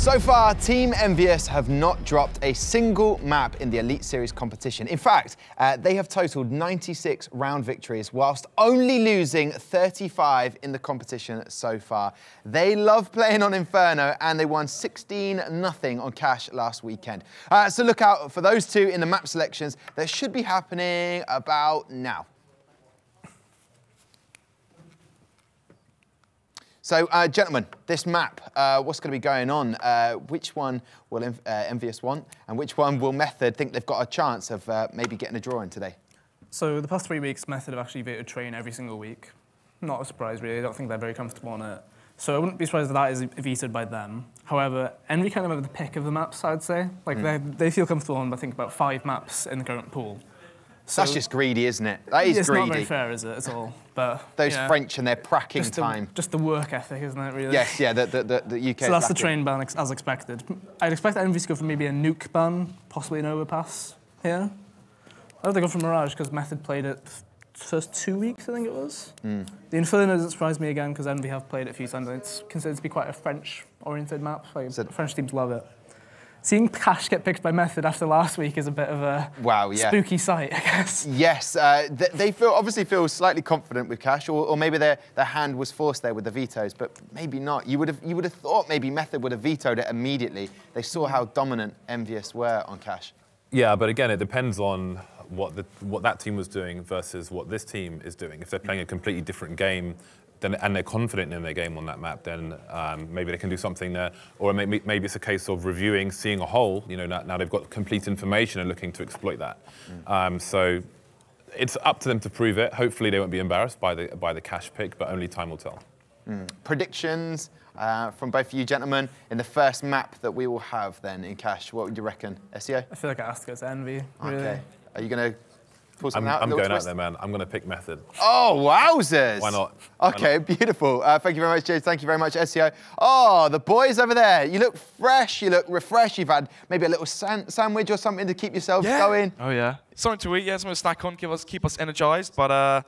So far, Team Envyus have not dropped a single map in the Elite Series competition. In fact, they have totaled 96 round victories whilst only losing 35 in the competition so far. They love playing on Inferno and they won 16-0 on Cash last weekend. So look out for those two in the map selections that should be happening about now. So, gentlemen, this map, what's going to be going on? Which one will Envyus want, and which one will Method think they've got a chance of maybe getting a draw in today? So, the past 3 weeks, Method have actually vetoed train every single week. Not a surprise, really. I don't think they're very comfortable on it. So, I wouldn't be surprised if that is vetoed by them. However, Envy kind of have the pick of the maps, I'd say. Like, they feel comfortable on, I think, about 5 maps in the current pool. So that's just greedy, isn't it? That is greedy. It's not very fair, is it, at all? But those French and their pracking time. Just the work ethic, isn't it, really? Yes, yeah, the UK. So that's the train ban, as expected. I'd expect Envy to go for maybe a nuke ban, possibly an overpass here. I don't think go for Mirage, because Method played it first 2 weeks, I think it was. The Inferno doesn't surprise me again, because Envy have played it a few times, and it's considered to be quite a French-oriented map. Like, French teams love it. Seeing Cash get picked by Method after last week is a bit of a spooky sight, I guess. Yes, they obviously feel slightly confident with Cash, or maybe their hand was forced there with the vetoes, but maybe not. You would have thought maybe Method would have vetoed it immediately. They saw how dominant Envyus were on Cash. Yeah, but again, it depends on what that team was doing versus what this team is doing. If they're playing a completely different game, and they're confident in their game on that map, then maybe they can do something there. Or maybe it's a case of reviewing, seeing a hole. You know, now they've got complete information and looking to exploit that. So it's up to them to prove it. Hopefully they won't be embarrassed by the Cash pick, but only time will tell. Predictions from both of you gentlemen in the first map that we will have then in Cash. What would you reckon, SEO? I feel like I asked to go to Envy. Really. Okay. Are you going to? I'm going out there, man. I'm going to pick Method. Oh, wowzers. Why not? Okay, beautiful. Thank you very much, James. Thank you very much, SEO. Oh, the boys over there. You look fresh. You look refreshed. You've had maybe a little sandwich or something to keep yourselves going. Oh, yeah. Something to eat, yeah, something to snack on, keep us energized. But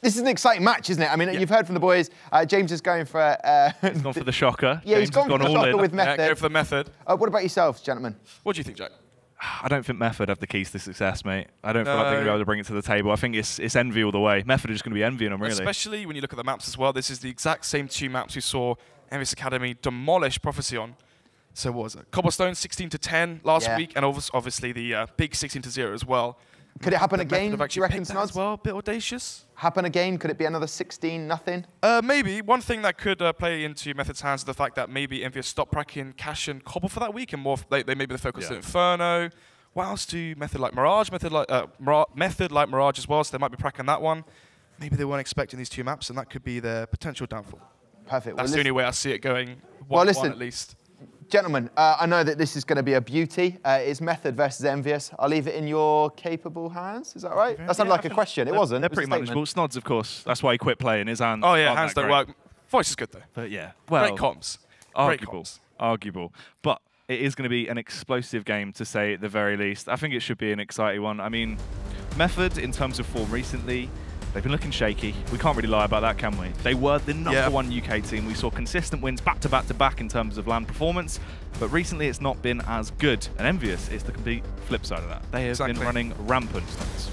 this is an exciting match, isn't it? I mean, you've heard from the boys. James is going for... he's gone for the shocker. Yeah, he's gone for the shocker with Method. Yeah, go for the Method. What about yourselves, gentlemen? What do you think, Jack? I don't think Method have the keys to success, mate. I don't feel like they're going to be able to bring it to the table. I think it's Envy all the way. Method is just going to be envying them, really. Especially when you look at the maps as well. This is the exact same 2 maps we saw Envyus Academy demolish Prophecy on. So what was it? Cobblestone 16-10 last week, and obviously the big 16-0 as well. Could it happen again, do you reckon, Snods? As well, a bit audacious. Happen again? Could it be another 16-0? Maybe. One thing that could play into Method's hands is the fact that maybe Envyus stop pracking Cash and Cobble for that week, and more maybe they focus on Inferno. What else do Method like Mirage? Method like Mirage as well, so they might be pracking that one. Maybe they weren't expecting these 2 maps, and that could be their potential downfall. Perfect. That's the only way I see it going. One at least. Gentlemen, I know that this is going to be a beauty. It's Method versus Envyus. I'll leave it in your capable hands. Is that right? That sounded like a question. It wasn't. They're pretty manageable. Snods, of course. That's why he quit playing. His hands. Oh, yeah, hands don't work. Voice is good, though. But yeah. Well, great comms. Arguable. But it is going to be an explosive game, to say at the very least. I think it should be an exciting one. I mean, Method, in terms of form recently, they've been looking shaky. We can't really lie about that, can we? They were the #1 UK team. We saw consistent wins back-to-back in terms of LAN performance, but recently it's not been as good. And Envyus is the complete flip side of that. They have been running rampant stunts.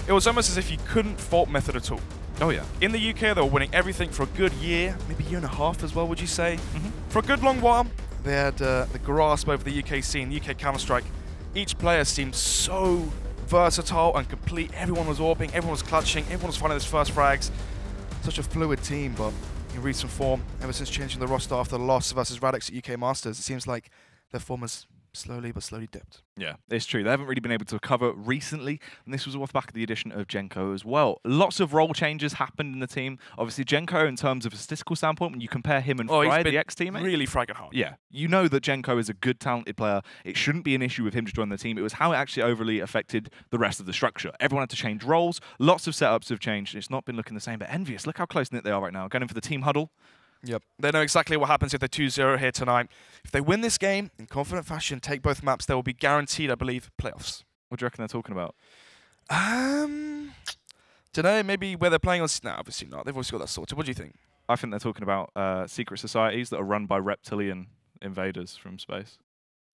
It was almost as if you couldn't fault Method at all. Oh, yeah. In the UK, they were winning everything for a good year, maybe a year and a half as well, would you say? For a good long while, they had the grasp over the UK scene, the UK Counter-Strike. Each player seemed so versatile and complete. Everyone was AWPing, everyone was clutching, everyone was finding those first frags. Such a fluid team, but in recent form, ever since changing the roster after the loss versus Radix at UK Masters, it seems like their form has slowly dipped. Yeah, it's true. They haven't really been able to recover recently, and this was off the back of the addition of Csgo as well. Lots of role changes happened in the team. Obviously, Csgo, in terms of a statistical standpoint, when you compare him and Fry, the ex-teammate, really fragging hard. Yeah, you know that Csgo is a good, talented player. It shouldn't be an issue with him to join the team. It was how it actually overly affected the rest of the structure. Everyone had to change roles. Lots of setups have changed. It's not been looking the same, but Envyus, look how close-knit they are right now. Going in for the team huddle. Yep. They know exactly what happens if they're 2-0 here tonight. If they win this game in confident fashion, take both maps, they will be guaranteed, I believe, playoffs. What do you reckon they're talking about? Don't know, maybe where they're playing on... No, obviously not. They've always got that sorted. What do you think? I think they're talking about secret societies that are run by reptilian invaders from space.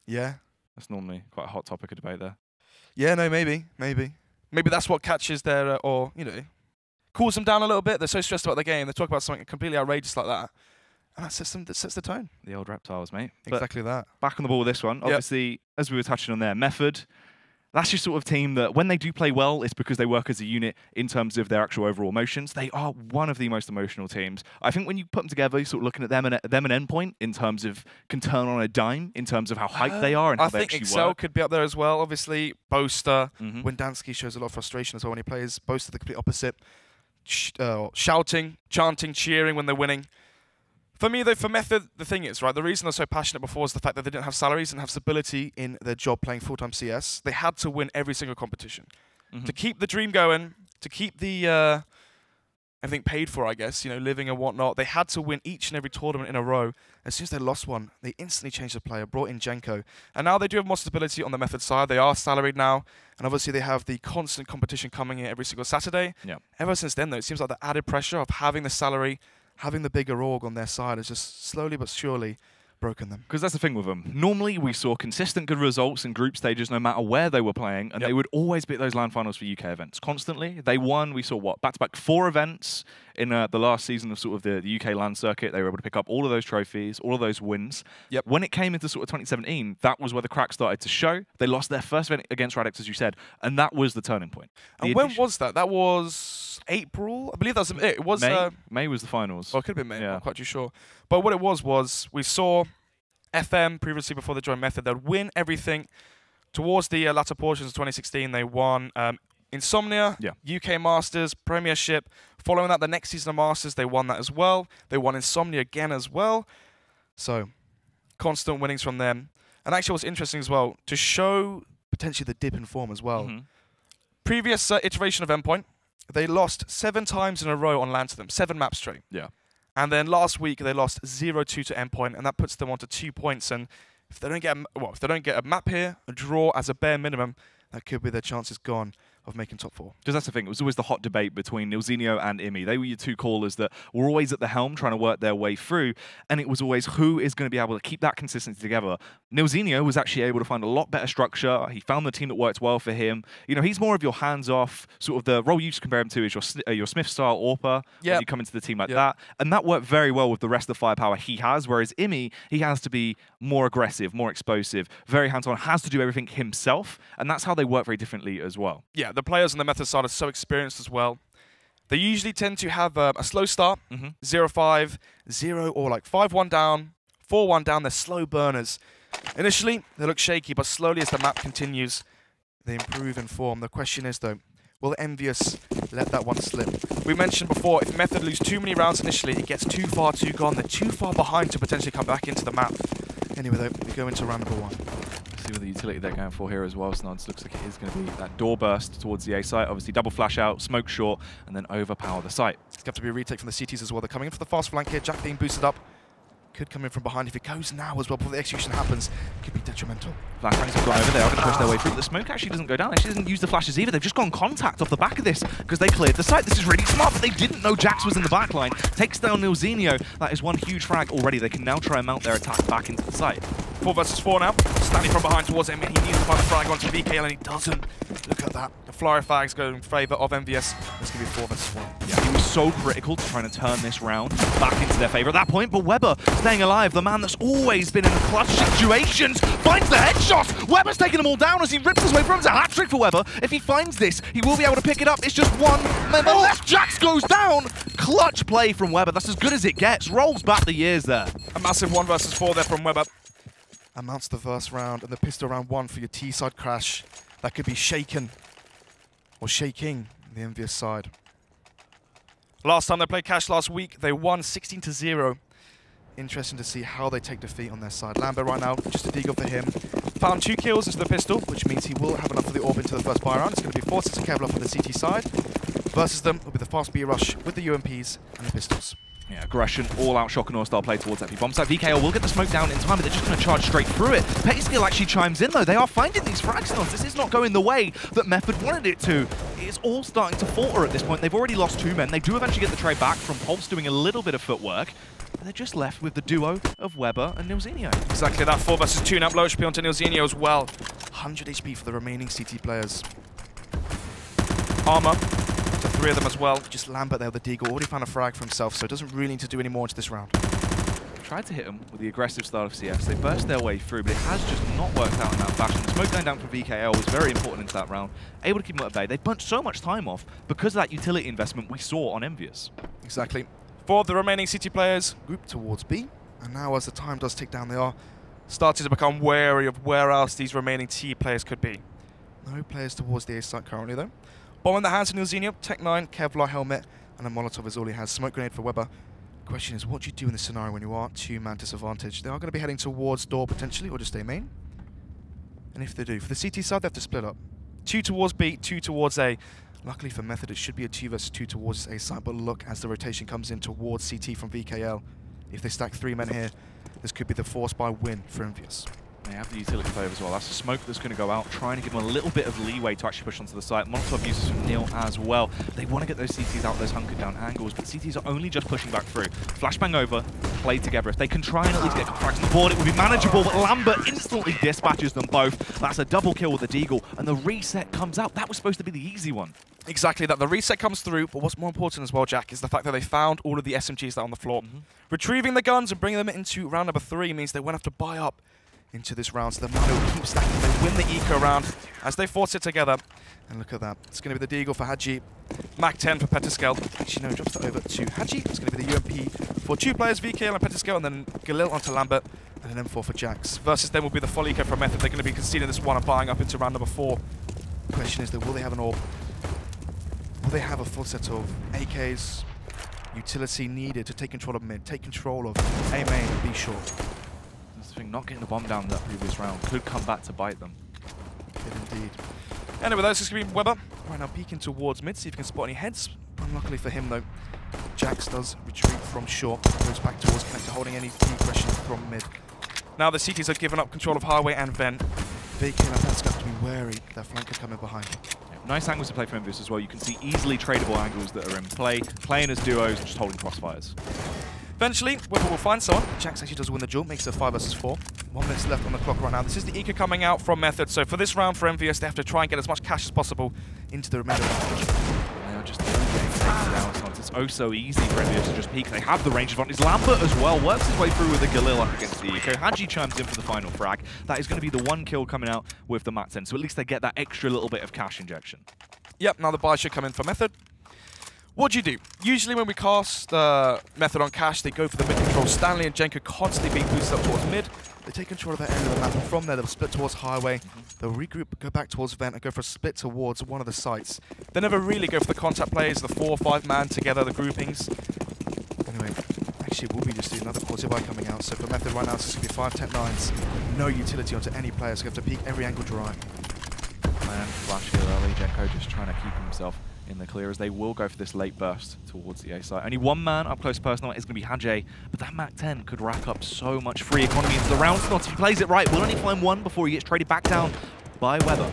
Yeah. That's normally quite a hot topic of debate there. Yeah, no, maybe. Maybe that's what catches their, or, you know, cools them down a little bit. They're so stressed about the game. They talk about something completely outrageous like that. And that sets the tone. The old reptiles, mate. Exactly that. Back on the ball with this one. Obviously, as we were touching on there, Method, that's your sort of team that when they do play well, it's because they work as a unit in terms of their actual overall emotions. They are one of the most emotional teams. I think when you put them together, you're sort of looking at them and Endpoint in terms of can turn on a dime in terms of how hyped they are and how they actually work. I think Excel could be up there as well. Obviously, Boaster, Windansky shows a lot of frustration as well when he plays. Boaster, the complete opposite. Shouting, chanting, cheering when they're winning. For me, though, for Method, the thing is, right, the reason they're so passionate before is the fact that they didn't have salaries and have stability in their job playing full-time CS. They had to win every single competition. To keep the dream going, to keep the everything paid for, I guess, you know, living and whatnot, they had to win each and every tournament in a row. As soon as they lost one, they instantly changed the player, brought in Genko. And now they do have more stability on the Method side. They are salaried now, and obviously they have the constant competition coming in every single Saturday. Ever since then, though, it seems like the added pressure of having the salary, having the bigger org on their side has just slowly but surely broken them. Because that's the thing with them. Normally, we saw consistent good results in group stages no matter where they were playing, and they would always be at those LAN finals for UK events constantly. They won, we saw what, back-to-back 4 events in the last season of sort of the UK LAN circuit. They were able to pick up all of those trophies, all of those wins. When it came into sort of 2017, that was where the crack started to show. They lost their first event against Radix, as you said, and that was the turning point. And when was that? That was April? I believe that was it. It was May was the finals. Oh, it could have been May. I'm not quite too sure. But what it was we saw FM previously before they joined Method. They'd win everything. Towards the latter portions of 2016, they won Insomnia, UK Masters, Premiership. Following that, the next season of Masters, they won that as well. They won Insomnia again as well. So, constant winnings from them. And actually what's interesting as well, to show potentially the dip in form as well. Previous iteration of Endpoint, they lost 7 times in a row on LAN to them, 7 maps straight. And then last week they lost 0-2 to Endpoint, and that puts them onto 2 points. And if they don't get a map here, a draw as a bare minimum, that could be their chances gone of making top 4. Because that's the thing, it was always the hot debate between Nilzinho and Imi. They were your 2 callers that were always at the helm trying to work their way through, and it was always who is going to be able to keep that consistency together. Nilzinho was actually able to find a lot better structure. He found the team that worked well for him. You know, he's more of your hands-off, sort of the role you used to compare him to is your Smith-style AWPer when you come into the team like that. And that worked very well with the rest of the firepower he has, whereas Imi, he has to be more aggressive, more explosive, very hands-on, has to do everything himself, and that's how they work very differently as well. Yeah, the players on the Method side are so experienced as well. They usually tend to have a slow start, 0-5, 0 or like 5-1 down, 4-1 down. They're slow burners. Initially, they look shaky, but slowly as the map continues, they improve in form. The question is, though, will Envyus let that one slip? We mentioned before, if Method lose too many rounds initially, it gets too far too gone. They're too far behind to potentially come back into the map. Anyway, though, we go into round number 1. See what the utility they're going for here as well. Snods looks like it is going to be that door burst towards the A site. Obviously, double flash out, smoke short, and then overpower the site. It's going to have to be a retake from the CTs as well. They're coming in for the fast flank here. Jack being boosted up. Could come in from behind. If it goes now as well before the execution happens, it could be detrimental. Flashbangs have gone over there. Are going to push their way through. The smoke actually doesn't go down. Actually doesn't use the flashes either. They've just gone contact off the back of this because they cleared the site. This is really smart, but they didn't know Jax was in the back line. Takes down Nilzinho. That is one huge frag already. They can now try and mount their attack back into the site. 4 versus 4 now. Standing from behind towards him. He needs to find a frag onto VKL, and he doesn't. Look at that. The flurry of frags go in favour of Envyus. It's going to be 4 versus 1. Yeah, he was so critical to trying to turn this round back into their favour at that point, but Weber staying alive, the man that's always been in clutch situations, finds the headshot! Weber's taking them all down as he rips his way through. It's a hat-trick for Weber. If he finds this, he will be able to pick it up. It's just one member left. Jax goes down! Clutch play from Weber. That's as good as it gets. Rolls back the years there. A massive 1 versus 4 there from Weber. And mounts the first round, and the pistol round 1 for your T-side crash. That could be shaken, or shaking, the Envyus side. Last time they played Cash last week, they won 16-0. Interesting to see how they take defeat on their side. Lambert right now, just a deagle for him. Found 2 kills into the pistol, which means he will have enough of the orb into the first buy round. It's going to be Forces and Kevlar for the CT side. Versus them will be the fast B rush with the UMPs and the pistols. Yeah, aggression, all-out Shock-and-Awe style play towards that bomb site. VKL will get the smoke down in time, but they're just going to charge straight through it. Pettyskill actually chimes in, though. They are finding these frag stunts. This is not going the way that Method wanted it to. It's all starting to falter at this point. They've already lost 2 men. They do eventually get the trade back from Pulse doing a little bit of footwork. but they're just left with the duo of Weber and Nilzinho. Exactly that, 4 versus 2 now. Low HP onto Nilzinho as well. 100 HP for the remaining CT players. Armor to 3 of them as well. Just Lambert there with the Deagle. Already found a frag for himself, so doesn't really need to do any more into this round. Tried to hit him with the aggressive style of CS. They burst their way through, but it has just not worked out in that fashion. The smoke going down from VKL was very important into that round. Able to keep them at bay. They bunched so much time off because of that utility investment we saw on Envyus. Exactly. 4 of the remaining CT players grouped towards B. And now as the time does tick down, they are starting to become wary of where else these remaining T players could be. No players towards the A site currently though. Bomb in the hands of Nilzinho, Tech 9, Kevlar helmet, and a Molotov is all he has. Smoke grenade for Weber. Question is, what do you do in this scenario when you are 2-man disadvantage? They are going to be heading towards door potentially, or just stay main. And if they do, for the CT side, they have to split up. 2 towards B, 2 towards A. Luckily for Method, it should be a 2 versus 2 towards A side, but look as the rotation comes in towards CT from VKL. If they stack 3 men here, this could be the force by win for Envyus. They have the utility player as well. That's the smoke that's going to go out, trying to give them a little bit of leeway to actually push onto the site. Molotov uses from Neil as well. They want to get those CTs out, those hunkered down angles, but CTs are only just pushing back through. Flashbang over, play together. If they can try and at least get frags on the board, it would be manageable, but Lambert instantly dispatches them both. That's a double kill with the Deagle, and the reset comes out. That was supposed to be the easy one. Exactly that. The reset comes through, but what's more important as well, Jack, is the fact that they found all of the SMGs that are on the floor. Retrieving the guns and bringing them into round number 3 means they won't have to buy up into this round, so the money will keep stacking. They win the eco round as they force it together. And look at that. It's going to be the Deagle for Hadji. Mac 10 for Petaskel. Actually, no, drops it over to Hadji. It's going to be the UMP for 2 players, VKL and Petaskel, and then Galil onto Lambert, and an M4 for Jax. Versus them will be the full eco for Method. They're going to be conceding this one and buying up into round number 4. The question is, though, will they have an AWP? Will they have a full set of AKs? Utility needed to take control of mid, take control of A main and B short. That's the thing, not getting the bomb down that previous round could come back to bite them. Good indeed. Anyway, that's going to be Weber. Right now peeking towards mid, see if he can spot any heads. Unluckily for him though, Jax does retreat from short, goes back towards connector, holding any pressure from mid. Now the CTs have given up control of highway and vent. VK and that's got to be wary that flanker coming behind. Nice angles to play for Envyus as well. You can see easily tradable angles that are in play, playing as duos, just holding crossfires. Eventually, Weber will find someone. Jax actually does win the duel, makes it 5 versus 4. 1 minute left on the clock right now. This is the eco coming out from Method, so for this round for Envyus, they have to try and get as much cash as possible into the remainder of the They are just down. It's oh so easy for Envyus to just peek. They have the range advantage. Lambert as well works his way through with the Galil up against the eco. Hadji chimes in for the final frag. That is going to be the 1 kill coming out with the Mac 10, so at least they get that extra little bit of cash injection. Yep, now the buy should come in for Method. What do you do? Usually when we cast Method on cash, they go for the mid control. Stanley and Jenko constantly being boosted up towards mid. They take control of that end of the map, and from there they'll split towards highway. They'll regroup, go back towards vent, and go for a split towards one of the sites. They never really go for the contact plays, the 4 or 5 man together, the groupings. Anyway, actually it will be just another quality buy coming out. So for Method right now, it's going to be 5 Tech 9s. No utility onto any player, so you have to peek every angle dry. And flash here early. Jenko just trying to keep himself in the clear as they will go for this late burst towards the A site. Only 1 man up close personal is going to be Hadji, but that Mac 10 could rack up so much free economy into the round slot. If he plays it right, will only find 1 before he gets traded back down by Weber.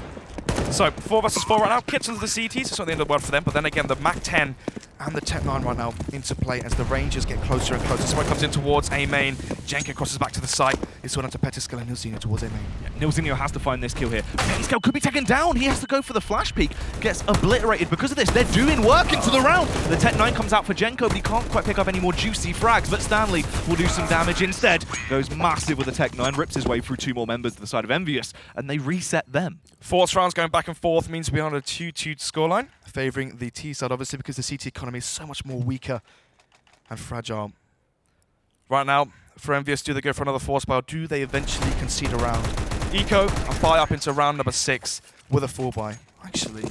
So 4 versus 4 right now. Kits into the CTs. It's not the end of the world for them, but then again, the Mac 10 and the Tech 9 right now into play as the Rangers get closer and closer. Someone comes in towards A main. Jenko crosses back to the site. It's one onto Petaskel and Nilzinho towards A main. Yeah, Nilzinho has to find this kill here. Petaskel could be taken down. He has to go for the flash peek. Gets obliterated because of this. They're doing work into the round. The Tech 9 comes out for Jenko, but he can't quite pick up any more juicy frags. But Stanley will do some damage instead. Goes massive with the Tech 9, rips his way through 2 more members to the side of Envyus, and they reset them. Force rounds going back and forth means we're on a 2-2 scoreline, favouring the T side, obviously, because the CT economy is so much more weaker and fragile. Right now, for Envyus, do they go for another force buy, or do they eventually concede a round? Eco, a buy up into round number 6 with a 4 buy. Actually,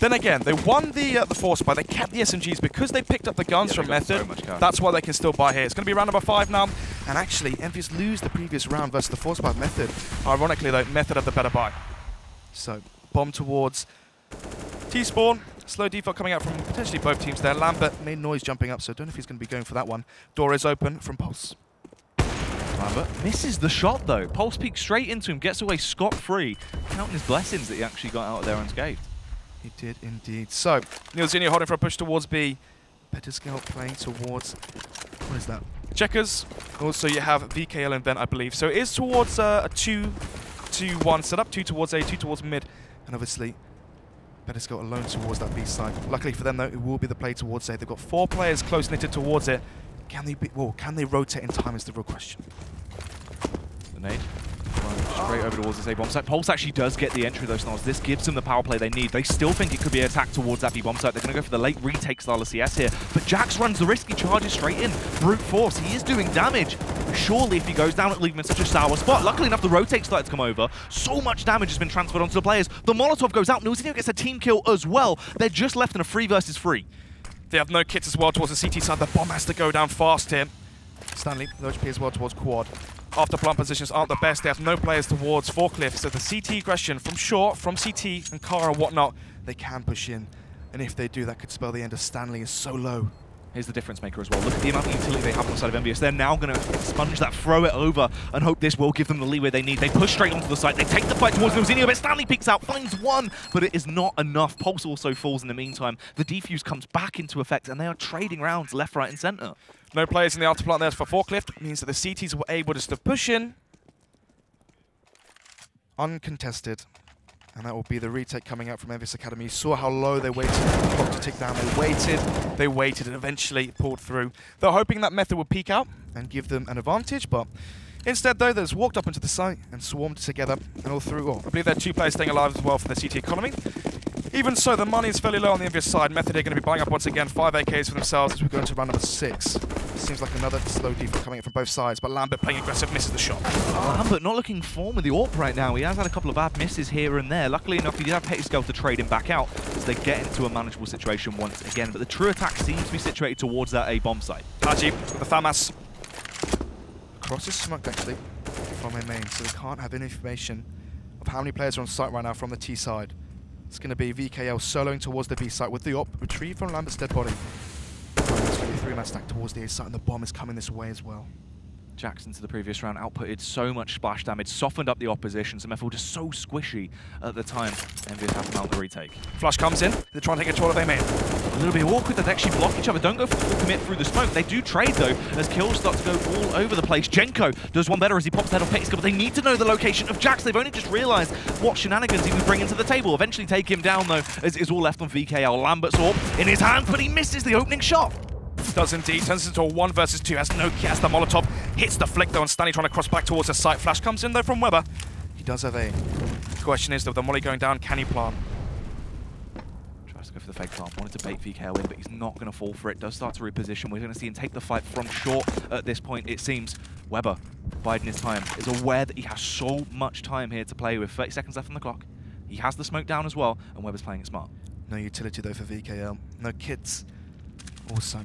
then again, they won the force buy. They kept the SMGs because they picked up the guns from Method. So that's why they can still buy here. It's going to be round number 5 now. And actually, Envyus lose the previous round versus the force buy Method. Ironically, though, Method have the better buy. So, bomb towards T-spawn. Slow default coming out from potentially both teams there. Lambert made noise jumping up, so I don't know if he's going to be going for that one. Door is open from Pulse. Lambert misses the shot, though. Pulse peeks straight into him, gets away scot-free, counting his blessings that he actually got out of there unscathed. He did indeed. So, Nilzinho holding for a push towards B. Petaskel playing towards, what is that? Checkers. Also, you have VKL and Vent, I believe. So it is towards a 2-2-1 setup. 2 towards A, 2 towards mid. And obviously, Bettis go alone towards that B side. Luckily for them, though, it will be the play towards A. They've got 4 players close knitted towards it. Can they rotate in time is the real question. The nade. Straight over towards this A bomb site. Pulse actually does get the entry of those snarls. This gives them the power play they need. They still think it could be an attack towards that B bomb site. They're going to go for the late retake style of CS here. But Jax runs the risk. He charges straight in. Brute force. He is doing damage. Surely if he goes down, it'll leave him in such a sour spot. Luckily enough, the rotate started to come over. So much damage has been transferred onto the players. The Molotov goes out. Nilzinho gets a team kill as well. They're just left in a 3 versus 3. They have no kits as well towards the CT side. The bomb has to go down fast here. Stanley, low HP as well towards quad. After plant positions aren't the best, they have no players towards forklift, so the CT aggression from short, from CT and Kara and whatnot, they can push in. And if they do, that could spell the end of Stanley is so low. Here's the difference maker as well. Look at the amount of utility they have on the side of Envyus. They're now going to expunge that, throw it over, and hope this will give them the leeway they need. They push straight onto the site. They take the fight towards Nilzinho, but Stanley peeks out, finds one, but it is not enough. Pulse also falls in the meantime. The defuse comes back into effect, and they are trading rounds left, right, and center. No players in the outer plant there for forklift. Means that the CTs were able just to push in. Uncontested. And that will be the retake coming out from Envyus Academy. You saw how low they waited for the clock to tick down. They waited, and eventually pulled through. They're hoping that Method will peek out and give them an advantage, but instead, though, they just walked up into the site and swarmed together and all through. I believe there are 2 players staying alive as well for the CT economy. Even so, the money is fairly low on the Envyus side. Method are going to be buying up once again 5 AKs for themselves as we go into round number 6. Seems like another slow defense coming in from both sides, but Lambert playing aggressive, misses the shot. Lambert not looking form with the AWP right now. He has had a couple of bad misses here and there. Luckily enough, he did have Csgo to trade him back out as they get into a manageable situation once again. But the true attack seems to be situated towards that A bomb site. Haji with the FAMAS. Cross is smoked actually from a main, so they can't have any information of how many players are on site right now from the T side. It's going to be VKL soloing towards the B site with the AWP, retrieved from Lambert's dead body. It's going to be a 3-man stack towards the A site, and the bomb is coming this way as well. Jackson to the previous round outputted so much splash damage, softened up the opposition. So Method just so squishy at the time. Envyus have to mount the retake. Flush comes in. They're trying to take control of A main. A little bit awkward that they actually block each other. Don't go for full commit through the smoke. They do trade though, as kills start to go all over the place. Genko does one better as he pops the head off Pexka, but they need to know the location of Jax. They've only just realized what shenanigans he was bringing to the table. Eventually take him down though, as it's all left on VKL. Lambert's AWP in his hand, but he misses the opening shot. Does indeed, turns into a 1 versus 2, has no kit as the Molotov hits the flick though, and Stanley trying to cross back towards the site. Flash comes in though from Weber. He does have A. The question is though, with the molly going down, can he plant? Tries to go for the fake plant, wanted to bait VKL in, but he's not going to fall for it. Does start to reposition. We're going to see him take the fight from short at this point, it seems. Weber, biding his time, is aware that he has so much time here to play with. 30 seconds left on the clock. He has the smoke down as well, and Weber's playing it smart. No utility though for VKL. No kits. Also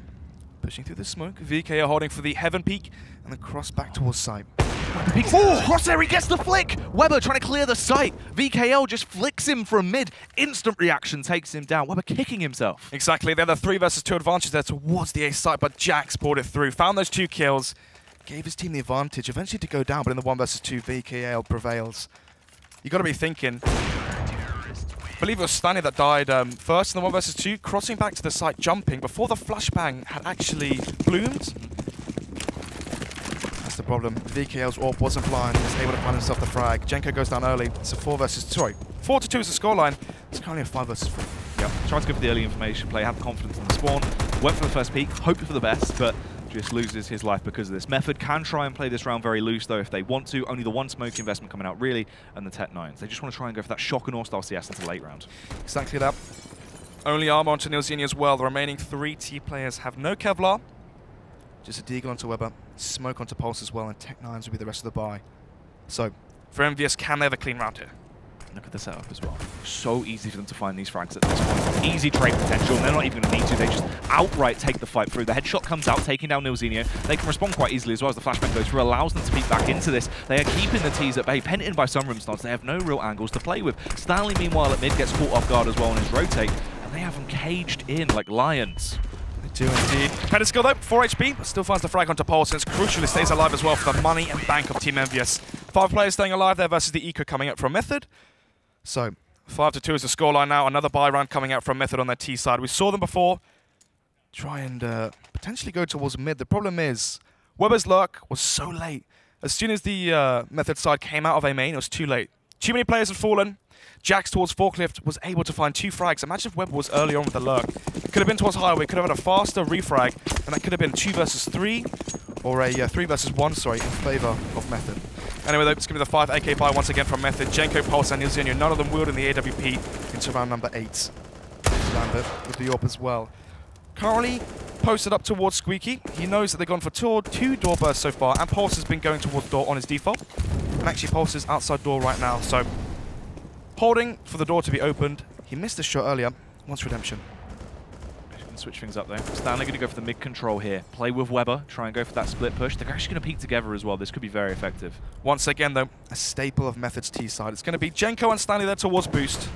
pushing through the smoke. VKL holding for the heaven peak and the cross back towards site. Crosshair, he gets the flick! Weber trying to clear the site. VKL just flicks him from mid. Instant reaction takes him down. Weber kicking himself. Exactly. They had a 3 versus 2 advantage there towards the A site, but Jax pulled it through. Found those 2 kills. Gave his team the advantage. Eventually to go down, but in the 1 versus 2, VKL prevails. You got to be thinking. I believe it was Stanley that died first in the 1 versus 2, crossing back to the site, jumping before the flashbang had actually bloomed. That's the problem. VKL's AWP wasn't blind. He was able to find himself the frag. Genko goes down early. It's a 4 to 2 is the scoreline. It's currently a 5 versus 4. Yeah, tried to go for the early information play, had the confidence in the spawn, went for the first peek, hoping for the best, but just loses his life because of this. Method can try and play this round very loose though if they want to. Only the 1 smoke investment coming out really, and the Tech 9s. They just want to try and go for that shock and awe style CS into the late round. Exactly that. Only armor onto Nilzinho as well. The remaining 3 T players have no Kevlar. Just a Deagle onto Weber, smoke onto Pulse as well, and Tech 9s will be the rest of the buy. So, for Envyus, can they have a clean round here? Look at the setup as well. So easy for them to find these frags at this point. Easy trade potential, and they're not even going to need to. They just outright take the fight through. The headshot comes out, taking down Nilzinho. They can respond quite easily as well as the flashbang goes through, allows them to peek back into this. They are keeping the T's at bay, penned in by some room starts. They have no real angles to play with. Stanley, meanwhile, at mid gets caught off guard as well on his rotate, and they have him caged in like lions. They do indeed. Pedestal though, 4 HP, but still finds the frag onto Pulse, and it's crucial he stays alive as well for the money and bank of Team Envyus. 5 players staying alive there versus the eco coming up from Method. So, 5 to 2 is the scoreline now. Another buy round coming out from Method on their T side. We saw them before try and potentially go towards mid. The problem is, Weber's lurk was so late. As soon as the Method side came out of A main, it was too late. Too many players had fallen. Jax towards Forklift was able to find 2 frags. Imagine if Weber was early on with the lurk. It could have been towards Highway, could have had a faster refrag, and that could have been 2 versus 3, or a 3 versus 1, sorry, in favor of Method. Anyway, though, it's going to be the 5 AK buy once again from Method. Genko, Pulse, and Nilzinho, none of them wielding the AWP into round number 8. Lambert with the AWP as well. Currently posted up towards Squeaky. He knows that they've gone for 2 door bursts so far, and Pulse has been going towards door on his default. And actually, Pulse is outside door right now, so holding for the door to be opened. He missed the shot earlier. Wants redemption. Switch things up though. Stanley going to go for the mid control here. Play with Weber, try and go for that split push. They're actually going to peek together as well. This could be very effective. Once again though, a staple of Method's T side. It's going to be Genko and Stanley there towards boost.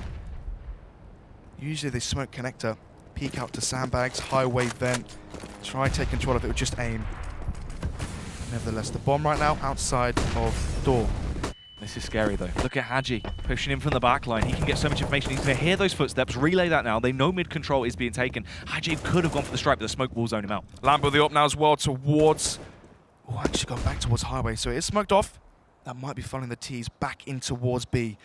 Usually they smoke connector, peek out to sandbags, highway vent, try take control of it with just aim. Nevertheless, the bomb right now outside of door. This is scary though. Look at Hadji pushing in from the back line. He can get so much information. He's going to hear those footsteps, relay that now. They know mid control is being taken. Hadji could have gone for the strike, but the smoke will zone him out. Lambert with the up now as well towards... Oh, actually gone back towards highway, so it is smoked off. That might be following the T's back in towards B.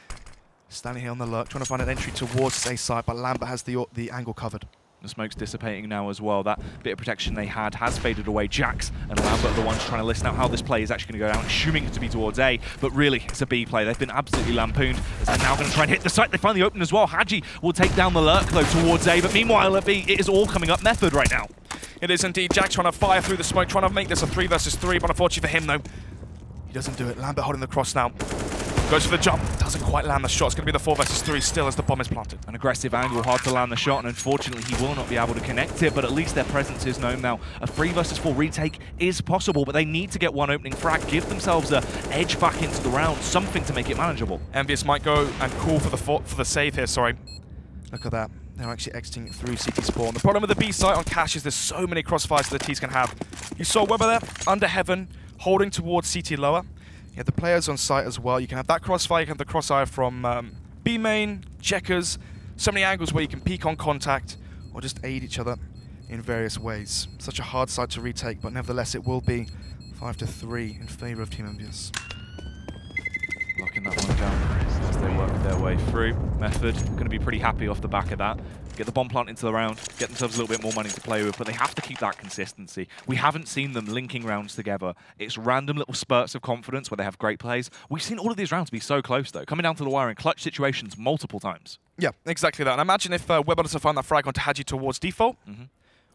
Standing here on the lurk, trying to find an entry towards A side, but Lambert has the angle covered. The smoke's dissipating now as well. That bit of protection they had has faded away. Jax and Lambert are the ones trying to listen out how this play is actually going to go down, assuming it to be towards A, but really it's a B play. They've been absolutely lampooned as they're now going to try and hit the site. They find the open as well. Hadji will take down the lurk though towards A, but meanwhile at B, it is all coming up Method right now. It is indeed. Jax trying to fire through the smoke, trying to make this a 3 versus 3, but unfortunately for him though, he doesn't do it. Lambert holding the cross now. Goes for the jump, doesn't quite land the shot. It's going to be the 4 versus 3 still as the bomb is planted. An aggressive angle, hard to land the shot, and unfortunately he will not be able to connect it, but at least their presence is known now. A 3 versus 4 retake is possible, but they need to get one opening frag, give themselves an edge back into the round, something to make it manageable. Envyus might go and call for the save here, sorry. Look at that. They're actually exiting through CT spawn. The problem with the B site on Cash is there's so many crossfires that the T's can have. You saw Weber there, under heaven, holding towards CT lower. You have the players on site as well. You can have that crossfire, you can have the crossfire from B main, checkers, so many angles where you can peek on contact or just aid each other in various ways. Such a hard site to retake, but nevertheless it will be 5-3 in favor of Team Envyus. Locking that one down as they work their way through. Method going to be pretty happy off the back of that. Get the bomb plant into the round, get themselves a little bit more money to play with, but they have to keep that consistency. We haven't seen them linking rounds together. It's random little spurts of confidence where they have great plays. We've seen all of these rounds be so close though, coming down to the wire in clutch situations multiple times. Yeah, exactly that. And imagine if Weber doesn't find that frag onto Hadji towards default.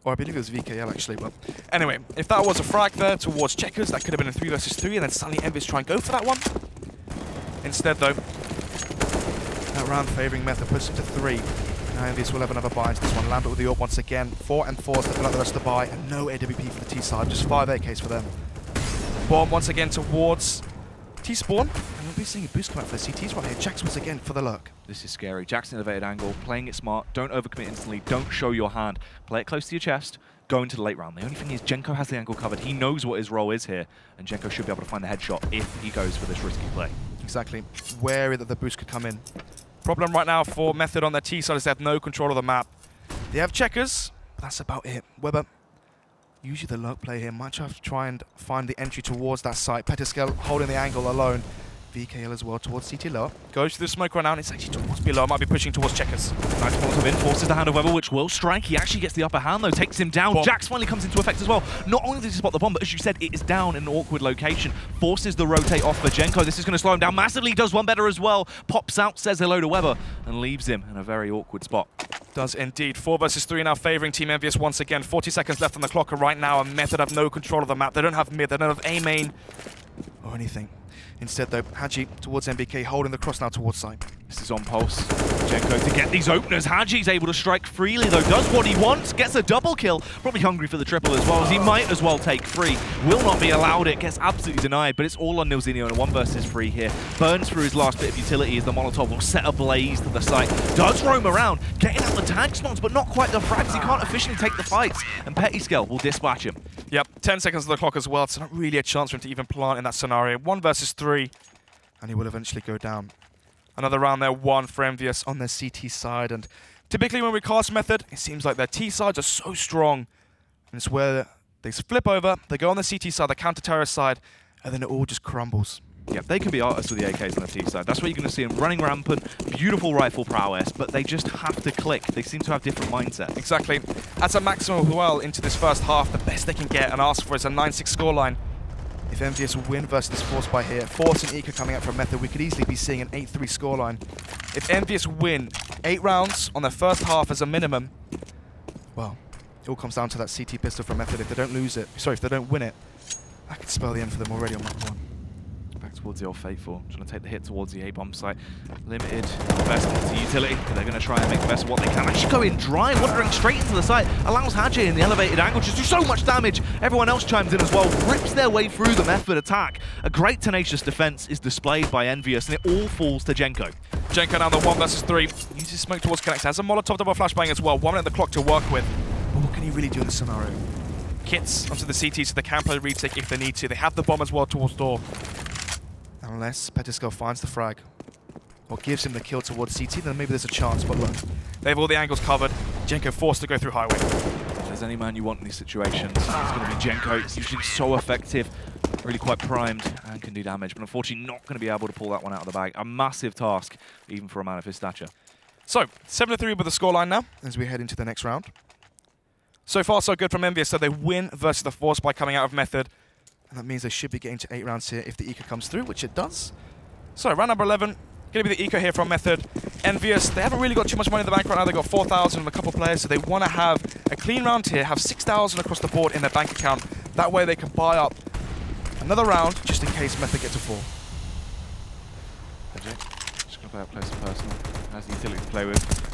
Or I believe it was VKL actually, but anyway, if that was a frag there towards checkers, that could have been a 3 versus 3, and then suddenly Envyus try and go for that one. Instead though, that round favouring Method puts it to 3. Now Envyus will have another buy into this one. Lambert with the AWP once again. 4 and 4 to fill out the rest of the buy, and no AWP for the T side, just 5 AKs for them. Bomb once again towards T spawn, and we'll be seeing a boost come out for the CTs right here. Jax once again for the lurk. This is scary. Jackson elevated angle, playing it smart, don't overcommit instantly, don't show your hand. Play it close to your chest, go into the late round. The only thing is Genko has the angle covered. He knows what his role is here, and Genko should be able to find the headshot if he goes for this risky play. Exactly. Wary that the boost could come in. Problem right now for Method on their T side is they have no control of the map. They have checkers, but that's about it. Weber, usually the lurk play here, might have to try and find the entry towards that site. Petiskel holding the angle alone. VKL as well towards CT lower. Goes to the smoke right now, and it's actually towards below. Might be pushing towards checkers. Nice Molotov in, forces the hand of Weber, which will strike. He actually gets the upper hand though, takes him down. Bomb. Jax finally comes into effect as well. Not only does he spot the bomb, but as you said, it is down in an awkward location. Forces the rotate off for Genko. This is going to slow him down massively. Does one better as well. Pops out, says hello to Weber, and leaves him in a very awkward spot. Does indeed. 4 versus 3 now favouring Team Envyus once again. 40 seconds left on the clock right now, and Method have no control of the map. They don't have mid, they don't have A main or anything. Instead though, Hadji towards MBK, holding the cross now towards side. This is on pulse. Genko to get these openers. Hadji's able to strike freely though, does what he wants, gets a double kill. Probably hungry for the triple as well, as he might as well take 3. Will not be allowed it, gets absolutely denied, but it's all on Nilzinho in a 1 versus 3 here. Burns through his last bit of utility as the Molotov will set ablaze to the site. Does roam around, getting out the tag spots, but not quite the frags. He can't efficiently take the fights, and Petiskel will dispatch him. Yep, 10 seconds on the clock as well, so not really a chance for him to even plant in that scenario. 1 versus 3, and he will eventually go down. Another round there, 1 for Envyus on their CT side, and typically when we cast Method, it seems like their T sides are so strong, and it's where They flip over, they go on the CT side, the counter-terrorist side, and then it all just crumbles. Yeah, they can be artists with the AKs on the T side. That's what you're going to see them running rampant, beautiful rifle prowess, but they just have to click. They seem to have different mindsets. Exactly. At a maximum as well into this first half, the best they can get and ask for is a 9-6 scoreline. If Envyus win versus this Force by here, Force and Eco coming out from Method, we could easily be seeing an 8-3 scoreline. If Envyus win 8 rounds on their first half as a minimum, well, it all comes down to that CT pistol from Method. If they don't lose it, sorry, if they don't win it, that could spell the end for them already on map 1. Back towards the old Faithful, trying to take the hit towards the A-bomb site. Limited investment to utility, but they're going to try and make the best of what they can. Actually go in dry, wandering straight into the site, allows Hadji in the elevated angle just do so much damage. Everyone else chimes in as well, rips their way through the Method attack. A great tenacious defense is displayed by Envyus, and it all falls to Csgo. Csgo down the 1 versus 3. Uses smoke towards Connector, has a Molotov double flashbang as well, 1 minute the clock to work with. But what can he really do in this scenario? Kits onto the CT so they can play retake if they need to. They have the bomb as well towards door. Unless Petisco finds the frag or gives him the kill towards CT, then maybe there's a chance. But look, they have all the angles covered. Csgo forced to go through highway. If there's any man you want in these situations, it's going to be Csgo. He's usually so effective, really quite primed, and can do damage. But unfortunately not going to be able to pull that one out of the bag. A massive task, even for a man of his stature. So, 7-3 with the scoreline now, as we head into the next round. So far, so good from Envyus. So they win versus the Force by coming out of Method. And that means they should be getting to 8 rounds here if the Eco comes through, which it does. So, round number 11, going to be the Eco here from Method. Envyus, they haven't really got too much money in the bank right now. They've got 4,000 and a couple players, so they want to have a clean round here, have 6,000 across the board in their bank account. That way they can buy up another round, just in case Method gets a 4. Just going to play up close and personal. Has the utility to play with.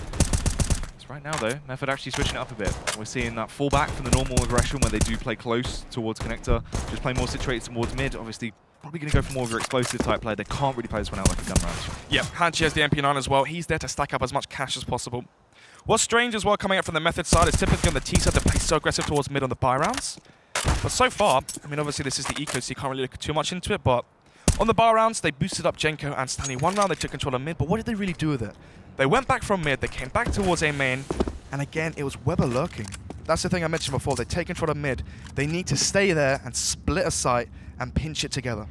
Right now, though, Method actually switching it up a bit. We're seeing that fall back from the normal aggression where they do play close towards Connector, just play more situated towards mid. Obviously, probably going to go for more of your explosive type play. They can't really play this one out like a gun round. Yeah, Hadji has the MP9 as well. He's there to stack up as much cash as possible. What's strange as well coming up from the Method side is typically on the T side they play so aggressive towards mid on the buy rounds. But so far, I mean, obviously this is the Eco, so you can't really look too much into it, but on the bar rounds, they boosted up Csgo and Stanley. 1 round, they took control of mid, but what did they really do with it? They went back from mid, they came back towards A main, and again, it was Weber lurking. That's the thing I mentioned before. They take control of mid. They need to stay there and split a site and pinch it together.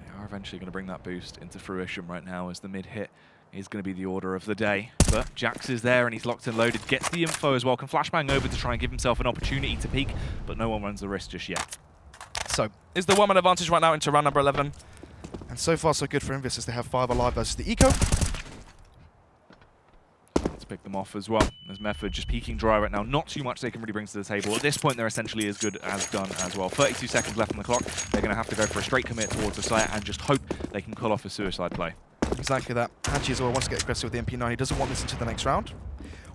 They are eventually going to bring that boost into fruition right now as the mid hit is going to be the order of the day. But Jax is there and he's locked and loaded. Gets the info as well. Can flashbang over to try and give himself an opportunity to peek, but no one runs the risk just yet. So, is the 1-man advantage right now into round number 11. And so far, so good for Envyus as they have 5 alive versus the Eco. To pick them off as well. There's Method just peeking dry right now. Not too much they can really bring to the table. At this point, they're essentially as good as done as well. 32 seconds left on the clock. They're going to have to go for a straight commit towards the site and just hope they can call off a suicide play. Exactly that. Hadji as well wants to get aggressive with the MP9. He doesn't want this into the next round.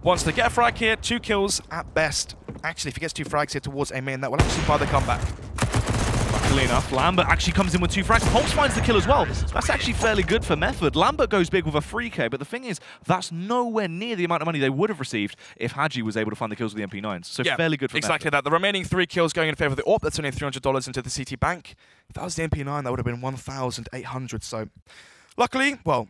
Wants to get a frag here, 2 kills at best. Actually, if he gets 2 frags here towards A main, that will actually buy the comeback. Luckily enough, Lambert actually comes in with 2 frags. Pulse finds the kill as well. That's actually fairly good for Method. Lambert goes big with a 3k, but the thing is, that's nowhere near the amount of money they would have received if Hadji was able to find the kills with the MP9s. So yeah, fairly good for exactly Method. That. The remaining 3 kills going in favor of the AWP. That's only $300 into the CT bank. If that was the MP9, that would have been 1,800. So, luckily, well,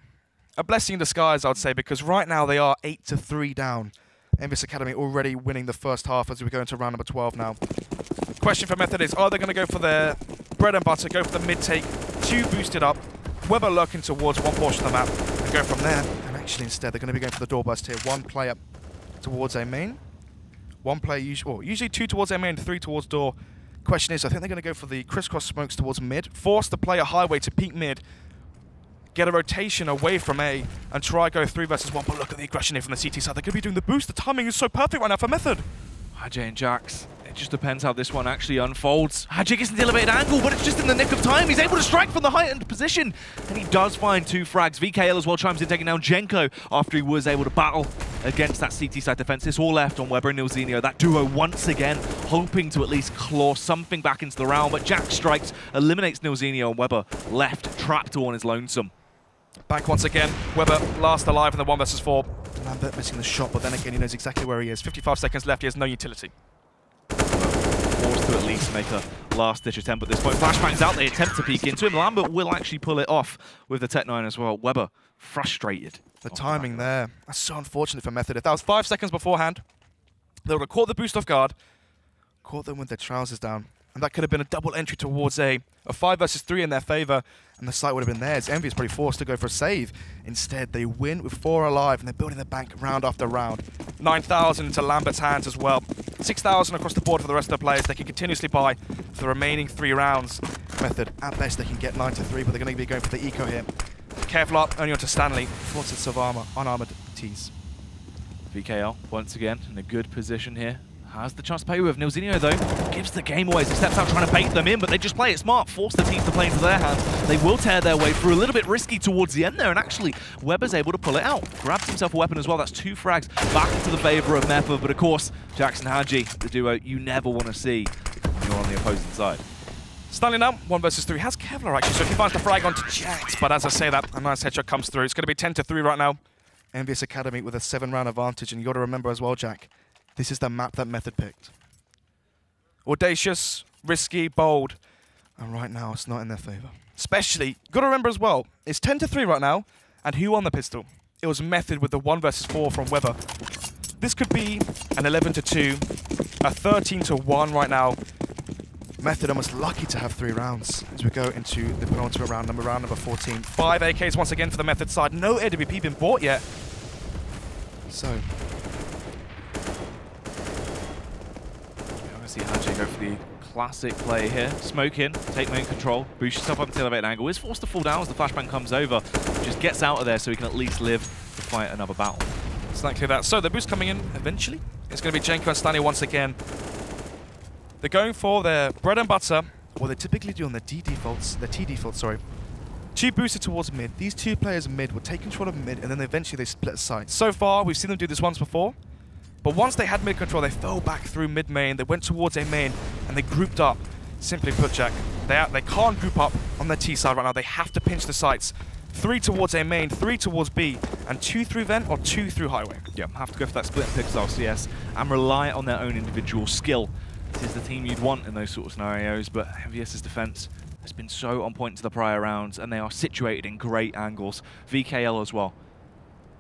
a blessing in disguise, I would say, because right now they are 8-3 down. Envyus Academy already winning the first half as we go into round number 12 now. Question for Method is, are they going to go for their bread and butter, go for the mid-take, 2 boosted up, Weber lurking towards one portion of the map, and go from there? And actually instead, they're going to be going for the door burst here. 1 player towards A main, 1 player, usually 2 towards A main, 3 towards door. Question is, I think they're going to go for the crisscross smokes towards mid, force the player highway to peek mid, get a rotation away from A, and try go 3 versus 1. But look at the aggression here from the CT side. They're going to be doing the boost. The timing is so perfect right now for Method. Hadji and Jax. It just depends how this one actually unfolds. Hadji gets in the elevated angle, but it's just in the nick of time. He's able to strike from the heightened position, and he does find 2 frags. VKL as well chimes in, taking down Jenko after he was able to battle against that CT side defense. It's all left on Weber and Nilzinho. That duo once again hoping to at least claw something back into the round, but Jax strikes, eliminates Nilzinho, and Weber left trapped all on his lonesome. Back once again. Weber last alive in the 1 versus 4. Lambert missing the shot, but then again he knows exactly where he is. 55 seconds left, he has no utility. Forced to at least make a last-ditch attempt at this point. Flashbang's out, they attempt to peek into him. Lambert will actually pull it off with the Tech 9 as well. Weber frustrated. The timing there. That's so unfortunate for Method. If that was 5 seconds beforehand, they would have caught the boost off guard, caught them with their trousers down. And that could have been a double entry towards a 5 versus 3 in their favor, and the site would have been theirs. Envyus probably forced to go for a save. Instead, they win with 4 alive, and they're building the bank round after round. 9,000 into Lambert's hands as well. 6,000 across the board for the rest of the players. They can continuously buy for the remaining 3 rounds. Method, at best, they can get 9 to 3, but they're going to be going for the eco here. Kevlar only onto Stanley. Forces of armor, unarmored tees. VKL, once again, in a good position here. Has the chance to play with Nilzinho, though. Gives the game away as he steps out trying to bait them in, but they just play it smart, force the team to play into their hands. They will tear their way through, a little bit risky towards the end there, and actually, Weber's able to pull it out. Grabs himself a weapon as well. That's 2 frags back into the favor of Method, but of course, Jackson Hadji, the duo you never want to see when you're on the opposing side. Stanley now, 1 versus 3. Has Kevlar actually, so he finds the frag onto Jax, but as I say that, a nice headshot comes through. It's going to be 10 to 3 right now. Envyus Academy with a 7-round advantage, and you got to remember as well, Jack, this is the map that Method picked. Audacious, risky, bold, and right now it's not in their favor. Especially, got to remember as well, it's 10 to 3 right now, and who won the pistol? It was Method with the 1 versus 4 from Weber. This could be an 11 to 2, a 13 to 1 right now. Method almost lucky to have 3 rounds as we go into the penultimate round number 14. 5 AKs once again for the Method side. No AWP been bought yet. So See Hadji go for the classic play here. Smoke in, take main control, boost yourself up into the elevated angle. Is forced to fall down as the flashbang comes over. Just gets out of there so he can at least live to fight another battle. It's likely that. So the boost coming in eventually. It's going to be Genko and Stanley once again. They're going for their bread and butter, what they typically do on their T defaults, sorry. Cheap booster towards mid. These 2 players mid will take control of mid, and then eventually they split side. So far, we've seen them do this once before. But once they had mid control, they fell back through mid main. They went towards a main, and they grouped up. Simply put, Jack, they can't group up on their T side right now. They have to pinch the sites. 3 towards a main, 3 towards B, and 2 through vent or 2 through highway. Yeah, have to go for that split pixel CS and rely on their own individual skill. This is the team you'd want in those sort of scenarios, but Envyus' defense has been so on point to the prior rounds, and they are situated in great angles. VKL as well.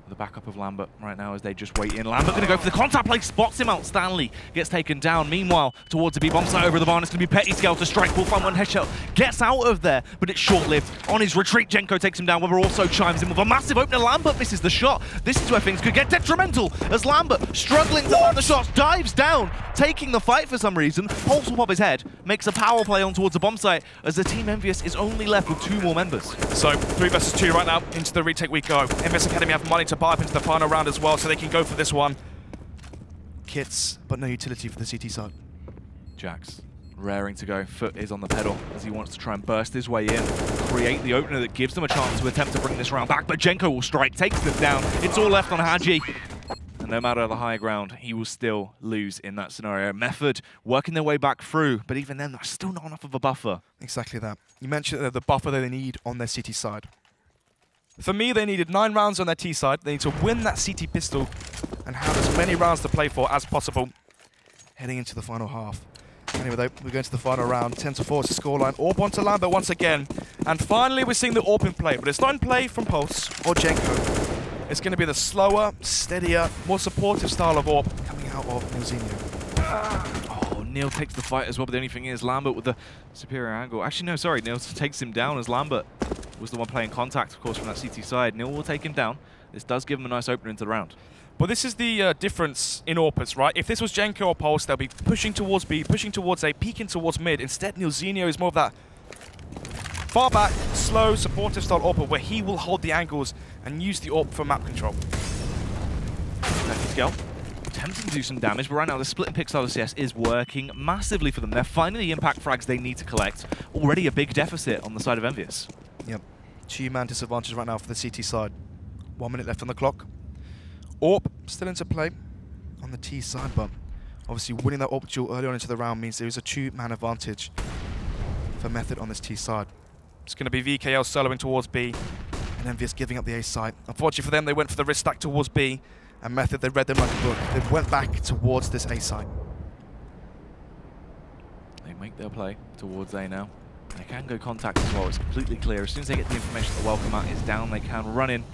The backup of Lambert right now as they just wait in. Lambert going to go for the contact play, spots him out. Stanley gets taken down. Meanwhile, towards the B-bomb site over the barn, it's going to be Petty Scale to strike. Will find 1 headshot. Gets out of there, but it's short-lived. On his retreat, Genko takes him down. Weber also chimes in with a massive opener. Lambert misses the shot. This is where things could get detrimental as Lambert, struggling to find the shots, dives down, taking the fight for some reason. Pulse will pop his head, makes a power play on towards the bomb site as the team Envyus is only left with 2 more members. So 3 versus 2 right now. Into the retake we go. Envyus Academy have money to buy up into the final round as well, so they can go for this one. Kits, but no utility for the CT side. Jax raring to go. Foot is on the pedal as he wants to try and burst his way in, create the opener that gives them a chance to attempt to bring this round back, but Genko will strike, takes them down. It's all left on Hadji. And no matter the high ground, he will still lose in that scenario. Method working their way back through, but even then, there's still not enough of a buffer. Exactly that. You mentioned the buffer that they need on their CT side. For me, they needed 9 rounds on their T side. They need to win that CT pistol and have as many rounds to play for as possible heading into the final half. Anyway, though, we're going to the final round. 10 to 4 is the scoreline. Orb onto Lambert once again. And finally, we're seeing the Orb in play. But it's not in play from Pulse or Genko. It's going to be the slower, steadier, more supportive style of Orb coming out of Nilzinho. Oh, Neil takes the fight as well, but the only thing is Lambert with the superior angle. Actually, no, sorry, Neil takes him down as Lambert was the one playing contact, of course, from that CT side. Neil will take him down. This does give him a nice opener into the round. But this is the difference in AWPers, right? If this was Genko or Pulse, they'll be pushing towards B, pushing towards A, peeking towards mid. Instead, Nilzinho is more of that far back, slow, supportive style AWPer where he will hold the angles and use the AWP for map control. Scale attempting to do some damage, but right now the split and pixel CS is working massively for them. They're finding the impact frags they need to collect. Already a big deficit on the side of Envyus. Yep. 2-man disadvantage right now for the CT side. 1 minute left on the clock. AWP still into play on the T side, but obviously winning that AWP duel early on into the round means there is a 2-man advantage for Method on this T side. It's going to be VKL soloing towards B, and Envyus giving up the A side. Unfortunately for them, they went for the wrist stack towards B, and Method, they read them like a book. They went back towards this A side. They make their play towards A now. They can go contact as well. It's completely clear. As soon as they get the information that the welcome mat is down, they can run in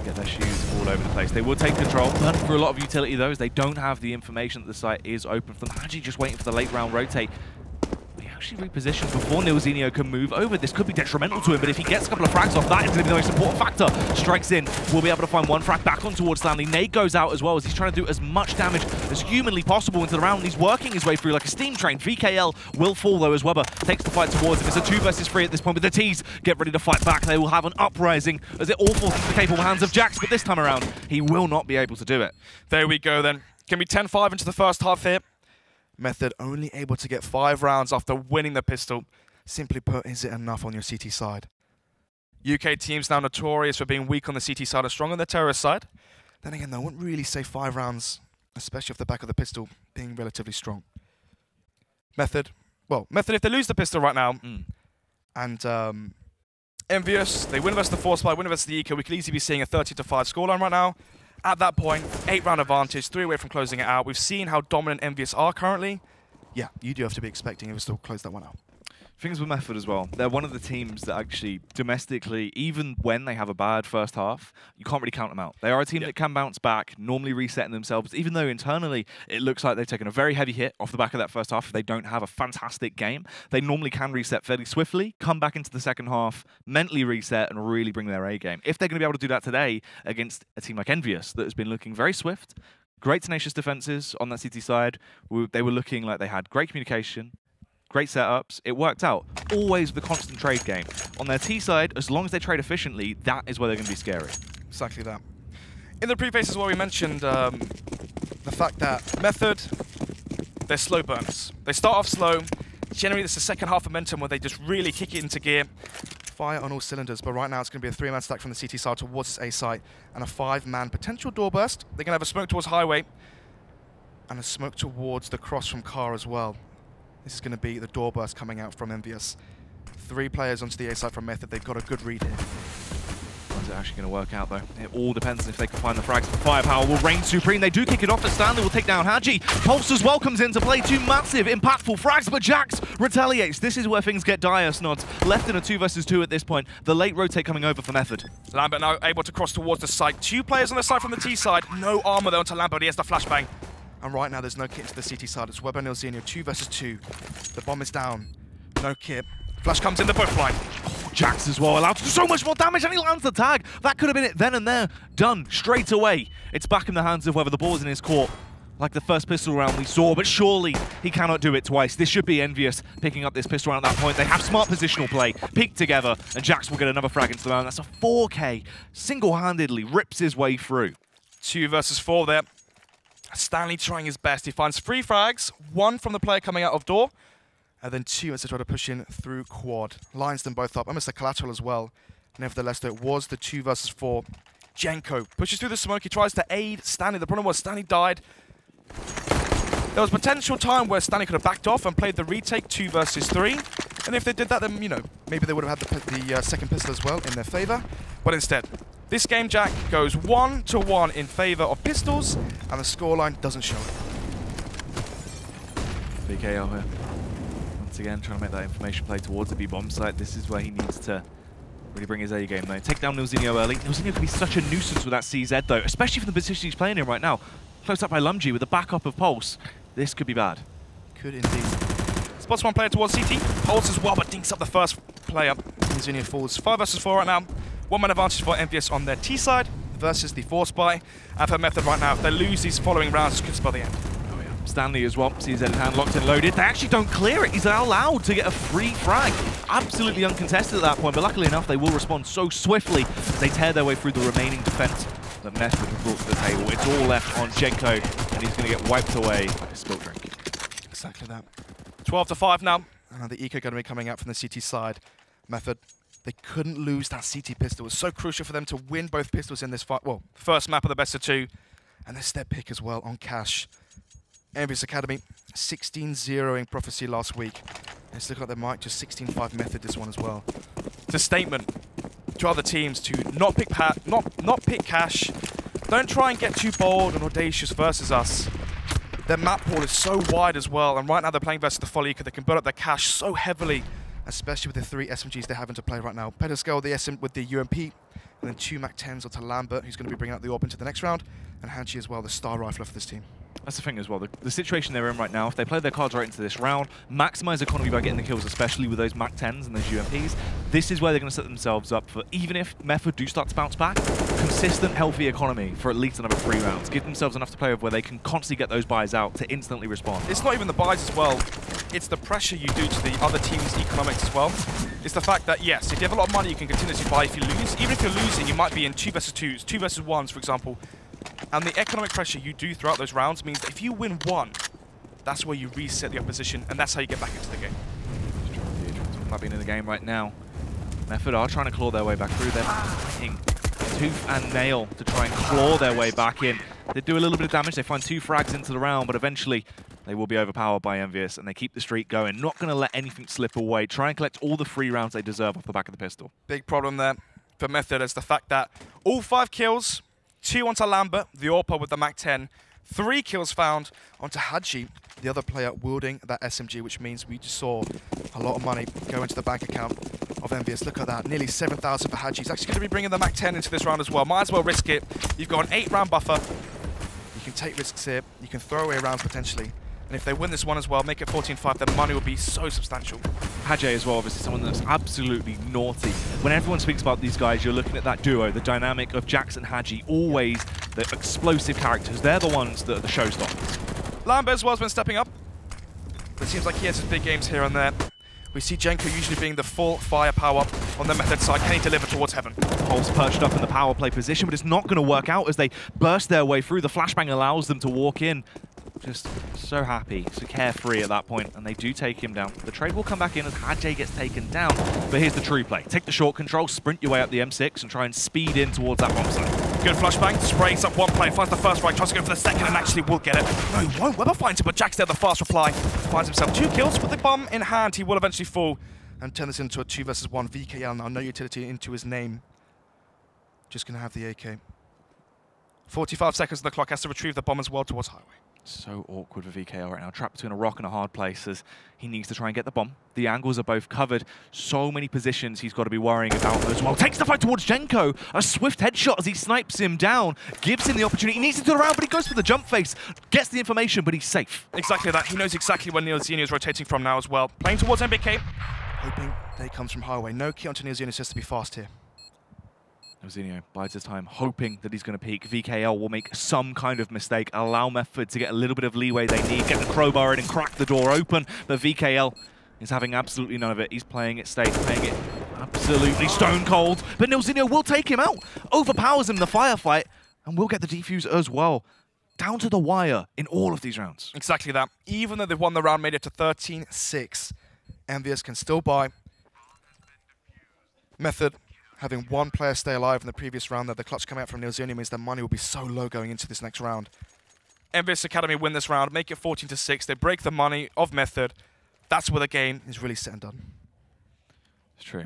get their shoes all over the place. They will take control, but for a lot of utility though, they don't have the information that the site is open for them. Haji just waiting for the late round rotate. He actually repositions before Nilzinho can move over. This could be detrimental to him, but if he gets a couple of frags off, that is going to be the most important factor. Strikes in, will be able to find one frag back on towards Stanley. Nade goes out as well as he's trying to do as much damage as humanly possible into the round. He's working his way through like a steam train. VKL will fall though as Weber takes the fight towards him. It's a 2 versus 3 at this point, but the T's get ready to fight back. They will have an uprising as it all falls into the capable hands of Jax, but this time around, he will not be able to do it. There we go then. Can be 10-5 into the first half here. Method only able to get 5 rounds after winning the pistol. Simply put, is it enough on your CT side? UK teams now notorious for being weak on the CT side and strong on the terrorist side. Then again, I wouldn't really say 5 rounds, especially off the back of the pistol, being relatively strong. Method, if they lose the pistol right now, and Envyus, they win versus the Force Spy, win versus the Eco, we could easily be seeing a 30-5 scoreline right now. At that point, 8-round advantage, 3 away from closing it out. We've seen how dominant Envyus are currently. Yeah, you do have to be expecting Envyus to close that one out. Things with Method as well. They're one of the teams that actually, domestically, even when they have a bad first half, you can't really count them out. They are a team that can bounce back, normally resetting themselves, even though internally it looks like they've taken a very heavy hit off the back of that first half. If they don't have a fantastic game, they normally can reset fairly swiftly, come back into the second half, mentally reset, and really bring their A game. If they're going to be able to do that today against a team like Envyus that has been looking very swift, great tenacious defenses on that CT side, they were looking like they had great communication, great setups, it worked out. Always the constant trade game. On their T side, as long as they trade efficiently, that is where they're going to be scary. Exactly that. In the preface as well, we mentioned the fact that Method, they're slow burners. They start off slow. Generally, this is the second half momentum where they just really kick it into gear. Fire on all cylinders, but right now it's going to be a 3-man stack from the CT side towards this A site and a 5-man potential door burst. They're going to have a smoke towards Highway and a smoke towards the cross from Car as well. This is going to be the door burst coming out from Envyus. 3 players onto the A side from Method. They've got a good read here. How's it actually going to work out, though? It all depends on if they can find the frags. Firepower will reign supreme. They do kick it off, but Stanley will take down Haji. Pulse as well comes into play. 2 massive, impactful frags, but Jax retaliates. This is where things get dire, Snods. Left in a 2 versus 2 at this point. The late rotate coming over for Method. Lambert now able to cross towards the site. 2 players on the side from the T side. No armor though onto Lambert. He has the flashbang. And right now there's no kit to the CT side. It's Weber and Nilzinho, 2 versus 2. The bomb is down. No kit. Flash comes in, they're both blind. Jax as well, allowed to do so much more damage, and he lands the tag. That could have been it then and there. Done, straight away. It's back in the hands of Weber. The ball's in his court, like the first pistol round we saw, but surely he cannot do it twice. This should be Envyus picking up this pistol round at that point. They have smart positional play, peek together, and Jax will get another frag into the round. That's a 4K, single-handedly rips his way through. 2 versus 4 there. Stanley trying his best. He finds 3 frags, 1 from the player coming out of door, and then 2 as they try to push in through quad. Lines them both up. Almost a collateral as well. Nevertheless, though, it was the 2 versus 4. Jenko pushes through the smoke. He tries to aid Stanley. The problem was Stanley died. There was potential time where Stanley could have backed off and played the retake 2 versus 3. And if they did that, then, you know, maybe they would have had the second pistol as well in their favor. But instead, this game, Jack, goes 1-1 in favor of pistols, and the scoreline doesn't show it. VKL here. Once again, trying to make that information play towards the B-bomb site. This is where he needs to really bring his A game, though. Take down Nilzinho early. Nilzinho can be such a nuisance with that CZ, though, especially for the position he's playing in right now. Close up by Lumji with the backup of Pulse. This could be bad. Could indeed. Spots 1 player towards CT. Pulse as well, but dinks up the first player. Nilzinho falls 5 versus 4 right now. 1-man advantage for Envyus on their T side versus the Force Spy. And for Method right now, if they lose these following rounds, this could spell the end. Oh yeah. Stanley as well, CZ in hand, locked and loaded. They actually don't clear it. He's allowed to get a free frag. Absolutely uncontested at that point, but luckily enough, they will respond so swiftly as they tear their way through the remaining defense that Method have brought to the table. It's all left on Jenko, and he's going to get wiped away like a spilt drink. Exactly that. 12-5 now. And the Eco going to be coming out from the CT side. Method. They couldn't lose that CT pistol. It was so crucial for them to win both pistols in this fight. Well, first map of the best of 2. And this is their pick as well on cash. Envyus Academy, 16-0ing Prophecy last week. It's looking like they might just 16-5 Method this one as well. It's a statement to other teams to not pick cash. Don't try and get too bold and audacious versus us. Their map pool is so wide as well. And right now they're playing versus the Folly, because they can build up their cash so heavily, especially with the 3 SMGs they have into play right now. Pedescal with the UMP, and then 2 MAC-10s onto Lambert, who's going to be bringing out the AWP into the next round, and Haji as well, the star rifler for this team. That's the thing as well. The situation they're in right now, if they play their cards right into this round, maximize economy by getting the kills, especially with those MAC-10s and those UMPs, this is where they're going to set themselves up for, even if Method do start to bounce back, consistent, healthy economy for at least another 3 rounds. Give themselves enough to play with where they can constantly get those buys out to instantly respond. It's not even the buys as well. It's the pressure you do to the other team's economics as well. It's the fact that, yes, if you have a lot of money, you can continuously buy if you lose. Even if you're losing, you might be in 2 versus 2s, 2 versus 1s, for example. And the economic pressure you do throughout those rounds means that if you win 1, that's where you reset the opposition, and that's how you get back into the game. Might be in the game right now. Method are trying to claw their way back through. They're fighting tooth and nail to try and claw their way back in. They do a little bit of damage. They find 2 frags into the round, but eventually they will be overpowered by Envyus, and they keep the streak going. Not going to let anything slip away. Try and collect all the free rounds they deserve off the back of the pistol. Big problem there for Method is the fact that all 5 kills, 2 onto Lambert, the AWPer with the MAC-10, 3 kills found onto Haji, the other player wielding that SMG, which means we just saw a lot of money go into the bank account of Envyus. Look at that, nearly 7,000 for Haji. He's actually going to be bringing the MAC-10 into this round as well. Might as well risk it. You've got an 8-round buffer. You can take risks here. You can throw away rounds potentially. And if they win this one as well, make it 14-5, then money will be so substantial. Haji as well, obviously someone that's absolutely naughty. When everyone speaks about these guys, you're looking at that duo, the dynamic of Jax and Haji, always the explosive characters. They're the ones that are the showstoppers. Lambert as well has been stepping up. It seems like he has his big games here and there. We see Csgo usually being the full firepower on the Method side. Can he deliver towards heaven? Pulse perched up in the power play position, but it's not going to work out as they burst their way through. The flashbang allows them to walk in. Just so happy, so carefree at that point, and they do take him down. The trade will come back in as Haji gets taken down, but here's the true play. Take the short control, sprint your way up the M6, and try and speed in towards that bomb site. Good flashbang, sprays up one player, finds the first right, tries to go for the second, and actually will get it. No, he won't. Weber finds it, but Jack's there, the fast reply. Finds himself 2 kills with the bomb in hand. He will eventually fall and turn this into a 2 versus 1 VKL. Now, no utility into his name. Just going to have the AK. 45 seconds on the clock, has to retrieve the bomb as well towards highway. So awkward for VKL right now, trapped between a rock and a hard place as he needs to try and get the bomb. The angles are both covered. So many positions he's got to be worrying about as well. Takes the fight towards Csgo. A swift headshot as he snipes him down. Gives him the opportunity. He needs to turn around, but he goes for the jump face. Gets the information, but he's safe. Exactly that. He knows exactly where Neilzino is rotating from now as well. Playing towards MBK. Hoping that he comes from highway. No key onto Neilzino, just to be fast here. Neilzino bides his time, hoping that he's going to peek. VKL will make some kind of mistake, allow Method to get a little bit of leeway they need, get the crowbar in and crack the door open, but VKL is having absolutely none of it. He's playing it safe, playing it absolutely stone cold, but Neilzino will take him out, overpowers him in the firefight, and will get the defuse as well. Down to the wire in all of these rounds. Exactly that. Even though they've won the round, made it to 13-6, Envyus can still buy. Method having 1 player stay alive in the previous round, that the clutch coming out from Neilzino means their money will be so low going into this next round. Envyus Academy win this round, make it 14-6. They break the money of Method. That's where the game is really set and done. It's true.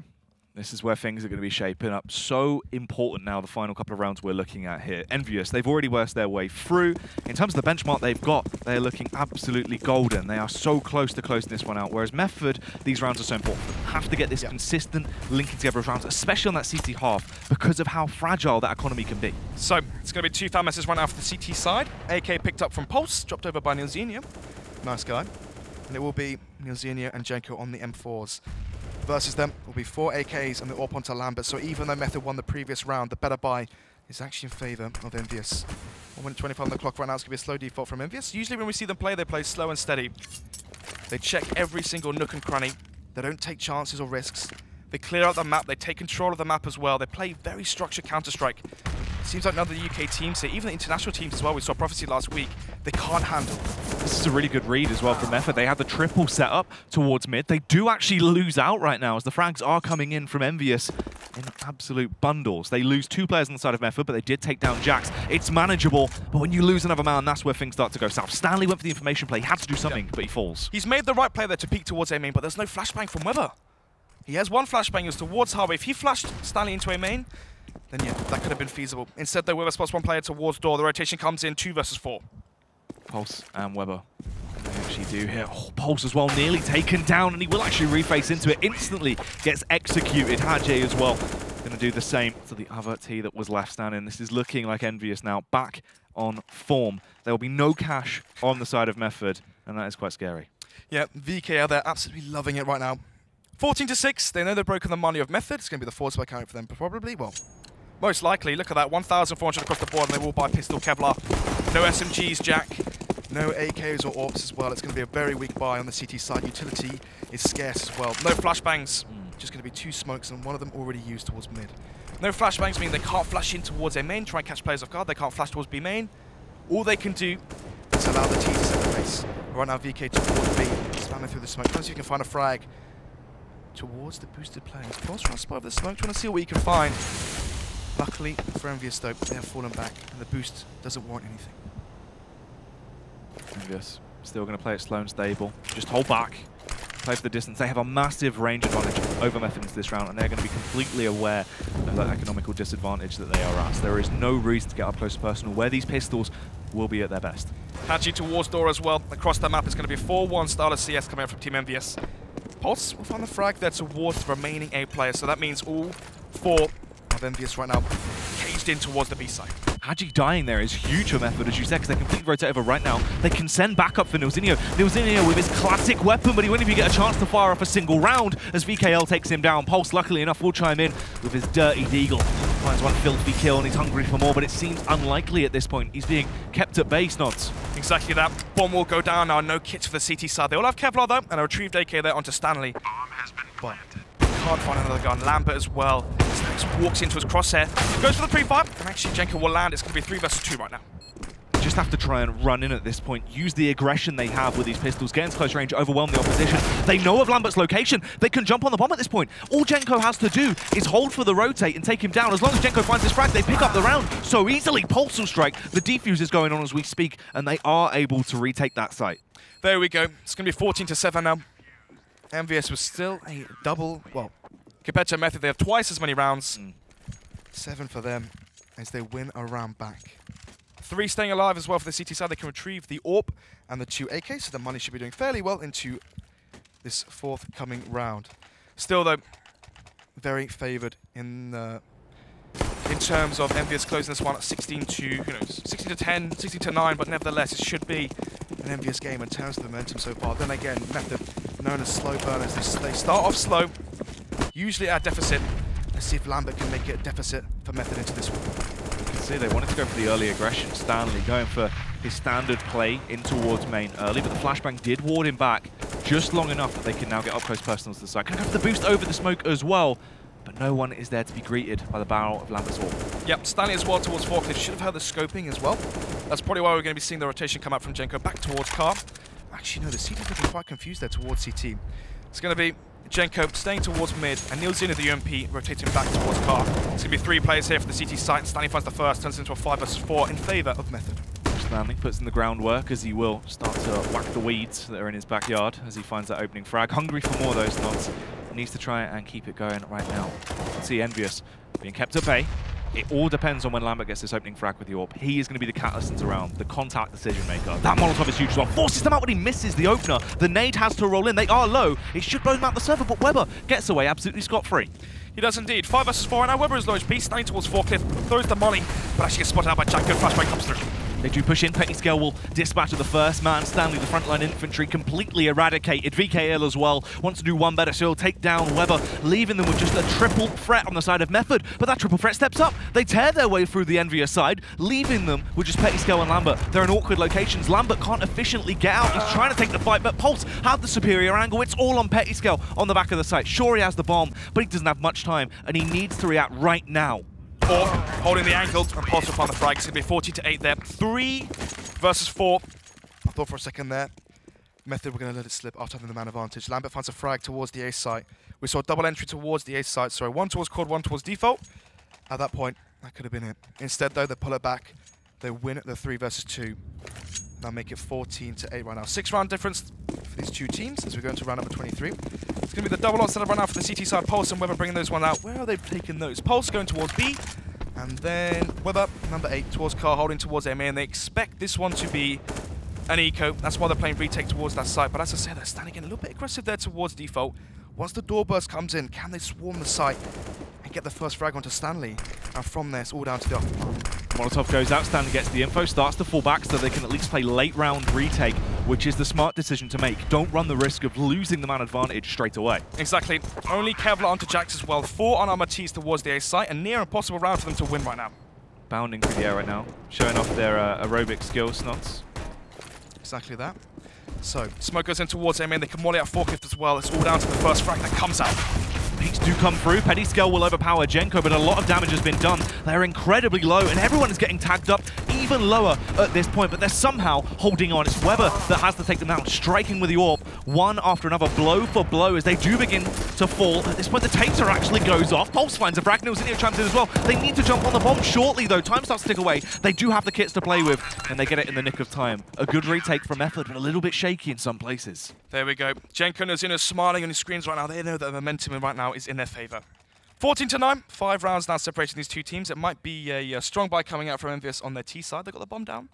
This is where things are going to be shaping up. So important now, the final couple of rounds we're looking at here. Envyus, they've already worked their way through. In terms of the benchmark they've got, they're looking absolutely golden. They are so close to closing this one out, whereas Method, these rounds are so important. Have to get this consistent linking together of rounds, especially on that CT half, because of how fragile that economy can be. So, it's going to be 2 foul misses right now for the CT side. AK picked up from Pulse, dropped over by Neilzino. Nice guy. And it will be Neilzino and Csgo on the M4s. Versus them will be 4 AKs and the AWP onto Lambert. So even though Method won the previous round, the better buy is actually in favor of Envyus. 1:25 on the clock right now. It's going to be a slow default from Envyus. Usually when we see them play, they play slow and steady. They check every single nook and cranny. They don't take chances or risks. They clear out the map. They take control of the map as well. They play very structured Counter-Strike. Seems like none of the UK teams here, even the international teams as well, we saw Prophecy last week, they can't handle. This is a really good read as well from Method. They have the triple set up towards mid. They do actually lose out right now as the frags are coming in from Envyus in absolute bundles. They lose 2 players on the side of Method, but they did take down Jax. It's manageable, but when you lose another man, that's where things start to go south. Stanley went for the information play. He had to do something, but he falls. He's made the right play there to peek towards A main, but there's no flashbang from Weber. He has 1 flashbang, it's towards highway. If he flashed Stanley into A main, then yeah, that could have been feasible. Instead, though, Weber spots 1 player towards door. The rotation comes in 2 versus 4. Pulse and Weber. They actually do here. Oh, Pulse as well, nearly taken down, and he will actually reface into it. Instantly gets executed. Haji as well. Going to do the same to the other T that was left standing. This is looking like Envyus now back on form. There will be no cash on the side of Method, and that is quite scary. Yeah, VKL, they're absolutely loving it right now. 14-6, they know they've broken the money of Method. It's going to be the force carry for them, probably. Well, most likely. Look at that, 1,400 across the board, and they will buy pistol Kevlar. No SMGs, Jack. No AKs or AWPs as well. It's going to be a very weak buy on the CT side. Utility is scarce as well. No flashbangs. Just going to be 2 smokes, and one of them already used towards mid. No flashbangs mean they can't flash in towards A main, try and catch players off guard. They can't flash towards B main. All they can do is allow the T to set the pace. Right now, VK towards B, spamming through the smoke. Trying to see if you can find a frag towards the boosted players. Pulse trying to spot over the smoke, trying to see what you can find. Luckily for Envyus, though, they have fallen back, and the boost doesn't warrant anything. Envyus still going to play it slow and stable. Just hold back. Play for the distance. They have a massive range advantage over Method into this round, and they're going to be completely aware of that economical disadvantage that they are at. So there is no reason to get up close and personal where these pistols will be at their best. Hadji towards door as well. Across the map, it's going to be 4-1 style of CS coming out from Team Envyus. Pulse will find the frag there towards the remaining A players, so that means all 4 of Envyus right now caged in towards the B side. Hadji dying there is huge for Method, as you said, because they completely rotate over right now. They can send backup for Nilzinho. Nilzinho with his classic weapon, but he won't even get a chance to fire off a single round as VKL takes him down. Pulse, luckily enough, will chime in with his dirty deagle. Finds one filthy kill, and he's hungry for more, but it seems unlikely at this point. He's being kept at base, Nods. Exactly that. Bomb will go down now. No kits for the CT side. They all have Kevlar, though, and a retrieved AK there onto Stanley. Bomb has been planted. Can't find another gun. Lambert as well. Snakes walks into his crosshair. Goes for the pre-fire, and actually Jenko will land. It's going to be 3 versus 2 right now. Just have to try and run in at this point. Use the aggression they have with these pistols. Get into close range, overwhelm the opposition. They know of Lambert's location. They can jump on the bomb at this point. All Jenko has to do is hold for the rotate and take him down. As long as Jenko finds his frag, they pick up the round so easily. Pulse will strike. The defuse is going on as we speak, and they are able to retake that site. There we go. It's going to be 14-7 now. Envyus was still a double, well, compared to Method, they have twice as many rounds. 7 for them as they win a round back. 3 staying alive as well for the CT side. They can retrieve the AWP and the 2 AKs, so the money should be doing fairly well into this forthcoming round. Still, though, very favoured in terms of Envyus closing this one at 16 to 10, 16 to 9, but nevertheless, it should be an Envyus game in terms of the momentum so far. Then again, Method, known as slow burners, they start off slow, usually at deficit. Let's see if Lambert can make it a deficit for Method into this one. You can see they wanted to go for the early aggression. Stanley going for his standard play in towards main early, but the flashbang did ward him back just long enough that they can now get up close personal to the side. Can have the boost over the smoke as well, but no one is there to be greeted by the barrel of Lambert's AWP. Yep, Stanley as well towards Forklift. Should have heard the scoping as well. That's probably why we're going to be seeing the rotation come out from Jenko back towards Car. Actually, no, the CT's looking quite confused there towards CT. It's going to be Jenko staying towards mid, and Nilzinho, the UMP, rotating back towards Car. It's going to be 3 players here for the CT site. Stanley finds the first, turns into a 5 versus 4 in favour of Method. Stanley puts in the groundwork as he will start to whack the weeds that are in his backyard as he finds that opening frag. Hungry for more, those Nods. Needs to try and keep it going right now. You can see Envyus being kept at bay. It all depends on when Lambert gets this opening frag with the AWP. He is going to be the catalyst into round, the contact decision maker. That Molotov is huge as well. Forces them out when he misses the opener. The nade has to roll in. They are low. It should blow them out the server, but Weber gets away absolutely scot-free. He does indeed. 5 versus 4, and now Weber is low HP. Stanley towards Forklift, throws the molly, but actually gets spotted out by Jack. Good flashbang comes through. They do push in. Petty Scale will dispatch of the first man. Stanley, the frontline infantry, completely eradicated. VKL as well wants to do one better, so he'll take down Weber, leaving them with just a triple threat on the side of Method. But that triple threat steps up. They tear their way through the Envyus side, leaving them with just Petty Scale and Lambert. They're in awkward locations. Lambert can't efficiently get out. He's trying to take the fight, but Pulse have the superior angle. It's all on Petty Scale on the back of the site. Sure, he has the bomb, but he doesn't have much time, and he needs to react right now. Holding the angle, and Pulse will find the frag. It's going to be 14-8 there. 3 versus 4. I thought for a second there, Method were going to let it slip after having the man advantage. Lambert finds a frag towards the A site. We saw double entry towards the A site. Sorry, 1 towards quad, 1 towards default. At that point, that could have been it. Instead, though, they pull it back. They win at the 3 versus 2. Now make it 14-8 right now. 6-round difference for these 2 teams as we go into round number 23. It's going to be the double setup right now for the CT side. Pulse and Weber bringing those one out. Where are they taking those? Pulse going towards B. And then Weber, number 8, towards Car, holding towards MA, and they expect this one to be an eco. That's why they're playing retake towards that site. But as I said, they're standing in a little bit aggressive there towards default. Once the door burst comes in, can they swarm the site and and get the first frag onto Stanley. And from there, it's all down to the off. Molotov goes out, Stanley gets the info, starts to fall back so they can at least play late round retake, which is the smart decision to make. Don't run the risk of losing the man advantage straight away. Exactly. Only Kevlar onto Jax as well. 4 unarmored Ts towards the A site, and near impossible round for them to win right now. Bounding through the air right now, showing off their aerobic skills, Snots. Exactly that. So, smoke goes in towards A main. They can molly out forklift as well. It's all down to the first frag that comes out. Peaks do come through. Petty Scale will overpower Genko, but a lot of damage has been done. They're incredibly low, and everyone is getting tagged up even lower at this point, but they're somehow holding on. It's Weber that has to take them down, striking with the AWP, one after another, blow for blow, as they do begin to fall. At this point, the taser actually goes off. Pulse finds a frag. Nilzinho chimes in as well. They need to jump on the bomb shortly, though. Time starts to tick away. They do have the kits to play with, and they get it in the nick of time. A good retake from Method, but a little bit shaky in some places. There we go. Genko and Nilzinho smiling on his screens right now. They know that the momentum right now is in their favor. 14-9, 5 rounds now separating these two teams. It might be a strong buy coming out from Envyus on their T side. They got the bomb down.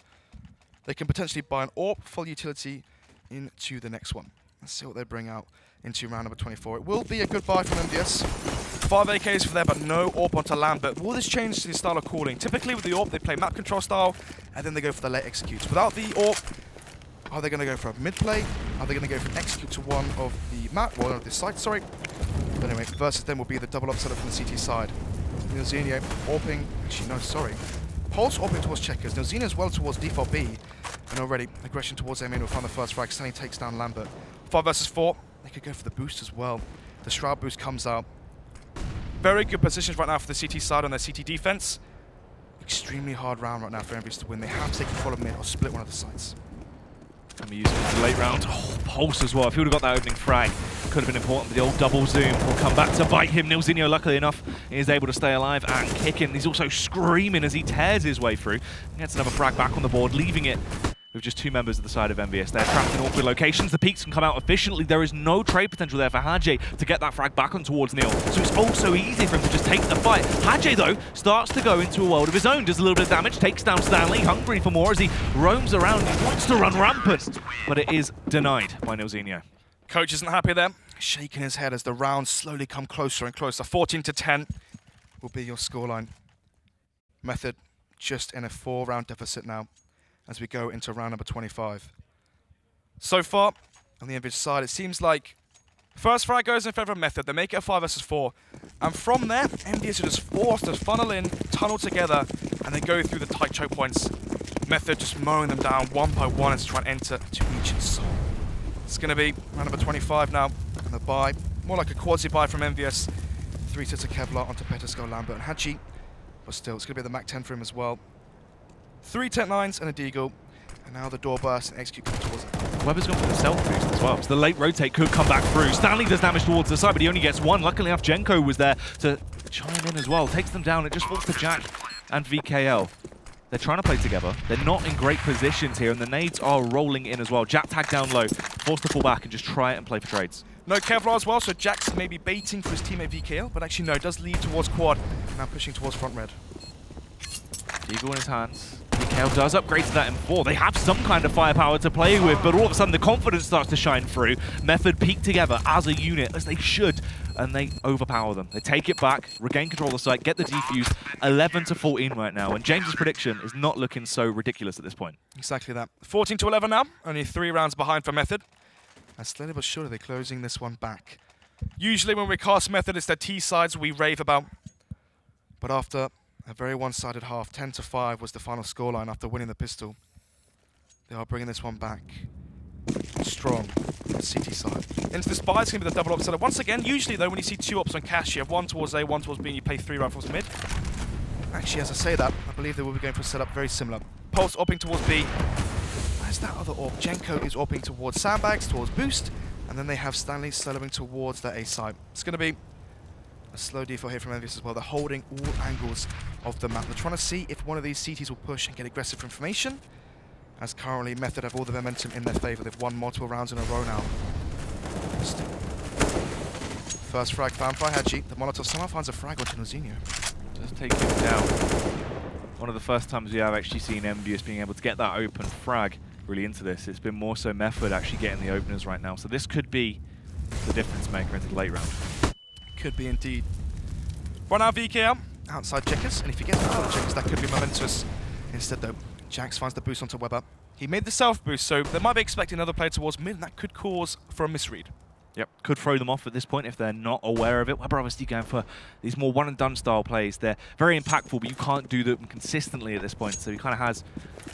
They can potentially buy an AWP, full utility, into the next one. Let's see what they bring out into round number 24. It will be a good buy from Envyus. 5 AKs for there, but no AWP onto Lambert. Will this change the style of calling? Typically with the AWP, they play map control style, and then they go for the late executes. Without the AWP, are they going to go for a mid play? Are they going to go for an execute to one of the map, one of the site, sorry? But anyway, versus them will be the double up setup from the CT side. Nilzinho AWPing, actually no, sorry. Pulse AWPing towards Checkers. Nilzinho as well towards default B. And already, aggression towards A main will find the first frag. Stanley takes down Lambert. 5 versus 4. They could go for the boost as well. The Shroud boost comes out. Very good positions right now for the CT side on their CT defense. Extremely hard round right now for Envyus to win. They have to take control of mid or split one of the sites. Can be used for the late round. Oh, Pulse as well. If he would have got that opening frag, could have been important. But the old double zoom will come back to bite him. Nilzinho, luckily enough, is able to stay alive and kick him. He's also screaming as he tears his way through. He gets another frag back on the board, leaving it with just 2 members of the side of Envyus. They're trapped in awkward locations. The peaks can come out efficiently. There is no trade potential there for Hadje to get that frag back on towards Neil. So it's also easy for him to just take the fight. Hadje, though, starts to go into a world of his own. Does a little bit of damage, takes down Stanley, hungry for more as he roams around. He wants to run rampant, but it is denied by Nilzinho. Coach isn't happy there. Shaking his head as the rounds slowly come closer and closer. 14-10 will be your scoreline. Method just in a 4-round deficit now as we go into round number 25. So far, on the Envyus side, it seems like first frag goes in favor of Method. They make it a 5 versus 4. And from there, Envyus are just forced to funnel in, tunnel together, and then go through the tight choke points. Method just mowing them down one by one as they try and enter to each soul. It's going to be round number 25 now. And the buy, more like a quasi-buy from Envyus. 3 sets of Kevlar onto Petersco, Lambert, and Hadji. But still, it's going to be the Mac 10 for him as well. 3 Tech-9s and a Deagle. And now the door burst and execute comes towards it. Weber's gone for the self boost as well. So the late rotate could come back through. Stanley does damage towards the side, but he only gets 1. Luckily enough, Genko was there to chime in as well. Takes them down. It just falls to Jack and VKL. They're trying to play together. They're not in great positions here, and the nades are rolling in as well. Jack tagged down low, forced to fall back and just try it and play for trades. No Kevlar as well, so Jack's maybe baiting for his teammate VKL, but actually no, does lead towards quad. Now pushing towards front red. Eagle in his hands. VKL does upgrade to that M4. They have some kind of firepower to play with, but all of a sudden the confidence starts to shine through. Method peak together as a unit, as they should, and they overpower them. They take it back, regain control of the site, get the defuse. 11-14 right now, and James's prediction is not looking so ridiculous at this point. Exactly that. 14-11 now, only 3 rounds behind for Method. And slowly but surely they're closing this one back. Usually when we cast Method, it's their T sides we rave about. But after a very one-sided half, 10-5 was the final scoreline after winning the pistol. They are bringing this one back strong on the CT side. Into this buy, it's going to be the double op setup. Once again, usually though, when you see 2 ops on cash, you have 1 towards A, 1 towards B, and you play 3 rifles mid. Actually, as I say that, I believe they will be going for a setup very similar. Pulse opping towards B. Where's that other AWP? Genko is opping towards sandbags, towards boost, and then they have Stanley soloing towards the A side. It's going to be a slow default here from Envyus as well. They're holding all angles of the map. They're trying to see if one of these CTs will push and get aggressive from formation, as currently Method have all the momentum in their favor. They've won multiple rounds in a row now. First frag found by Hadji. The Molotov somehow finds a frag onto Nilzinho. Just take him down. One of the first times we have actually seen Envyus being able to get that open frag really into this. It's been more so Method actually getting the openers right now. So this could be the difference maker into the late round. Could be indeed. Run out VKL, outside checkers, and if he gets the other checkers, that could be momentous. Instead though, Jax finds the boost onto Weber. He made the self boost, so they might be expecting another player towards mid, and that could cause for a misread. Yep, could throw them off at this point if they're not aware of it. Weber obviously going for these more one-and-done style plays. They're very impactful, but you can't do them consistently at this point, so he kind of has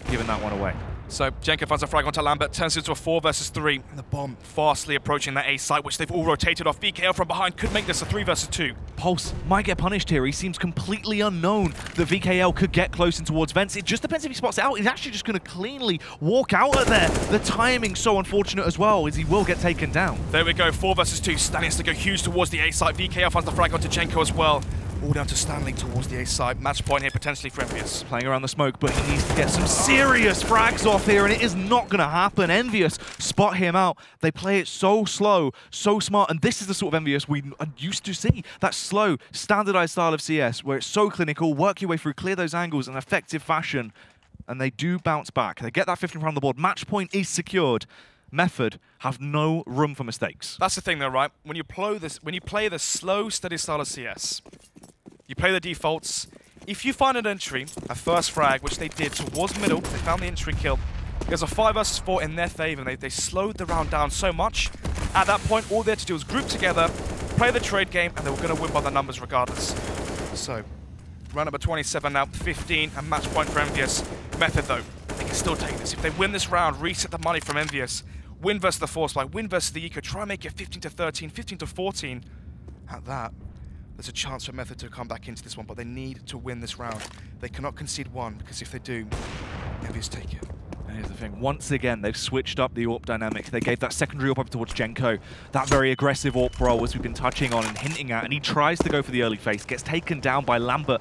given that one away. So Jenko finds a frag onto Lambert, turns it into a 4 versus 3. And the bomb fastly approaching that A site, which they've all rotated off. VKL from behind could make this a 3 versus 2. Pulse might get punished here. He seems completely unknown that VKL could get close in towards vents. It just depends if he spots it out. He's actually just going to cleanly walk out of there. The timing's so unfortunate as well, as he will get taken down. There we go, 4 versus 2. Stanley has to go huge towards the A site. VKL finds the frag onto Jenko as well. All down to Stanley towards the A side. Match point here potentially for Envyus. Playing around the smoke, but he needs to get some serious frags off here, and it is not going to happen. Envyus spot him out. They play it so slow, so smart, and this is the sort of Envyus we used to see. That slow, standardized style of CS, where it's so clinical, work your way through, clear those angles in an effective fashion, and they do bounce back. They get that 15 from the board. Match point is secured. Method have no room for mistakes. That's the thing though, right? When you play the slow, steady style of CS, you play the defaults. If you find an entry, a first frag, which they did towards middle, they found the entry kill. There's a 5 versus 4 in their favor, and they slowed the round down so much. At that point, all they had to do was group together, play the trade game, and they were going to win by the numbers regardless. So, round number 27 now, 15, and match point for Envyus. Method though, they can still take this. If they win this round, reset the money from Envyus, win versus the Force Spy, win versus the Eco, try and make it 15 to 13, 15 to 14. At that, there's a chance for Method to come back into this one, but they need to win this round. They cannot concede one, because if they do, Envyus take it. And here's the thing, once again, they've switched up the AWP dynamic. They gave that secondary AWP up towards Jenko. That very aggressive AWP role, as we've been touching on and hinting at, and he tries to go for the early face, gets taken down by Lambert.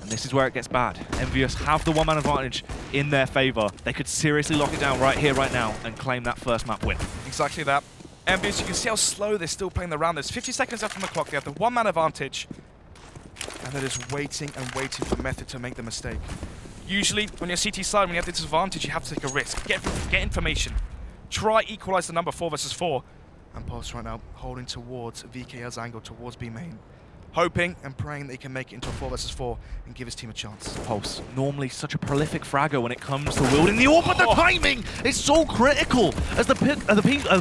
And this is where it gets bad. Envyus have the one-man advantage in their favor. They could seriously lock it down right here, right now, and claim that first map win. Exactly that. Envyus, you can see how slow they're still playing the round. There's 50 seconds left on the clock. They have the one-man advantage. And they're just waiting and waiting for Method to make the mistake. Usually, on your CT side, when you have this advantage, you have to take a risk. Get information. Try equalize the number 4 versus 4. And Pulse right now holding towards VKL's angle, towards B main. Hoping and praying that he can make it into a 4 versus 4 and give his team a chance. Pulse, normally such a prolific fragger when it comes to wielding the AWP, but the timing is so critical as the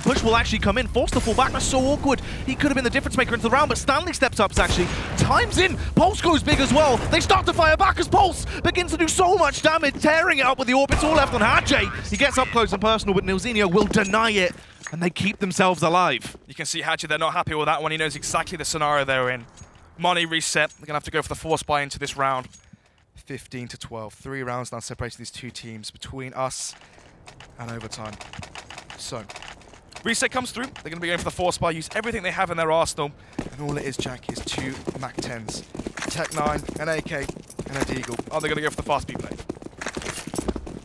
push will actually come in. Forced to fall back, that's so awkward. He could have been the difference maker into the round, but Stanley steps up actually. Times in, Pulse goes big as well. They start to fire back as Pulse begins to do so much damage, tearing it up with the AWP. It's all left on Hadjay. He gets up close and personal, but Nilzinho will deny it, and they keep themselves alive. You can see Hadjay, they're not happy with that one. He knows exactly the scenario they're in. Money reset. They're going to have to go for the Force Spy into this round. 15 to 12. 3 rounds now separating these two teams between us and overtime. So, reset comes through. They're going to be going for the Force Spy, use everything they have in their arsenal. And all it is, Jack, is 2 MAC-10s. Tech 9, an AK, and a Deagle. Are they going to go for the fast B play?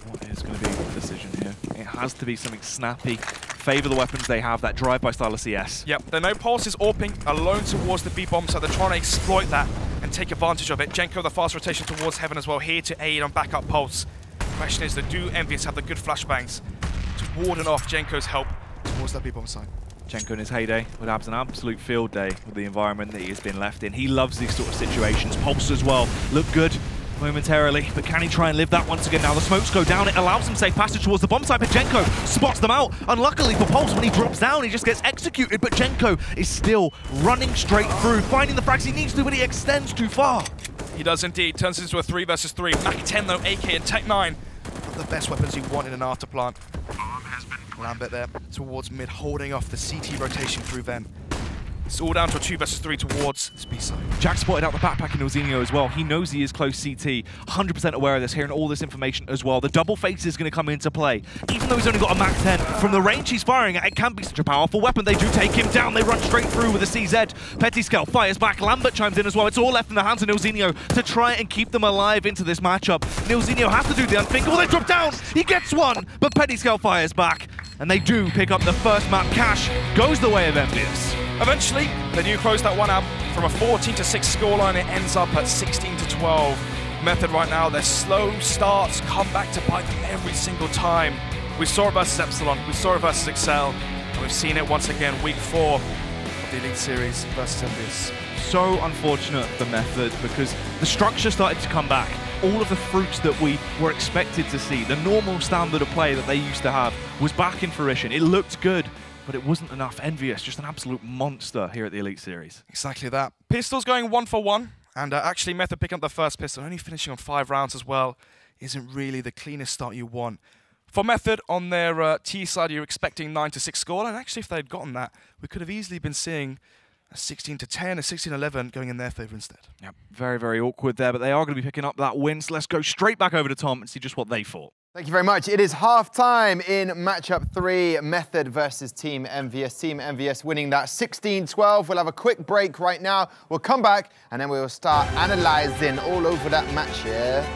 What is going to be the decision here? It has to be something snappy. Favor the weapons they have, that drive-by style of CS. Yep, they know Pulse is AWPing alone towards the B-bomb, so they're trying to exploit that and take advantage of it. Jenko, the fast rotation towards Heaven as well, here to aid on backup Pulse. The question is, do Envyus have the good flashbangs to warden off Jenko's help towards that B-bomb side? Jenko in his heyday would have an absolute field day with the environment that he has been left in. He loves these sort of situations. Pulse as well, look good momentarily, but can he try and live that once again? Now the smokes go down, it allows him safe passage towards the bomb site, but Jenko spots them out. Unluckily for Pulse, when he drops down, he just gets executed, but Jenko is still running straight through, finding the frags he needs to, but he extends too far. He does indeed, turns into a 3 versus 3. MAC-10 though, AK and Tech 9. One of the best weapons you want in an after plant. Lambert there, towards mid, holding off the CT rotation through them. It's all down to a 2 versus 3 towards this B side. Jack spotted out the backpack in Nilzinho as well. He knows he is close CT, 100% aware of this, hearing all this information as well. The double face is going to come into play. Even though he's only got a MAC-10, from the range he's firing at, it can be such a powerful weapon. They do take him down. They run straight through with a CZ. Pettiscale fires back. Lambert chimes in as well. It's all left in the hands of Nilzinho to try and keep them alive into this matchup. Nilzinho has to do the unthinkable. They drop down. He gets one, but Pettiscale fires back. And they do pick up the first map. Cash goes the way of Envyus. Eventually, they do close that one out. From a 14 to 6 scoreline, it ends up at 16 to 12. Method right now, their slow starts come back to bite them every single time. We saw it versus Epsilon, we saw it versus Excel, and we've seen it once again week 4 of the Elite Series versus Envyus. So unfortunate for Method, because the structure started to come back. All of the fruits that we were expected to see, the normal standard of play that they used to have, was back in fruition. It looked good, but it wasn't enough. Envyus, just an absolute monster here at the Elite Series. Exactly that. Pistols going 1 for 1, and actually Method picking up the first pistol, only finishing on 5 rounds as well, isn't really the cleanest start you want. For Method, on their T side, you're expecting 9-6 score, and actually if they'd gotten that, we could have easily been seeing a 16-10, a 16-11 going in their favour instead. Yeah, very, very awkward there, but they are going to be picking up that win, so let's go straight back over to Tom and see just what they thought. Thank you very much. It is half-time in matchup 3, Method versus Team Envyus. Team Envyus winning that 16-12. We'll have a quick break right now. We'll come back, and then we will start analysing all over that match here.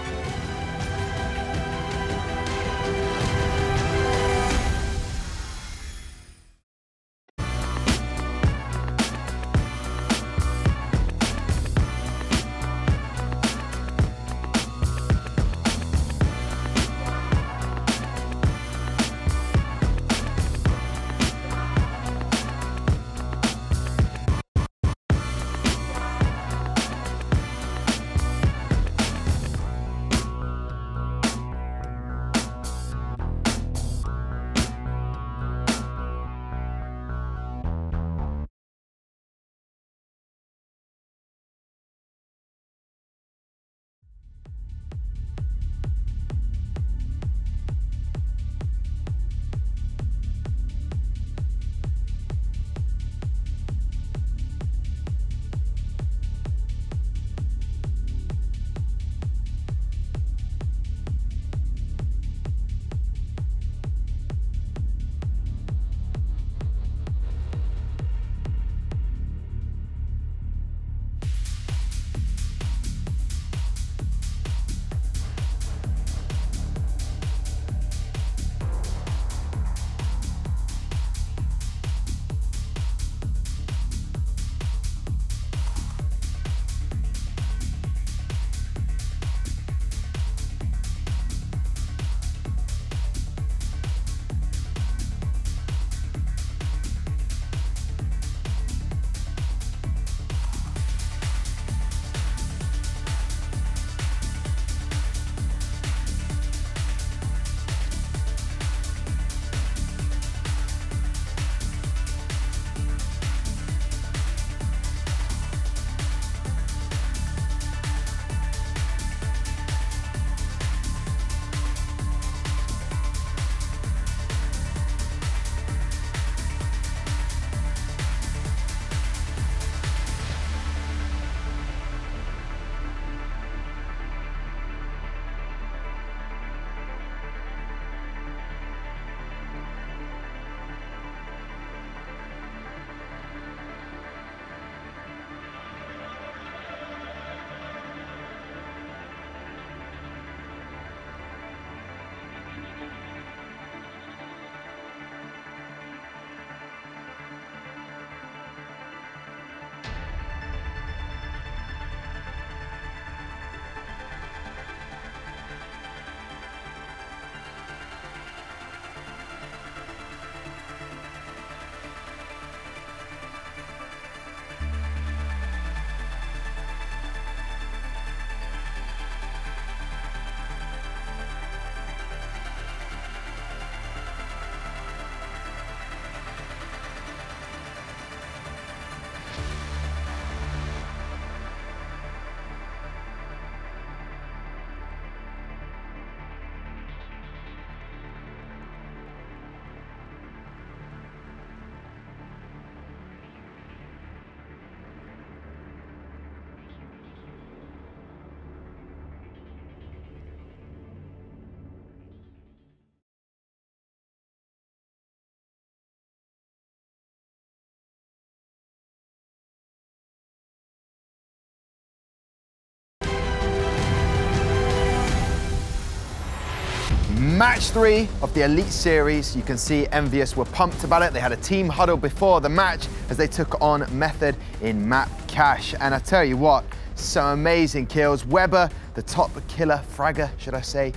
Match 3 of the Elite Series. You can see Envyus were pumped about it. They had a team huddle before the match as they took on Method in map cash. And I tell you what, some amazing kills. Weber, the top killer, fragger, should I say,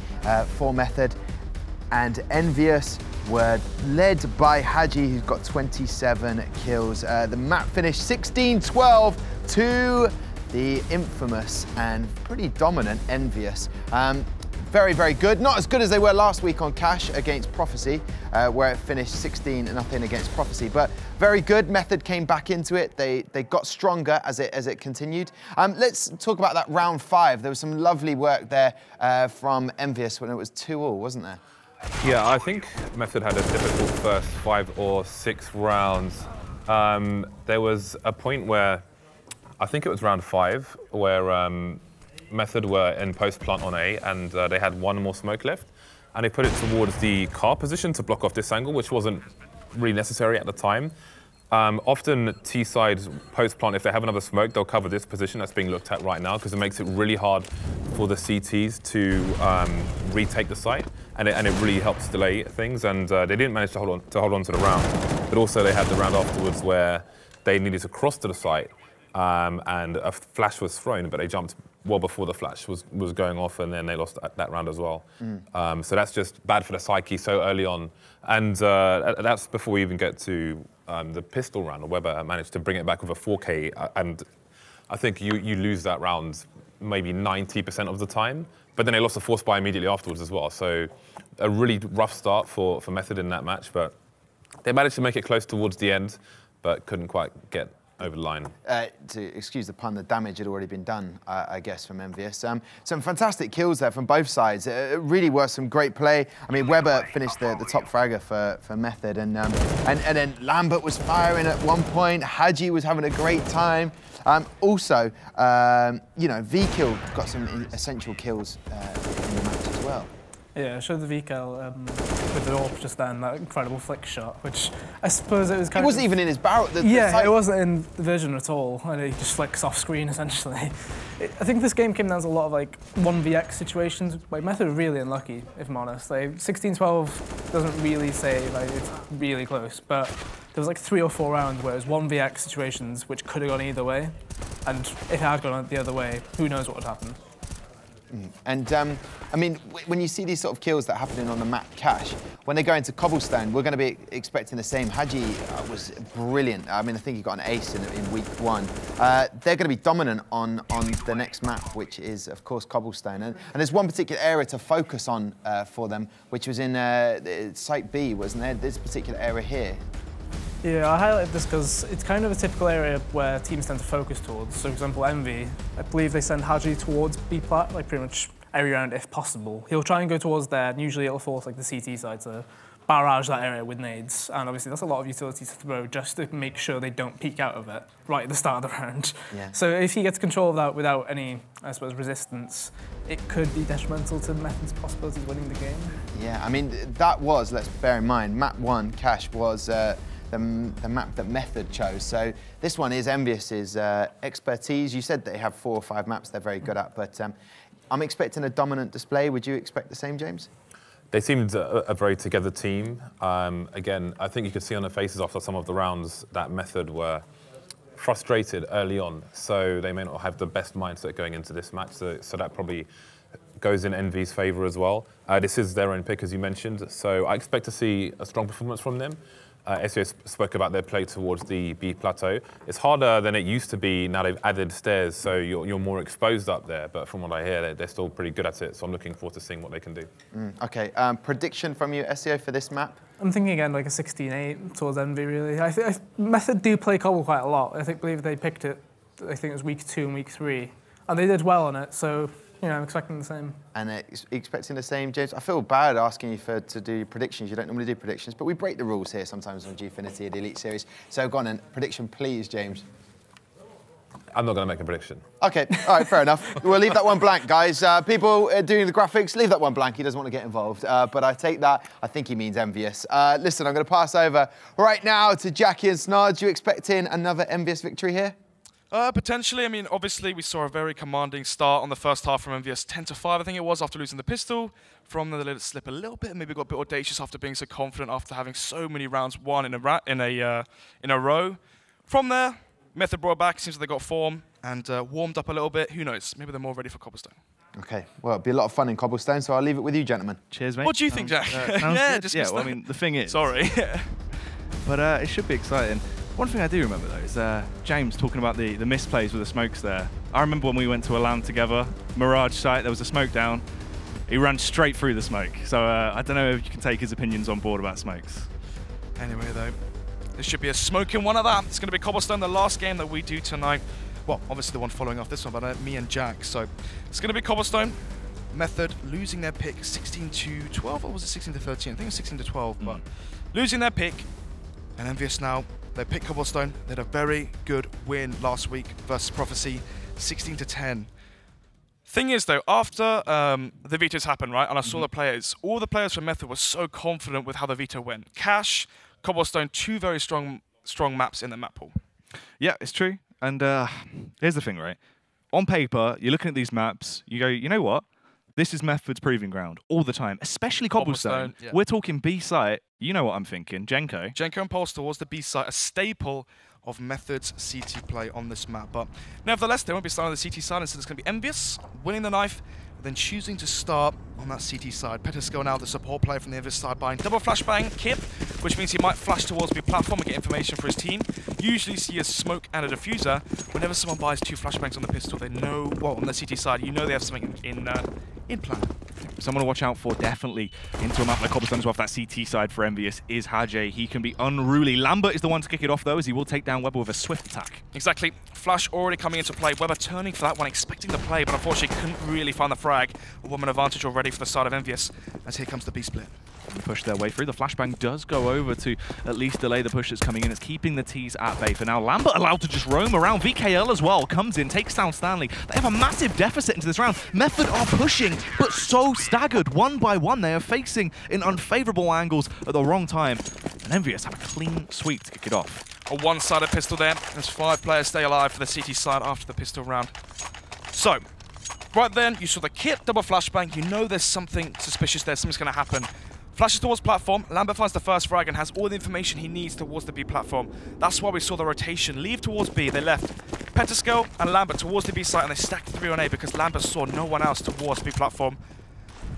for Method. And Envyus were led by Haji, who's got 27 kills. The map finished 16-12 to the infamous and pretty dominant Envyus. Very, very good. Not as good as they were last week on Cash against Prophecy, where it finished 16-0 against Prophecy, but very good. Method came back into it. They got stronger as it continued. Let's talk about that round 5. There was some lovely work there from Envyus when it was 2-2, wasn't there? Yeah, I think Method had a difficult first 5 or 6 rounds. There was a point where, I think it was round 5, where Method were in post plant on A, and they had one more smoke left, and they put it towards the car position to block off this angle, which wasn't really necessary at the time. Often T-side post plant, if they have another smoke, they'll cover this position that's being looked at right now, because it makes it really hard for the CTs to retake the site, and it really helps delay things. And they didn't manage to hold on to the round, but also they had the round afterwards where they needed to cross to the site, and a flash was thrown, but they jumped well before the flash was going off, and then they lost that round as well. So that's just bad for the psyche so early on. And that's before we even get to the pistol round. Weber managed to bring it back with a 4K, and I think you lose that round maybe 90% of the time, but then they lost the force buy immediately afterwards as well. So a really rough start for Method in that match, but they managed to make it close towards the end, but couldn't quite get over the line. To excuse the pun, the damage had already been done, I guess, from Envyus. Some fantastic kills there from both sides. It really was some great play. I mean, Weber finished the top fragger for Method, and then Lambert was firing at one point. Haji was having a great time. Also, you know, V-Kill got some essential kills in the match as well. Yeah, I showed the V-Kill with the AWP just then, that incredible flick shot, which I suppose it was kind of... It wasn't even in his barrel. Yeah, it wasn't in the vision at all, and he just flicks off screen, essentially. I think this game came down to a lot of, like, 1vx situations. Like, Method were really unlucky, if I'm honest. Like, 16-12 doesn't really say, like, it's really close, but there was, like, 3 or 4 rounds where it was 1vx situations which could have gone either way, and if it had gone the other way, who knows what would happen. And, I mean, when you see these sort of kills that are happening on the map Cash, when they go into Cobblestone, we're going to be expecting the same. Haji was brilliant. I mean, I think he got an ace in week 1. They're going to be dominant on the next map, which is, of course, Cobblestone. And there's one particular area to focus on for them, which was in Site B, wasn't there? This particular area here. Yeah, I highlighted this because it's kind of a typical area where teams tend to focus towards. So, for example, Envy, I believe they send Haji towards B plat, like pretty much every round if possible. He'll try and go towards there, and usually it'll force like the CT side to barrage that area with nades. And obviously that's a lot of utility to throw just to make sure they don't peek out of it right at the start of the round. Yeah. So if he gets control of that without any, I suppose, resistance, it could be detrimental to Method's possibilities of winning the game. Yeah, I mean, that was, let's bear in mind, map 1, Cash, was the map that Method chose. So this one is Envyus's expertise. You said they have 4 or 5 maps they're very good at, but I'm expecting a dominant display. Would you expect the same, James? They seemed a very together team. Again, I think you could see on their faces after some of the rounds that Method were frustrated early on, so they may not have the best mindset going into this match, so that probably goes in Envy's favour as well. This is their own pick, as you mentioned, so I expect to see a strong performance from them. Csgo spoke about their play towards the B plateau. It's harder than it used to be. Now they've added stairs, so you're more exposed up there. But from what I hear, they're still pretty good at it. So I'm looking forward to seeing what they can do. Okay, prediction from you, Csgo, for this map? I'm thinking again like a 16-8 towards Envy, really. Method do play Cobble quite a lot. I believe they picked it, I think it was week 2 and week 3. And they did well on it, so you know, I'm expecting the same. And expecting the same, James? I feel bad asking you to do predictions. You don't normally do predictions, but we break the rules here sometimes on Gfinity Elite Series. So go on and prediction, please, James. I'm not going to make a prediction. Okay, all right, fair enough. We'll leave that one blank, guys. People doing the graphics, leave that one blank. He doesn't want to get involved. But I take that. I think he means Envyus. Listen, I'm going to pass over right now to Jackie and Snards. You expecting another Envyus victory here? Potentially. I mean, obviously, we saw a very commanding start on the first half from Envyus, 10-5, I think it was, after losing the pistol. From there, they let it slip a little bit, maybe got a bit audacious after being so confident after having so many rounds won in a row. From there, Method brought back, seems like they got form and warmed up a little bit. Who knows? Maybe they're more ready for Cobblestone. Okay, well, it'll be a lot of fun in Cobblestone, so I'll leave it with you, gentlemen. Cheers, mate. What do you think, Jack? Yeah, just well, I mean, the thing is... Sorry. But it should be exciting. One thing I do remember, though, is James talking about the misplays with the smokes there. I remember when we went to a LAN together, Mirage site, there was a smoke down. He ran straight through the smoke. So I don't know if you can take his opinions on board about smokes. Anyway, though, there should be a smoking one of that. It's going to be Cobblestone, the last game that we do tonight. Well, obviously the one following off this one, but me and Jack. So it's going to be Cobblestone. Method losing their pick 16-12, or was it 16-13? I think it was 16-12, but losing their pick. And Envyus now, they pick Cobblestone. They had a very good win last week versus Prophecy, 16-10. Thing is, though, after the vetoes happened, right, and I saw the players, all the players from Method were so confident with how the veto went. Cash, Cobblestone, two very strong maps in the map pool. Yeah, it's true. And here's the thing, right? On paper, you're looking at these maps, you go, you know what? This is Method's proving ground all the time, especially Cobblestone. Yeah. We're talking B site. You know what I'm thinking, Genko. Genko and Polster was the B site, a staple of Method's CT play on this map. But nevertheless, they won't be starting on the CT side, and so it's going to be Envyus winning the knife, then choosing to start on that CT side. Petersco now the support player from the Envyus side buying double flashbang kip, which means he might flash towards the platform and get information for his team. Usually see a smoke and a diffuser. Whenever someone buys two flashbangs on the pistol, they know, well, on the CT side, you know they have something in plan. Someone to watch out for definitely into a map like Cobblestone as well. That CT side for Envyus is Hajj. He can be unruly. Lambert is the one to kick it off, though, as he will take down Weber with a swift attack. Exactly. Flash already coming into play. Weber turning for that one, expecting the play, but unfortunately couldn't really find the frag. A woman advantage already for the side of Envyus, as here comes the B-split. And push their way through. The flashbang does go over to at least delay the push that's coming in. It's keeping the T's at bay for now. Lambert allowed to just roam around. VKL as well comes in, takes down Stanley. They have a massive deficit into this round. Method are pushing, but so staggered. One by one, they are facing in unfavorable angles at the wrong time. And Envyus have a clean sweep to kick it off. A one-sided pistol there. There's 5 players stay alive for the CT side after the pistol round. So, right then, you saw the kit, double flashbang. You know there's something suspicious there. Something's going to happen. Flashes towards platform. Lambert finds the first frag and has all the information he needs towards the B platform. That's why we saw the rotation leave towards B. They left Petersco and Lambert towards the B site, and they stacked 3 on A because Lambert saw no one else towards B platform.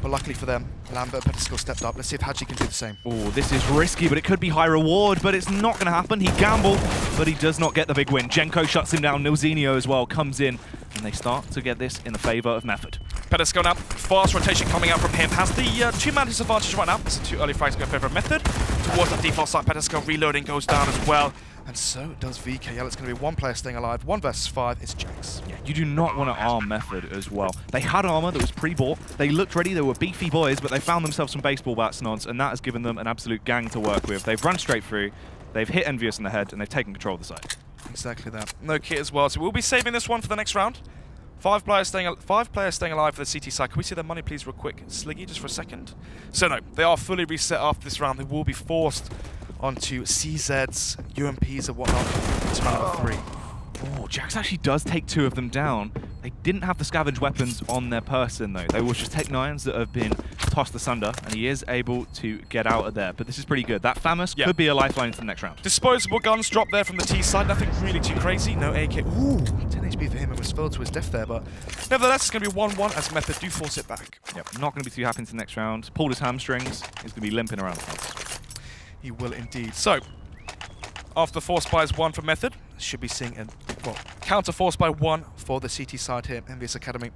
But luckily for them, Lambert and Petersco stepped up. Let's see if Hajj can do the same. Oh, this is risky, but it could be high reward, but it's not going to happen. He gambled, but he does not get the big win. Genko shuts him down. Nilzinho as well comes in, and they start to get this in the favor of Method. Petersco now, fast rotation coming out from him. Has the 2-man disadvantage right now. It's 2 early frags going in favor of Method. Towards the default site, Petersco reloading goes down as well. And so does VKL. It's going to be 1 player staying alive. 1 versus 5. It's Jax. Yeah, you do not want to arm Method as well. They had armor that was pre-bought. They looked ready. They were beefy boys, but they found themselves some baseball bats nods, and that has given them an absolute gang to work with. They've run straight through. They've hit Envyus in the head, and they've taken control of the site. Exactly that. No kit as well. So we'll be saving this one for the next round. 5 players staying alive for the CT side. Can we see the money, please, real quick? Sliggy, just for a second. So no, they are fully reset after this round. They will be forced onto CZs, UMPs and whatnot to round number 3. Oh, Jax actually does take 2 of them down. They didn't have the scavenge weapons on their person, though. They were just Tech 9s that have been tossed asunder, and he is able to get out of there. But this is pretty good. That Famous could be a lifeline into the next round. Disposable guns dropped there from the T side. Nothing really too crazy. No AK. Ooh, 10 HP for him and was filled to his death there. But nevertheless, it's going to be 1-1 as Method do force it back. Yep, not going to be too happy into the next round. Pulled his hamstrings. He's going to be limping around the place. He will indeed. So, after force buys 1 for Method, should be seeing a counter force by 1 for the CT side here, Envyus Academy.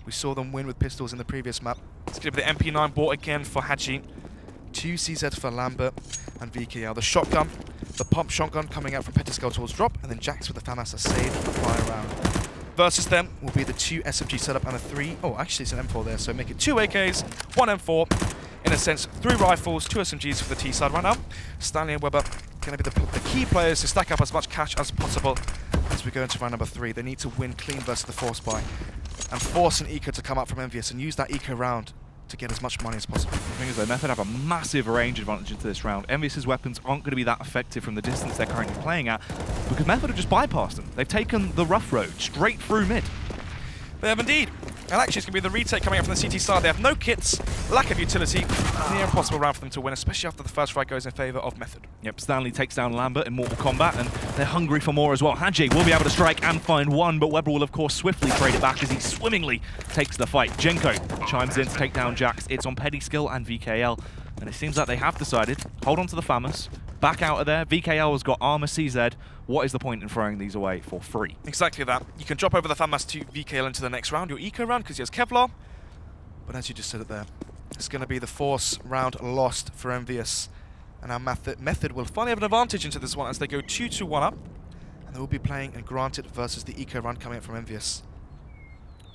We saw them win with pistols in the previous map. It's going to be the MP9 bought again for Haji. 2 CZ for Lambert and VKL. The shotgun, the pump shotgun coming out from Petersco towards drop, and then Jax with the FAMAS a save fire round. Versus them will be the 2 SMG setup and a 3. Oh, actually it's an M4 there, so make it 2 AKs, 1 M4. In a sense, 3 rifles, 2 SMGs for the T side right now. Stanley and Weber going to be the key players to stack up as much cash as possible as we go into round number 3. They need to win clean versus the force buy and force an eco to come up from Envyus and use that eco round to get as much money as possible. The thing is, though, Method have a massive range advantage into this round. Envyus's weapons aren't going to be that effective from the distance they're currently playing at because Method have just bypassed them. They've taken the rough road straight through mid. They have indeed. And actually, it's going to be the retake coming up from the CT side. They have no kits, lack of utility, near impossible round for them to win, especially after the first frag goes in favor of Method. Yep, Stanley takes down Lambert in Mortal Kombat, and they're hungry for more as well. Hadji will be able to strike and find one, but Weber will, of course, swiftly trade it back as he swimmingly takes the fight. Genko chimes in to take down Jax. It's on Petty Skill and VKL, and it seems like they have decided, hold on to the Famous, back out of there. VKL has got Armor CZ. What is the point in throwing these away for free? Exactly that. You can drop over the FAMAS to VKL into the next round, your eco round, because he has Kevlar. But as you just said it there, it's going to be the Force round lost for Envyus. And now Method will finally have an advantage into this one as they go 2-1 up. And they will be playing and Granted versus the eco round coming up from Envyus.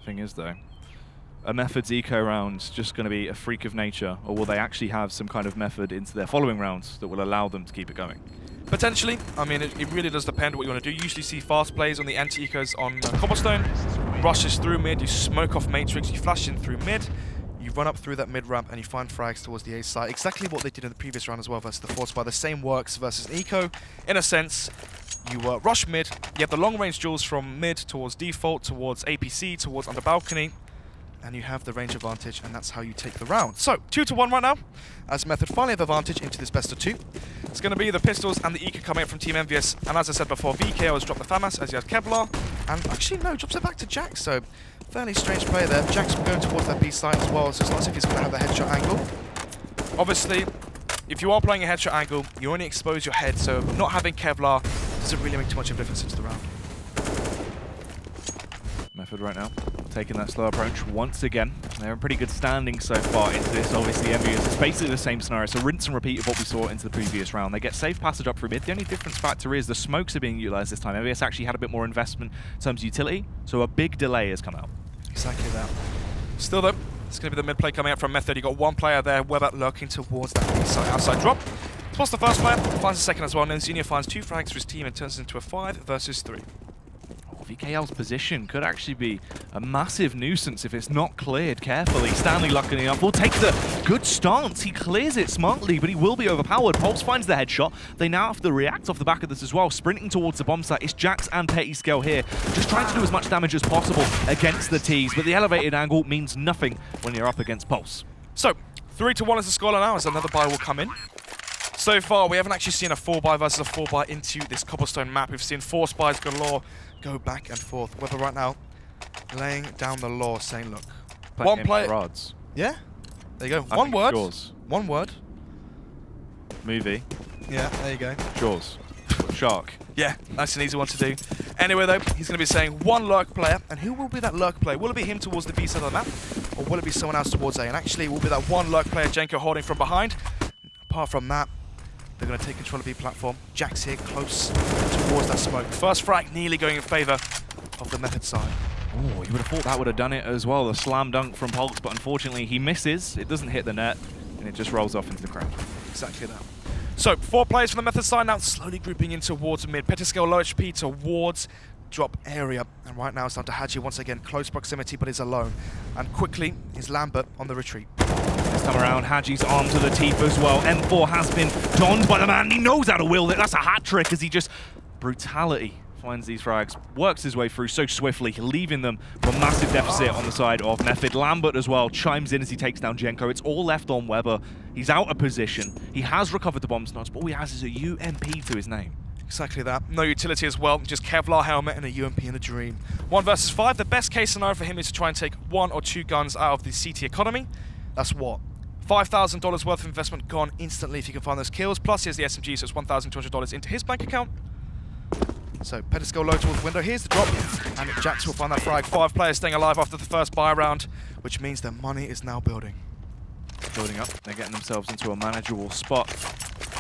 Thing is, though, a Method's eco round just going to be a freak of nature, or will they actually have some kind of method into their following rounds that will allow them to keep it going? Potentially. I mean, it really does depend what you want to do. You usually see fast plays on the anti-ecos on Cobblestone. Rushes through mid, you smoke off Matrix, you flash in through mid, you run up through that mid ramp and you find frags towards the A side. Exactly what they did in the previous round as well versus the Force Spy. The same works versus an eco. In a sense, you rush mid, you have the long range duels from mid towards default, towards APC, towards under balcony, and you have the range advantage, and that's how you take the round. So, 2-1 right now, as Method finally have advantage into this best of 2. It's going to be the Pistols and the Eco coming up from Team Envyus, and as I said before, VKO has dropped the FAMAS as he has Kevlar, and actually no, drops it back to Jax, so fairly strange play there. Jax will go towards that B site as well, so it's not as if he's going to have the headshot angle. Obviously, if you are playing a headshot angle, you only expose your head, so not having Kevlar doesn't really make too much of a difference into the round. Method right now, taking that slow approach once again. They're in pretty good standing so far into this, obviously, Envyus. It's basically the same scenario, so rinse and repeat of what we saw into the previous round. They get safe passage up through mid. The only difference factor is the smokes are being utilized this time. Envyus actually had a bit more investment in terms of utility, so a big delay has come out. Exactly that. Still though, it's going to be the mid play coming out from Method. You got one player there, Weber lurking towards that inside outside drop. Plus the first player, finds the second as well, and then Xenia finds 2 frags for his team and turns it into a 5 versus 3. VKL's position could actually be a massive nuisance if it's not cleared carefully. Stanley, luckily enough, will take the good stance. He clears it smartly, but he will be overpowered. Pulse finds the headshot. They now have to react off the back of this as well. Sprinting towards the bomb site. It's Jax and Petty Skill here, just trying to do as much damage as possible against the T's, but the elevated angle means nothing when you're up against Pulse. So, 3-1 is the scoreline now as another buy will come in. So far, we haven't actually seen a 4-buy versus a 4-buy into this Cobblestone map. We've seen 4 spies galore go back and forth. Weber right now laying down the law, saying, look, one player. Rods. Yeah, there you go. One word. Jaws. One word. Movie. Yeah, there you go. Jaws. Shark. Yeah, nice and easy one to do. Anyway, though, he's going to be saying one lurk player, and who will be that lurk player? Will it be him towards the B side of the map, or will it be someone else towards A? And actually, it will be that one lurk player, Genko, holding from behind. Apart from that, they're going to take control of B platform. Jax here close towards that smoke. First frag nearly going in favor of the Method side. Oh, you would have thought that would have done it as well. The slam dunk from Pulse, but unfortunately he misses. It doesn't hit the net, and it just rolls off into the crowd. Exactly that. So, 4 players from the Method side now slowly grouping in towards mid. Petascale low HP towards drop area. And right now it's down to Hadji once again. Close proximity, but is alone. And quickly is Lambert on the retreat. This time around, Hadji's arm to the teeth as well. M4 has been donned by the man. He knows how to wield it. That's a hat trick as he just... brutality finds these frags, works his way through so swiftly, leaving them with a massive deficit on the side of Method. Lambert as well chimes in as he takes down Genko. It's all left on Weber. He's out of position. He has recovered the bomb snots, but all he has is a UMP to his name. Exactly that. No utility as well, just Kevlar helmet and a UMP in a dream. 1 versus 5. The best case scenario for him is to try and take 1 or 2 guns out of the CT economy. That's what? $5,000 worth of investment gone instantly if you can find those kills. Plus he has the SMG, so it's $1,200 into his bank account. So Petascale low towards the window. Here's the drop, and Jax will find that frag. 5 players staying alive after the first buy round, which means their money is now building. Building up, they're getting themselves into a manageable spot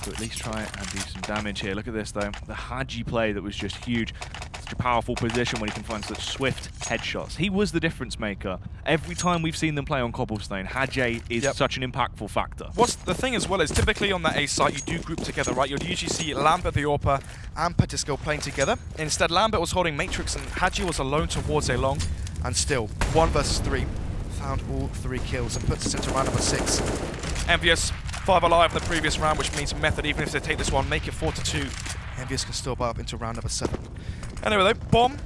to at least try and do some damage here. Look at this though, the Hadji play that was just huge. Such a powerful position when he can find such swift headshots. He was the difference maker. Every time we've seen them play on Cobblestone, Hadji is such an impactful factor. What's the thing as well is typically on that A site you do group together, right? You'll usually see Lambert the AWPer and Petascale playing together. Instead, Lambert was holding Matrix and Hadji was alone towards A long, and still 1 versus 3. Found all 3 kills and puts us into round number 6. Envyus 5 alive in the previous round, which means Method, even if they take this one, make it 4-2. Envyus can still buy up into round number 7. Anyway though, bomb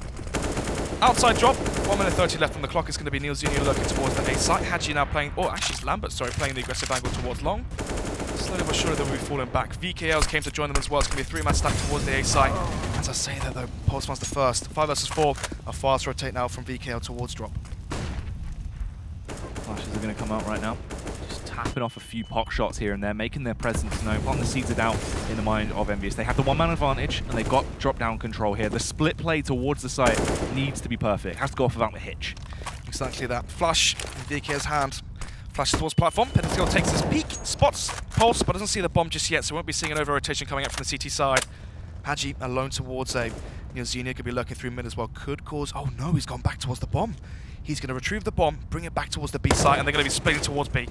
Outside drop, 1 minute 30 left on the clock. It's going to be Neilzinho looking towards the A site. Hadji now playing, oh actually it's Lambert, sorry, playing the aggressive angle towards long. Slowly but surely they'll be falling back. VKLs came to join them as well. It's going to be a 3-man stack towards the A site. As I say that though, Pulse wants the first. 5 versus 4, a fast rotate now from VKL towards drop. Flashes are going to come out right now. Just tapping off a few pot shots here and there, making their presence known, planting the seeds of doubt in the mind of Envyus. They have the 1-man advantage, and they've got drop-down control here. The split play towards the site needs to be perfect. Has to go off without the hitch. Exactly that. Flash in VK's hand. Flashes towards platform. Peterscale takes his peek, spots Pulse, but doesn't see the bomb just yet, so won't be seeing an over-rotation coming up from the CT side. Hadji alone towards A. Neilzinho could be lurking through mid as well. Could cause... Oh no, he's gone back towards the bomb. He's going to retrieve the bomb, bring it back towards the B site, and they're going to be splitting towards B.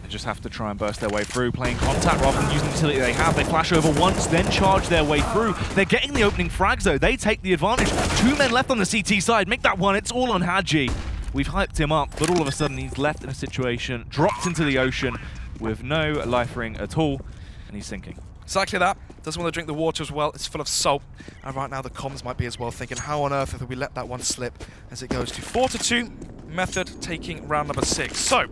They just have to try and burst their way through, playing contact rather than using the utility they have. They flash over once, then charge their way through. They're getting the opening frags though. They take the advantage. 2 men left on the CT side. Make that one. It's all on Hadji. We've hyped him up, but all of a sudden he's left in a situation, dropped into the ocean with no life ring at all, and he's sinking. Exactly that. Doesn't want to drink the water as well. It's full of salt. And right now the comms might be as well, thinking how on earth have we let that one slip, as it goes to 4-2. Method taking round number 6. So,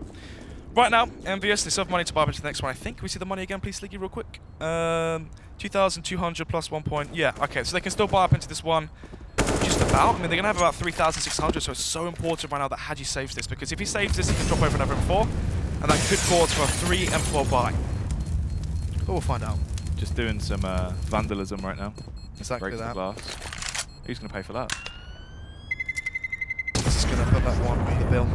right now, Envyus, they still have money to buy up into the next one, I think. Can we see the money again, please, Sliggy, real quick? 2,200 plus 1 point. Yeah, okay, so they can still buy up into this one just about. I mean, they're going to have about 3,600, so it's so important right now that Hadji saves this, because if he saves this, he can drop over another M4, and that could cause for a 3 M4 buy. But we'll find out. Just doing some vandalism right now. Exactly Breaks that. the glass. Who's going to pay for that? This is going to put that one on the bill.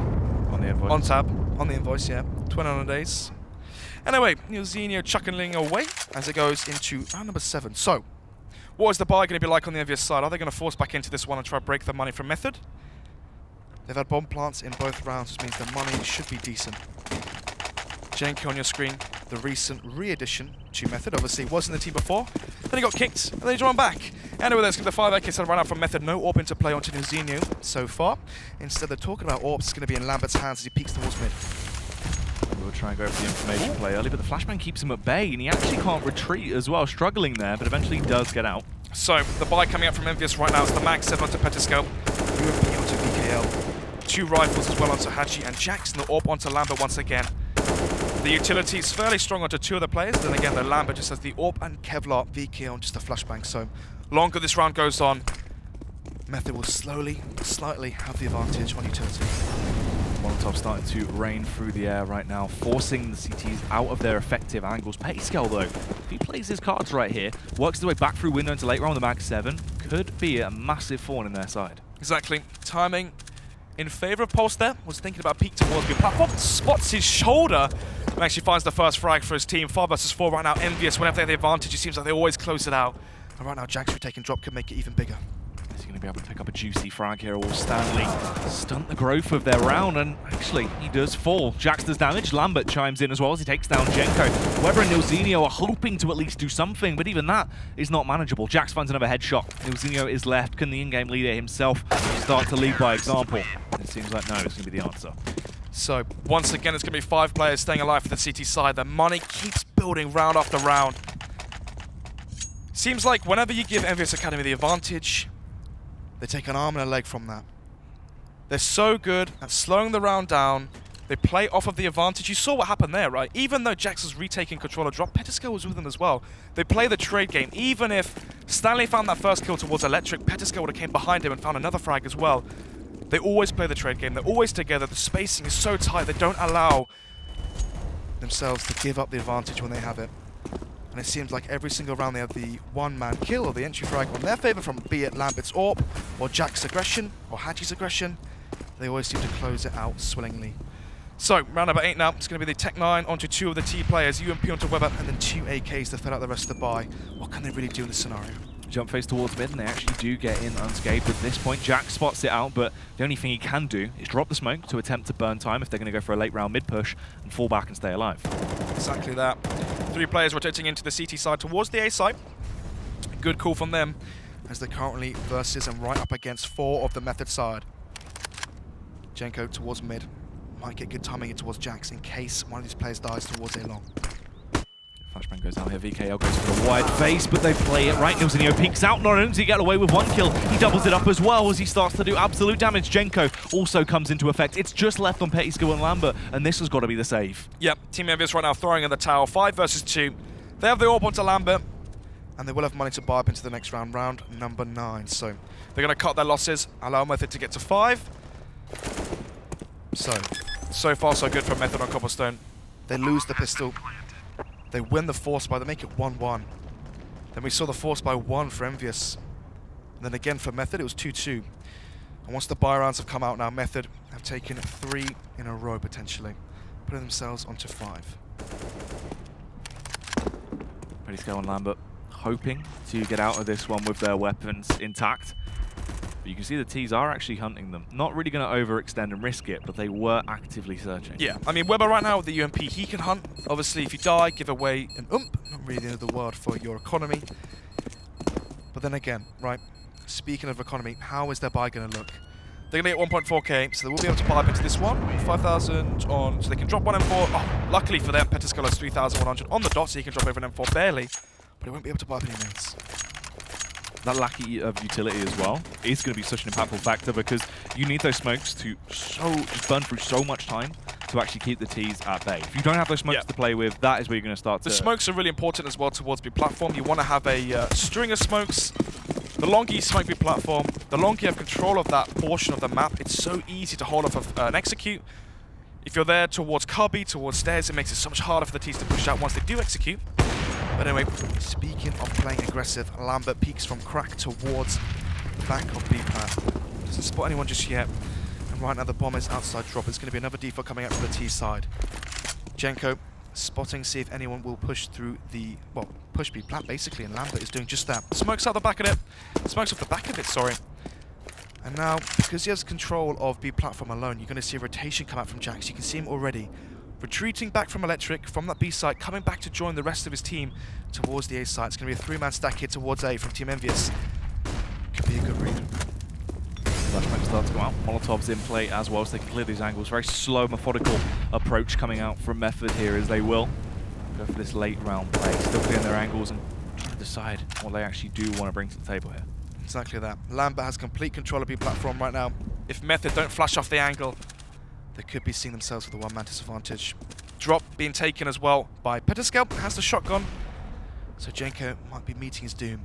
On the invoice. On tab. On the invoice, yeah. 29 days. Anyway, Neilzinho chuckling away as it goes into round number 7. So, what is the buy going to be like on the Envyus side? Are they going to force back into this one and try to break the money from Method? They've had bomb plants in both rounds, which means the money should be decent. Jenko on your screen, the recent re-addition to Method. Obviously, was in the team before. Then he got kicked, and then he drawn back. Anyway, let's get the 5 AK run out from Method. No AWP into play onto Neilzinho so far. Instead, they're talking about AWPs. It's going to be in Lambert's hands as he peeks towards mid. We'll try and go for the information play early, but the flashbang keeps him at bay, and he actually can't retreat as well, struggling there, but eventually he does get out. So, the buy coming up from Envyus right now is the Mag 7 onto Peterscale, UMP onto VKL, 2 rifles as well onto Hadji, and Jackson the AWP onto Lambert once again. The utility is fairly strong onto 2 of the players, then again the Lambert just has the AWP and Kevlar, VKL on just a flashbang. So, longer this round goes on, Method will slowly, slightly have the advantage on utility. Molotov starting to rain through the air right now, forcing the CTs out of their effective angles. Peterscale, though, if he plays his cards right here, works his way back through window into late round the Mag 7, could be a massive thorn in their side. Exactly. Timing in favour of Pulse there. Was thinking about peek towards the platform, spots his shoulder, and actually finds the first frag for his team. 5 versus 4 right now. Envyus, whenever they have the advantage, it seems like they always close it out. And right now, Jack's retaking drop could make it even bigger. Is he going to be able to pick up a juicy frag here, or will Stanley stunt the growth of their round? And actually, he does fall. Jax does damage. Lambert chimes in as well as he takes down Jenko. Weber and Neilzinho are hoping to at least do something, but even that is not manageable. Jax finds another headshot. Neilzinho is left. Can the in-game leader himself start to lead by example? It seems like no, it's going to be the answer. So, once again, it's going to be 5 players staying alive for the CT side. The money keeps building round after round. Seems like whenever you give Envyus Academy the advantage, they take an arm and a leg from that. They're so good at slowing the round down. They play off of the advantage. You saw what happened there, right? Even though Jax was retaking control of drop, Peterscale was with them as well. They play the trade game. Even if Stanley found that first kill towards Electric, Peterscale would have came behind him and found another frag as well. They always play the trade game. They're always together. The spacing is so tight. They don't allow themselves to give up the advantage when they have it. And it seems like every single round they have the 1-man kill or the entry frag on their favour from be it Lambert's AWP or Jack's aggression or Hadji's aggression. They always seem to close it out swillingly. So, round number 8 now. It's going to be the Tech 9 onto 2 of the T players, UMP onto Weber, and then 2 AKs to fill out the rest of the buy. What can they really do in this scenario? Jump face towards mid, and they actually do get in unscathed at this point. Jack spots it out, but the only thing he can do is drop the smoke to attempt to burn time if they're going to go for a late round mid push and fall back and stay alive. Exactly that. 3 players rotating into the CT side towards the A side. Good call from them, as they're currently versus and right up against 4 of the Method side. Jenko towards mid. Might get good timing in towards Jax in case one of these players dies towards A long. Flashbang goes out here, VKL goes for a wide face, but they play it right. Nilzinho peeks out, not only does he get away with 1 kill, he doubles it up as well as he starts to do absolute damage. Genko also comes into effect. It's just left on Pettyskill and Lambert, and this has got to be the save. Yep, Team Envyus right now throwing in the towel, 5 versus 2. They have the AWP onto Lambert, and they will have money to buy up into the next round, round number 9. So they're going to cut their losses, allow Method to get to 5. So far so good for Method on Cobblestone. They lose the pistol. They win the force buy, they make it 1-1. Then we saw the force buy 1 for Envyus. And then again for Method, it was 2-2. And once the buy rounds have come out now, Method have taken 3 in a row potentially, putting themselves onto 5. Pettyskill and Lambert hoping to get out of this one with their weapons intact. But you can see the T's are actually hunting them. Not really going to overextend and risk it, but they were actively searching. Yeah, I mean, Weber right now with the UMP, he can hunt. Obviously, if you die, give away an ump. Not really the end of the world for your economy. But then again, right, speaking of economy, how is their buy going to look? They're going to get 1.4k, so they will be able to buy up into this one. 5,000 on, so they can drop 1 M4. Oh, luckily for them, Pettyskill has 3,100 on the dot, so he can drop over an M4 barely. But he won't be able to buy up any nades. That lack of utility as well is going to be such an impactful factor because you need those smokes to just burn through so much time to actually keep the T's at bay. If you don't have those smokes to play with, that is where you're going to start to... The smokes are really important as well towards B platform. You want to have a string of smokes. The longer you smoke B platform, the longer you have control of that portion of the map. It's so easy to hold off an execute. If you're there towards cubby, towards stairs, it makes it so much harder for the T's to push out once they do execute. But anyway, speaking of playing aggressive, Lambert peeks from crack towards the back of B-plat. Doesn't spot anyone just yet. And right now the bomb is outside drop. It's going to be another default coming out from the T side. Genko spotting, see if anyone will push through the, well, push B-plat basically, and Lambert is doing just that. Smokes out the back of it. Smokes off the back of it, sorry. And now, because he has control of B platform alone, you're going to see a rotation come out from Jax. You can see him already retreating back from Electric, from that B site, coming back to join the rest of his team towards the A site. It's going to be a 3-man stack here towards A from Team Envyus. Could be a good read. Flashbang starts to go out. Molotov's in play as well, so they can clear these angles. Very slow, methodical approach coming out from Method here as they will go for this late round play. Still clearing their angles and trying to decide what they actually do want to bring to the table here. Exactly that. Lambert has complete control of B platform right now. If Method don't flash off the angle, they could be seeing themselves with a 1-man disadvantage. Drop being taken as well by Pettyskill, has the shotgun, so Genko might be meeting his doom.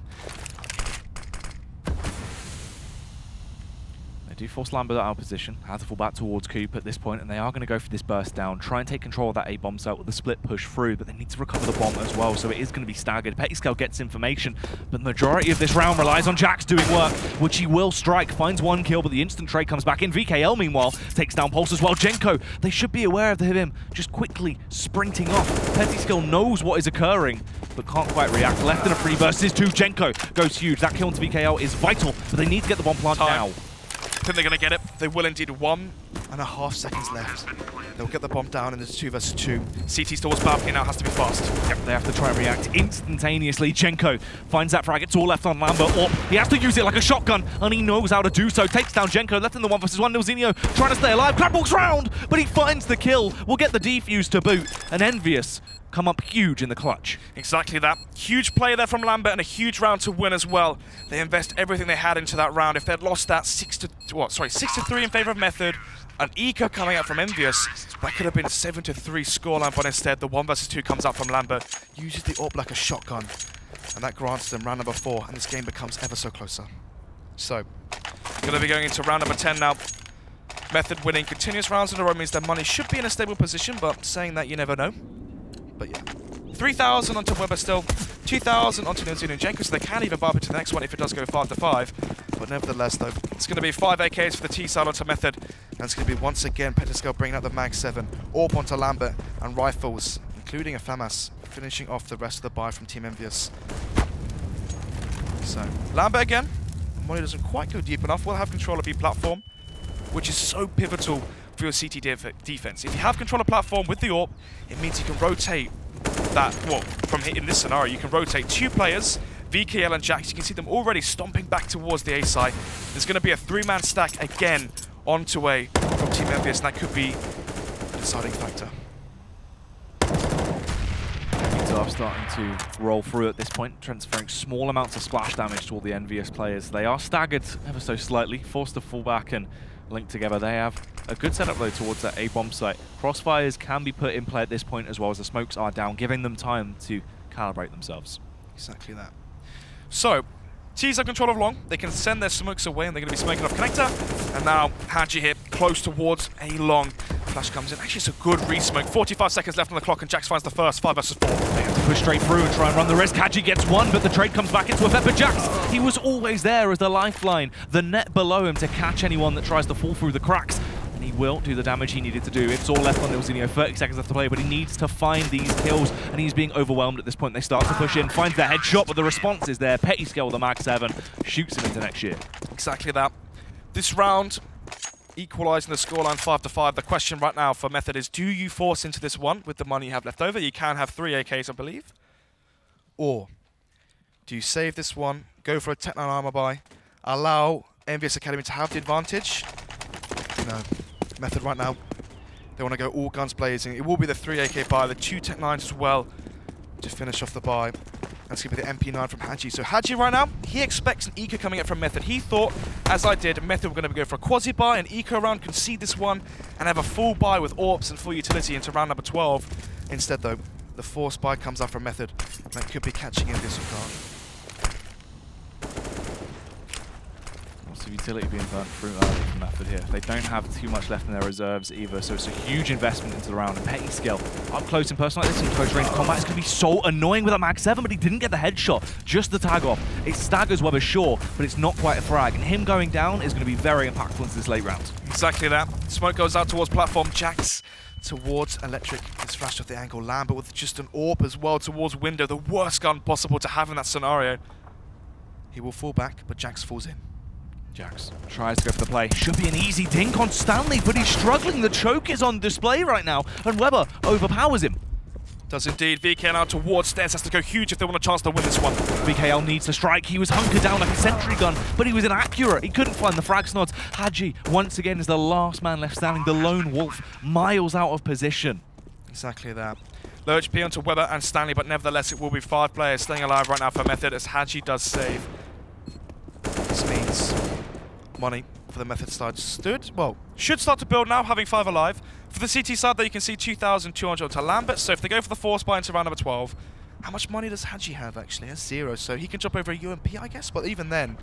They do force Lambert out of position, have to fall back towards Coop at this point, and they are going to go for this burst down, try and take control of that A bomb site with the split push through, but they need to recover the bomb as well, so it is going to be staggered. Pettyskill gets information, but the majority of this round relies on Jax doing work, which he will strike, finds 1 kill, but the instant trade comes back in. VKL, meanwhile, takes down Pulse as well. Genko, they should be aware of him just quickly sprinting off. Pettyskill knows what is occurring, but can't quite react. Left in a free versus 2. Genko goes huge. That kill into VKL is vital, but they need to get the bomb plant now. I think they're going to get it. They will indeed. 1.5 seconds left. They'll get the bomb down in this 2 versus 2. CT towards balcony now has to be fast. Yep, they have to try and react instantaneously. Genko finds that frag. It's all left on Lambert. Or he has to use it like a shotgun, and he knows how to do so. Takes down Genko, left in the 1 versus 1. Nilzinho trying to stay alive. Crab walks round, but he finds the kill. We'll get the defuse to boot. And Envyus come up huge in the clutch. Exactly that. Huge play there from Lambert and a huge round to win as well. They invest everything they had into that round. If they'd lost that 6-3 in favor of Method, an eco coming out from Envyus, that could have been a 7-3 scoreline, but instead the 1 versus 2 comes out from Lambert, uses the AWP like a shotgun, and that grants them round number 4, and this game becomes ever so closer. So, going to be going into round number 10 now. Method winning continuous rounds in a row means their money should be in a stable position, but saying that you never know. But yeah, 3,000 onto Weber still, 2,000 onto Nilzinho and Genko, so they can even bump into the next one if it does go 5-5. But nevertheless, though, it's going to be 5 AKs for the T side onto Method, and it's going to be once again Pettyskill bringing out the Mag 7, AWP onto Lambert, and rifles, including a FAMAS, finishing off the rest of the buy from Team Envyus. So, Lambert again, money doesn't quite go deep enough, will have control of B platform, which is so pivotal for your CT defense. If you have control of platform with the AWP, it means you can rotate that, well, from here in this scenario, you can rotate 2 players, VKL and Jax. You can see them already stomping back towards the A site. There's going to be a 3-man stack again onto A from Team Envyus, and that could be a deciding factor. Need to are starting to roll through at this point, transferring small amounts of splash damage to all the Envyus players. They are staggered ever so slightly, forced to fall back and link together. They have a good setup though towards that A bomb site. Crossfires can be put in play at this point as well as the smokes are down, giving them time to calibrate themselves. Exactly that. So, T's have control of long. They can send their smokes away and they're going to be smoking off connector. And now Hadji here, close towards A long. Flash comes in. Actually, it's a good re-smoke. 45 seconds left on the clock and Jax finds the first 5 versus 4. They have to push straight through and try and run the risk. Hadji gets one, but the trade comes back into effect. But Jax, he was always there as the lifeline, the net below him to catch anyone that tries to fall through the cracks. And he will do the damage he needed to do. It's all left on Nilzinho, 30 seconds left to play, but he needs to find these kills, and he's being overwhelmed at this point. They start to push in, finds the headshot, but the response is there. Petty Scale, the Mag 7, shoots him into next year. Exactly that. This round, equalising the scoreline 5-5. The question right now for Method is, do you force into this one with the money you have left over? You can have 3 AKs, I believe. Or do you save this one, go for a Tech 9 armor buy, allow Envyus Academy to have the advantage? No. Method right now, they want to go all guns blazing. It will be the 3 AK buy, the 2 Tech 9s as well to finish off the buy. That's going to be the MP9 from Hadji. So Hadji right now, he expects an eco coming up from Method. He thought, as I did, Method were going to go for a quasi buy, an eco round, concede this one, and have a full buy with AWPs and full utility into round number 12. Instead though, the force buy comes up from Method. That could be catching in this regard. Lots of utility being burnt through early from Method here. They don't have too much left in their reserves either, so it's a huge investment into the round. And Petty Scale, up close in person like this in close range combat, is going to be so annoying with a Mag 7, but he didn't get the headshot, just the tag off. It staggers Weber, sure, but it's not quite a frag, and him going down is going to be very impactful into this late round. Exactly that. Smoke goes out towards platform. Jax towards Electric. It's flashed off the angle. Lambert with just an AWP as well towards window. The worst gun possible to have in that scenario. He will fall back, but Jax falls in. Jax tries to go for the play. Should be an easy dink on Stanley, but he's struggling. The choke is on display right now, and Weber overpowers him. Does indeed. VKL now towards stairs. Has to go huge if they want a chance to win this one. VKL needs to strike. He was hunkered down like a sentry gun, but he was inaccurate. He couldn't find the frag snods. Hadji, once again, is the last man left standing. The lone wolf, miles out of position. Exactly that. Low HP onto Weber and Stanley, but nevertheless, it will be 5 players staying alive right now for Method as Hadji does save. This means money for the Method side should start to build now, having 5 alive. For the CT side, though, you can see 2,200 to Lambert. So if they go for the force buy into round number 12, how much money does Hadji have, actually? He has 0, so he can jump over a UMP, I guess. But even then,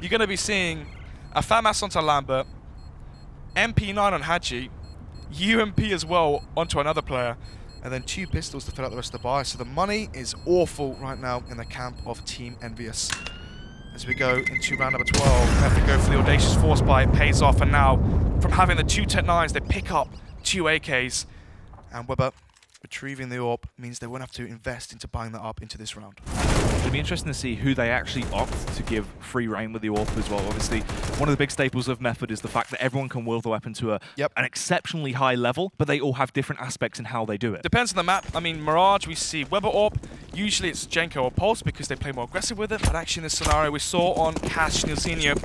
you're going to be seeing a FAMAS onto Lambert, MP9 on Hadji, UMP as well onto another player, and then 2 pistols to fill out the rest of the buy. So the money is awful right now in the camp of Team Envyus. As we go into round number 12, we have to go for the audacious force buy. It pays off, and now from having the 2 Tech 9s, they pick up 2 AKs, and Weber retrieving the AWP means they won't have to invest into buying that up into this round. It'll be interesting to see who they actually opt to give free reign with the AWP as well. Obviously, one of the big staples of Method is the fact that everyone can wield the weapon to an exceptionally high level, but they all have different aspects in how they do it. Depends on the map. I mean, Mirage, we see Weber AWP. Usually it's Jenko or Pulse because they play more aggressive with it, but actually in this scenario we saw on Cash Nilzinho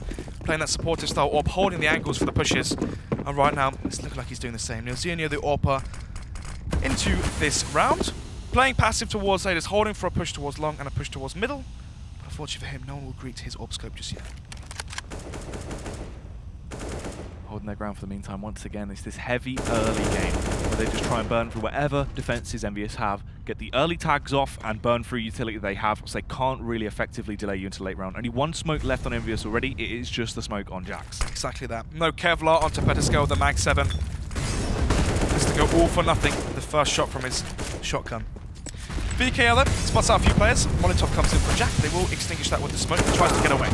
playing that supportive style AWP, holding the angles for the pushes. And right now, it's looking like he's doing the same. Nilzinho, the AWPer, into this round. Playing passive towards late, is holding for a push towards long and a push towards middle. But unfortunately for him, no one will greet his AWP scope just yet. Holding their ground for the meantime. Once again, it's this heavy early game where they just try and burn through whatever defenses Envyus have, get the early tags off and burn through utility they have, so they can't really effectively delay you into late round. Only 1 smoke left on Envyus already. It is just the smoke on Jax. Exactly that. No Kevlar onto Pettiscale, the Mag 7. Has to go all for nothing. The first shot from his shotgun. VKL then spots out a few players. Molotov comes in for Jack. They will extinguish that with the smoke. He tries to get away.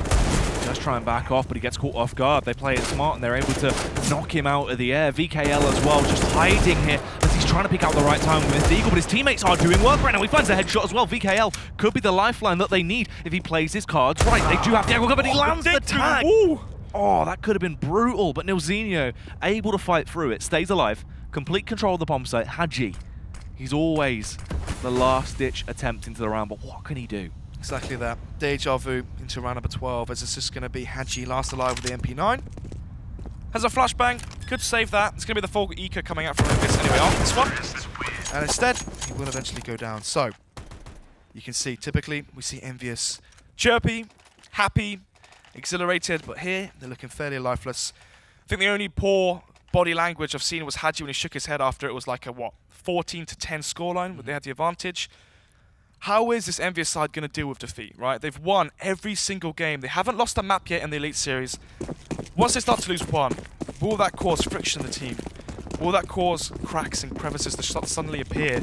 Just try and back off, but he gets caught off guard. They play it smart and they're able to knock him out of the air. VKL as well, just hiding here as he's trying to pick out the right time with his eagle, but his teammates are doing work right now. He finds a headshot as well. VKL could be the lifeline that they need if he plays his cards right. They do have the angle cover, but he lands the tag. Ooh. Oh, that could have been brutal, but Nilzinho able to fight through it, stays alive, complete control of the bomb site. Hadji, he's always the last-ditch attempt into the round, but what can he do? Exactly that. Deja vu into round number 12, as it's just going to be Hadji last alive with the MP9. Has a flashbang, could save that. It's going to be the full eco coming out from Envyus anyway after this one. And instead, he will eventually go down. So, You can see, typically, we see Envyus chirpy, happy, exhilarated, but here, they're looking fairly lifeless. I think the only poor body language I've seen was Hadji when he shook his head after it was like a, 14-10 scoreline, but they had the advantage. How is this Envyus side going to deal with defeat, right? They've won every single game. They haven't lost a map yet in the Elite Series. Once they start to lose one, will that cause friction in the team? Will that cause cracks and crevices to suddenly appear?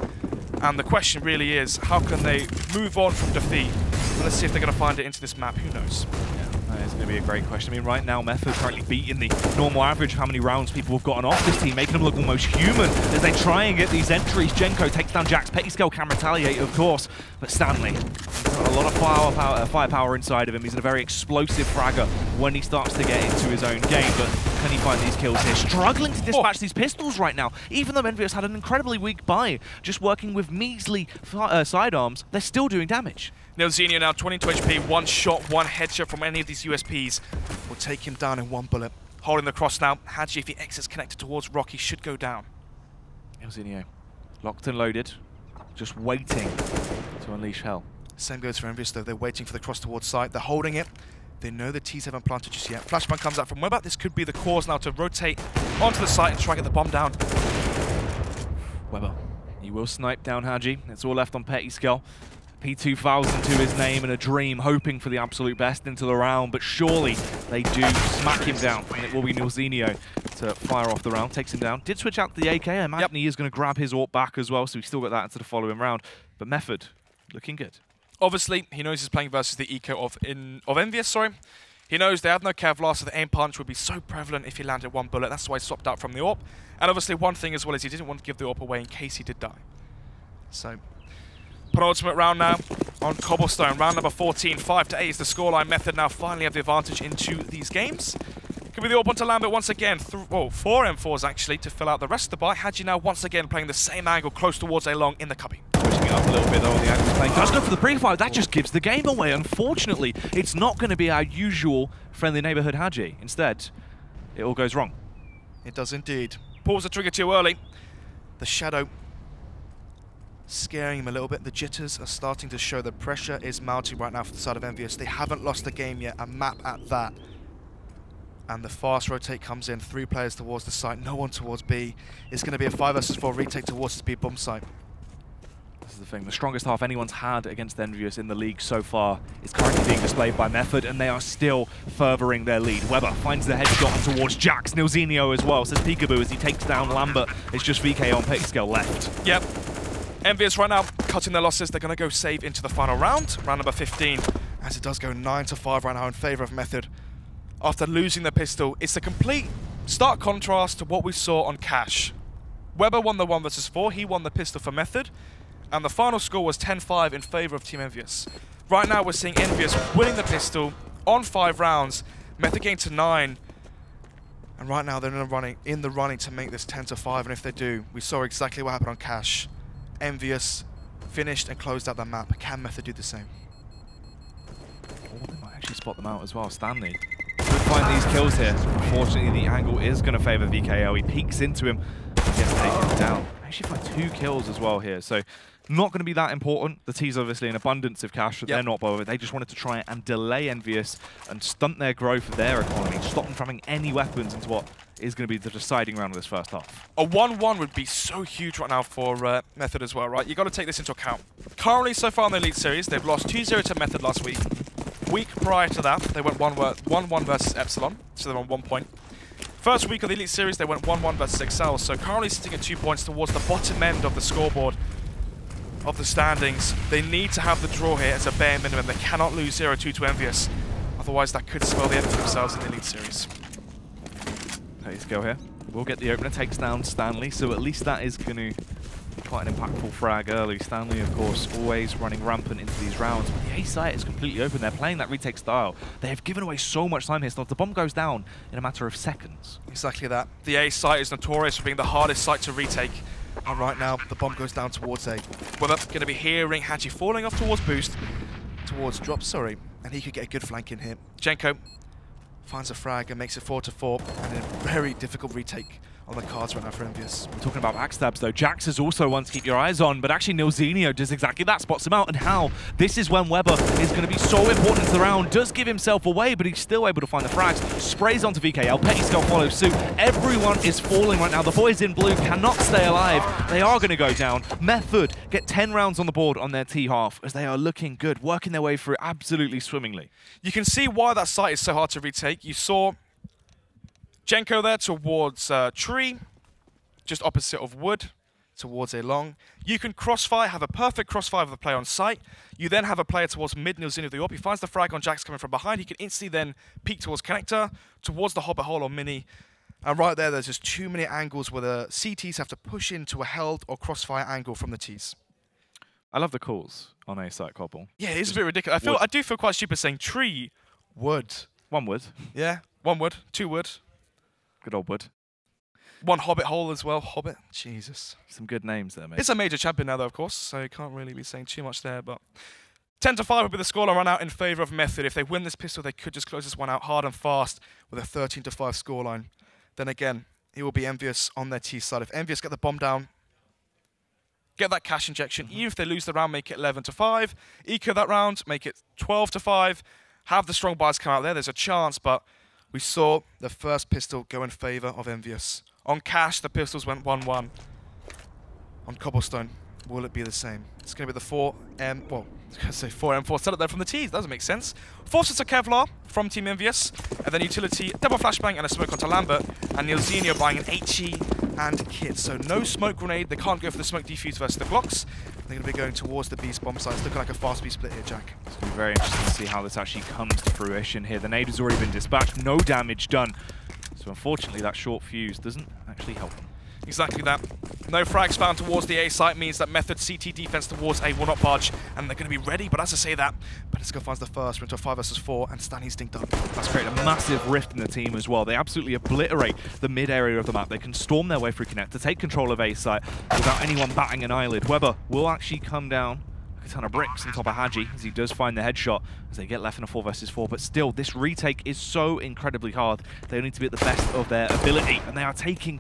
And the question really is, how can they move on from defeat? Well, let's see if they're going to find it into this map. Who knows? That is going to be a great question. I mean, right now, Method currently beating the normal average of how many rounds people have gotten off this team, making them look almost human as they try and get these entries. Genko takes down Jax. Petty Scale can retaliate, of course, but Stanley, he's got a lot of firepower inside of him. He's a very explosive fragger when he starts to get into his own game, but can he find these kills here? Struggling to dispatch these pistols right now. Even though Envyus had an incredibly weak buy, just working with measly sidearms, they're still doing damage. Nilzinho now 22 HP, one shot, one headshot from any of these USPs will take him down in one bullet. Holding the cross now. Hadji, if he exits connected towards Rocky, should go down. Nilzinho, locked and loaded, just waiting to unleash hell. Same goes for Envyus though, they're waiting for the cross towards site, they're holding it. They know the T's haven't planted just yet. Flashbang comes out from Webber. This could be the cause now to rotate onto the site and try to get the bomb down. Webber, he will snipe down Hadji. It's all left on Petty Skull. P2000 to his name and a dream, hoping for the absolute best into the round, but surely they do smack him down. And it will be Nilzinho to fire off the round, takes him down. Did switch out to the AK. I imagine he is going to grab his AWP back as well, so he's still got that into the following round. But Method, looking good. Obviously, he knows he's playing versus the eco of Envyus, sorry. He knows they have no Kevlar, so the aim punch would be so prevalent if he landed one bullet. That's why he swapped out from the AWP. And obviously one thing as well is he didn't want to give the AWP away in case he did die. So, penultimate round now on Cobblestone. Round number 14, 5-8 is the scoreline. Method now finally have the advantage into these games. Could be the AWP onto Lambert once again. 4 M4s actually to fill out the rest of the buy. Hadji now once again playing the same angle close towards A long in the cubby. Switching it up a little bit though on the angle's playing. Does go for the pre-fire. That just gives the game away. Unfortunately, it's not going to be our usual friendly neighborhood Hadji. Instead, it all goes wrong. It does indeed. Pulls the trigger too early. The shadow scaring him a little bit. The jitters are starting to show. The pressure is mounting right now for the side of Envyus. They haven't lost the game yet, a map at that. And the fast rotate comes in, 3 players towards the site, no one towards B. It's going to be a 5 versus 4 retake towards this B bomb site. This is the thing, the strongest half anyone's had against Envyus in the league so far is currently being displayed by Method, and they are still furthering their lead. Webber finds the headshot towards Jax. Nilzinho as well, says Peekaboo as he takes down Lambert. It's just VK on Petty Scale left. Yep. Envyus right now cutting their losses. They're going to go save into the final round, round number 15, as it does go 9-5 right now in favor of Method. After losing the pistol, it's a complete stark contrast to what we saw on Cash. Webber won the 1 versus 4, he won the pistol for Method, and the final score was 10-5 in favor of Team Envyus. Right now we're seeing Envyus winning the pistol on 5 rounds, Method gained to 9, and right now they're in the running to make this 10-5, and if they do, we saw exactly what happened on Cash. Envyus finished and closed out that map. Can Method do the same? Oh, they might actually spot them out as well. Stanley could find these kills here. Unfortunately, the angle is going to favor VKO. He peeks into him and gets taken down. Actually find 2 kills as well here. So not going to be that important. The T's obviously in abundance of cash, but they're not bothered. They just wanted to try and delay Envyus and stunt their growth of their economy, stop them from having any weapons into what is going to be the deciding round of this first half. A 1-1 would be so huge right now for Method as well, right? You've got to take this into account. Currently, so far in the Elite Series, they've lost 2-0 to Method last week. Week prior to that, they went 1-1 versus Epsilon, so they're on 1 point. First week of the Elite Series, they went 1-1 versus Excel, so currently sitting at 2 points towards the bottom end of the scoreboard of the standings. They need to have the draw here as a bare minimum. They cannot lose 0-2 to Envyus. Otherwise, that could spell the end for themselves in the Elite Series. Let's go here. We'll get the opener, takes down Stanley, so at least that is going to be quite an impactful frag early. Stanley, of course, always running rampant into these rounds, but the A site is completely open. They're playing that retake style. They have given away so much time here, so the bomb goes down in a matter of seconds. Exactly that. The A site is notorious for being the hardest site to retake. And right now, the bomb goes down towards A. We're going to be hearing Hadji falling off towards boost, towards drop, sorry, and he could get a good flank in here. Genko finds a frag and makes it 4-4, and a very difficult retake on the cards right now for Envyus. We're talking about backstabs though. Jax is also one to keep your eyes on, but actually Nilzinho does exactly that, spots him out, and how this is when Weber is going to be so important to the round. Does give himself away, but he's still able to find the frags. Sprays onto VKL, Pettiskull follows suit. Everyone is falling right now. The boys in blue cannot stay alive. They are going to go down. Method get 10 rounds on the board on their T half as they are looking good, working their way through absolutely swimmingly. You can see why that site is so hard to retake. You saw Csgo there towards tree, just opposite of wood, towards a long. You can crossfire, have a perfect crossfire of the player on site. You then have a player towards mid Nilzinho of the AWP. He finds the frag on Jax coming from behind. He can instantly then peek towards connector, towards the Hobbit hole or mini. And right there, there's just too many angles where the CTs have to push into a held or crossfire angle from the Ts. I love the calls on a site couple. Yeah, it's a bit ridiculous. I do feel quite stupid saying tree, wood. One wood. Yeah, one wood, two wood. Good old wood. One Hobbit hole as well. Hobbit. Jesus. Some good names there, mate. It's a major champion now, though, of course, so you can't really be saying too much there. But 10-5 will be the scoreline run out in favour of Method. If they win this pistol, they could just close this one out hard and fast with a 13-5 scoreline. Then again, it will be Envyus on their T side. If Envyus get the bomb down, get that cash injection, even if they lose the round, make it 11-5. Eco that round, make it 12-5. Have the strong buys come out there. There's a chance, but we saw the first pistol go in favour of Envyus. On cash, the pistols went 1-1. On cobblestone, will it be the same? It's going to be the 4M, well, I was going to say 4M4 setup there from the Ts. Doesn't make sense. Forces to Kevlar from Team Envyus, and then utility, double flashbang and a smoke onto Lambert, and Nilzinho buying an HE and kit. So no smoke grenade. They can't go for the smoke defuse versus the Glocks. They're going to be going towards the Beast bomb site. It's looking like a fast B split here, Jack. It's going to be very interesting to see how this actually comes to fruition here. The nade has already been dispatched, no damage done. So unfortunately, that short fuse doesn't actually help them. Exactly that. No frags found towards the A site means that Method CT defense towards A will not budge, and they're going to be ready. But as I say that, Pettiskull finds the first. We're into a 5 versus 4, and Stanley's dinked up. That's created a massive rift in the team as well. They absolutely obliterate the mid area of the map. They can storm their way through Connect to take control of A site without anyone batting an eyelid. Weber will actually come down a ton of bricks on top of Hadji as he does find the headshot as they get left in a 4 versus 4. But still, this retake is so incredibly hard. They need to be at the best of their ability, and they are taking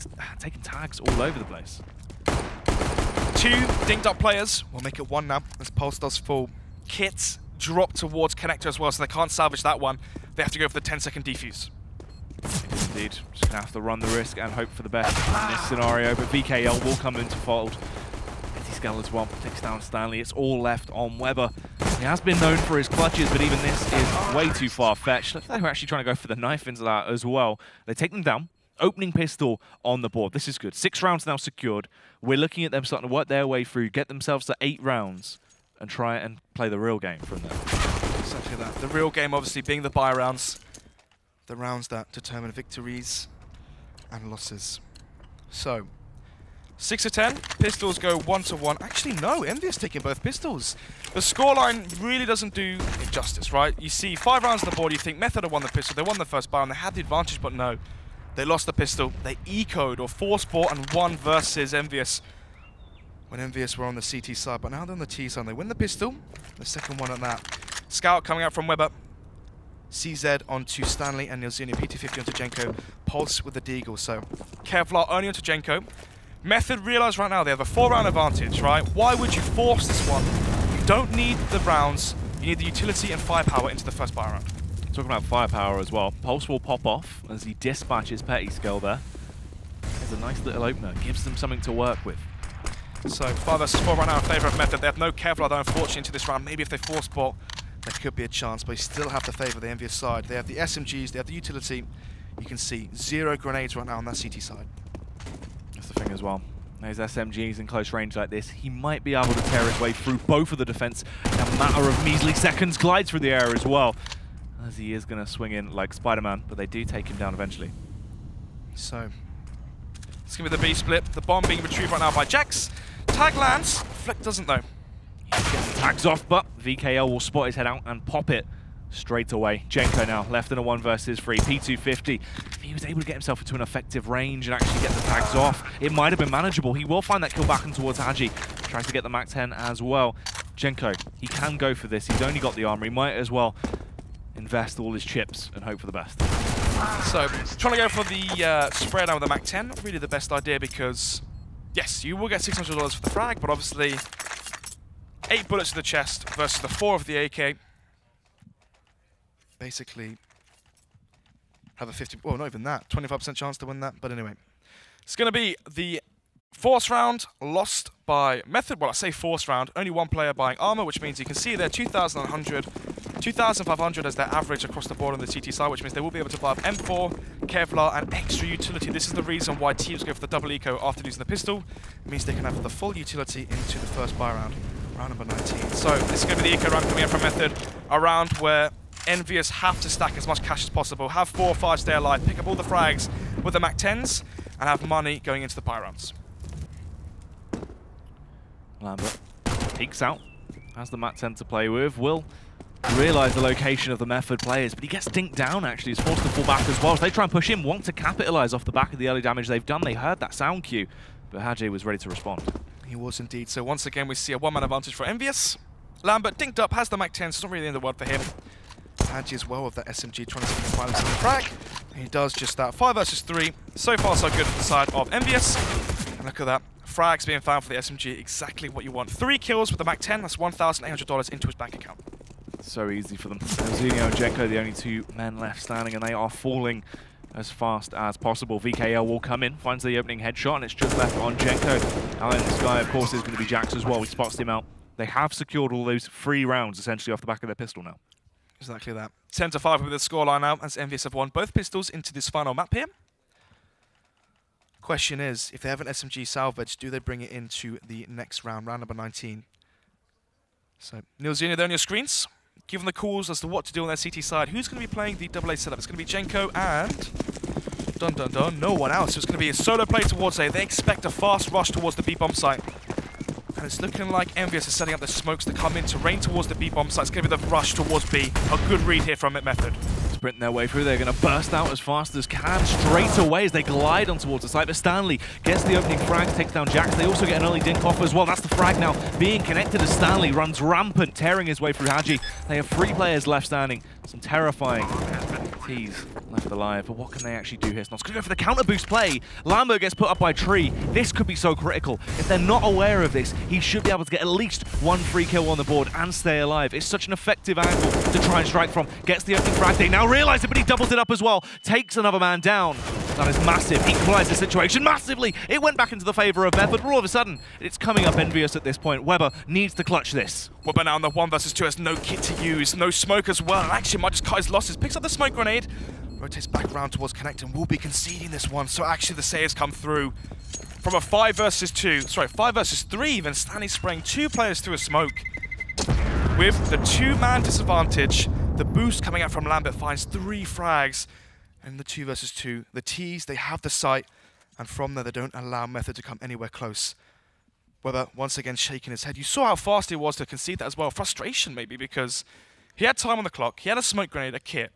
tags all over the place. 2 dinked up players. We'll make it 1 now as Pulse does full. Kits drop towards connector as well, so they can't salvage that one. They have to go for the 10-second defuse. Indeed, just going to have to run the risk and hope for the best in this scenario. But VKL will come into fold. Pettiskull as well takes down Stanley. It's all left on Weber. He has been known for his clutches, but even this is way too far-fetched. Looks like they're actually trying to go for the knife into that as well. They take them down. Opening pistol on the board. This is good. 6 rounds now secured. We're looking at them starting to work their way through, get themselves to 8 rounds, and try and play the real game from there. Exactly that. The real game obviously being the buy rounds. The rounds that determine victories and losses. So, 6 of 10. Pistols go 1-1. Actually, no. Envyus taking both pistols. The scoreline really doesn't do it justice, right? You see 5 rounds on the board. You think Method have won the pistol. They won the first buy and they had the advantage, but no. They lost the pistol. They ecoed or forced bought and won versus Envyus when Envyus were on the CT side. But now they're on the T side. They win the pistol. The second one at that. Scout coming out from Weber. CZ onto Stanley and Nilzinho. PT50 onto Csgo. Pulse with the Deagle. So Kevlar only onto Csgo. Method realize right now they have a 4-round advantage, right? Why would you force this one? You don't need the rounds. You need the utility and firepower into the first buy round. Talking about firepower as well, Pulse will pop off as he dispatches Pettiskull there. There's a nice little opener, gives them something to work with. So 5 versus 4 right now in favour of Method. They have no Kevlar though, unfortunately, into this round. Maybe if they force bot, there could be a chance, but you still have to favour the Envyus side. They have the SMGs, they have the utility. You can see 0 grenades right now on that CT side. That's the thing as well. Those SMGs in close range like this, he might be able to tear his way through both of the defense in a matter of measly seconds. Glides through the air as well, as he is going to swing in like Spider-Man, but they do take him down eventually. So, it's going to be the B split. The bomb being retrieved right now by Jax. Tag lands. Flick doesn't though. He's getting the tags off, but VKL will spot his head out and pop it straight away. Csgo now left in a 1 versus 3. P250. If he was able to get himself into an effective range and actually get the tags off, it might have been manageable. He will find that kill back and towards Hadji. Tries to get the Mac 10 as well. Csgo, he can go for this. He's only got the armor. He might as well invest all his chips and hope for the best. So, trying to go for the spray down with the MAC-10, not really the best idea because, yes, you will get $600 for the frag, but obviously 8 bullets to the chest versus the 4 of the AK. Basically, have a 50, well, not even that, 25% chance to win that, but anyway. It's going to be the force round lost by Method. Well, I say force round, only one player buying armor, which means you can see there 2,100, 2,500 as their average across the board on the CT side, which means they will be able to buy up M4, Kevlar, and extra utility. This is the reason why teams go for the double eco after losing the pistol. It means they can have the full utility into the first buy round, round number 19. So this is going to be the eco round coming in from Method, a round where Envyus have to stack as much cash as possible, have 4 or 5 stay alive, pick up all the frags with the MAC-10s, and have money going into the buy rounds. Lambert peeks out, has the MAC-10 to play with, will realise the location of the Method players, but he gets dinked down actually, he's forced to fall back as well. So they try and push him, want to capitalise off the back of the early damage they've done. They heard that sound cue, but Hadji was ready to respond. He was indeed. So once again we see a one-man advantage for Envyus. Lambert dinked up, has the MAC-10, so it's not really the end of the world for him. Hadji as well with that SMG trying to see if he can find himself a frag. He does just that. 5 versus 3. So far so good for the side of Envyus. And look at that. Frags being found for the SMG, exactly what you want. 3 kills with the MAC-10, that's $1,800 into his bank account. So easy for them. Zinio and Csgo, the only 2 men left standing, and they are falling as fast as possible. VKL will come in, finds the opening headshot, and it's just left on Csgo. Out in the sky, of course, is going to be Jax as well. He spots him out. They have secured all those free rounds, essentially, off the back of their pistol now. Exactly that. 10-5 with the scoreline now, as Envyus have won both pistols into this final map here. Question is, if they have an SMG salvage, do they bring it into the next round, round number 19? So, Nilzina there on your screens. Given the calls as to what to do on their CT side, who's going to be playing the AA setup? It's going to be Genko and... Dun dun dun, no one else. So it's going to be a solo play towards A. They expect a fast rush towards the B-bomb site. And it's looking like Envyus is setting up the smokes to come in to rain towards the B-bomb site. It's going to be the rush towards B. A good read here from Method. Sprinting their way through, they're going to burst out as fast as can straight away as they glide on towards the site. But Stanley gets the opening frag, takes down Jax. They also get an early dink off as well. That's the frag now being connected as Stanley runs rampant, tearing his way through Hadji. They have 3 players left standing. Some terrifying T's left alive, but what can they actually do here? It's going to go for the counter boost play. Lambert gets put up by Tree. This could be so critical. If they're not aware of this, he should be able to get at least 1 free kill on the board and stay alive. It's such an effective angle to try and strike from. Gets the opening frag. They now realise it, but he doubles it up as well. Takes another man down. That is massive. Equalises the situation massively. It went back into the favour of Method, but all of a sudden, it's coming up Envyus at this point. Weber needs to clutch this. Weber now on the 1 versus 2 has no kit to use, no smoke as well, and actually might just cut his losses. Picks up the smoke grenade, rotates back around towards Connect, and will be conceding this one. So actually the saves come through from a 5 versus 3 even. Stanley spraying 2 players through a smoke. With the 2-man disadvantage, the boost coming out from Lambert finds 3 frags. And the 2 versus 2, the T's, they have the sight, and from there they don't allow Method to come anywhere close. Weber once again shaking his head. You saw how fast he was to concede that as well. Frustration maybe, because he had time on the clock, he had a smoke grenade, a kit.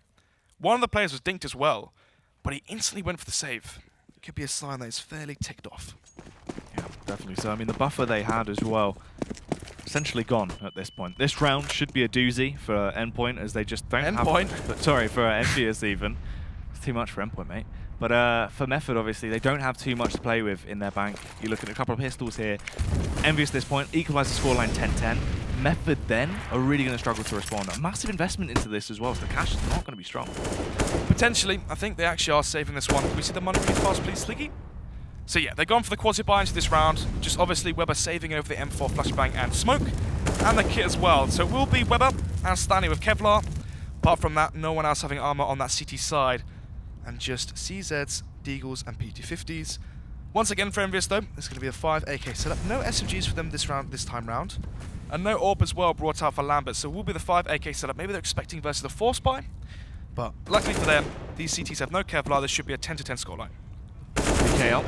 One of the players was dinked as well, but he instantly went for the save. It could be a sign that he's fairly ticked off. Yeah, definitely so. I mean, the buffer they had as well, essentially gone at this point. This round should be a doozy for Endpoint, as they just don't have... Endpoint? Sorry, for Envyus even. It's too much for Endpoint, mate. But for Method, obviously, they don't have too much to play with in their bank. You look at a couple of pistols here. Envyus at this point, equalises the scoreline 10-10. Method then are really going to struggle to respond. A massive investment into this as well, so the cash is not going to be strong. Potentially, I think they actually are saving this one. Can we see the money really fast, please, Sliggy? So yeah, they're gone for the quasi-buy into this round. Just obviously Weber saving over the M4 flashbang and smoke, and the kit as well. So it will be Weber and Stanley with Kevlar. Apart from that, no one else having armor on that CT side. And just CZs, Deagles, and PT50s. Once again for Envyus though, it's going to be a 5 AK setup. No SMGs for them this time round. And no AWP as well brought out for Lambert, so it will be the 5 AK setup. Maybe they're expecting versus the 4 spy. But luckily for them, these CTs have no Kevlar. This should be a 10-10 scoreline. VKL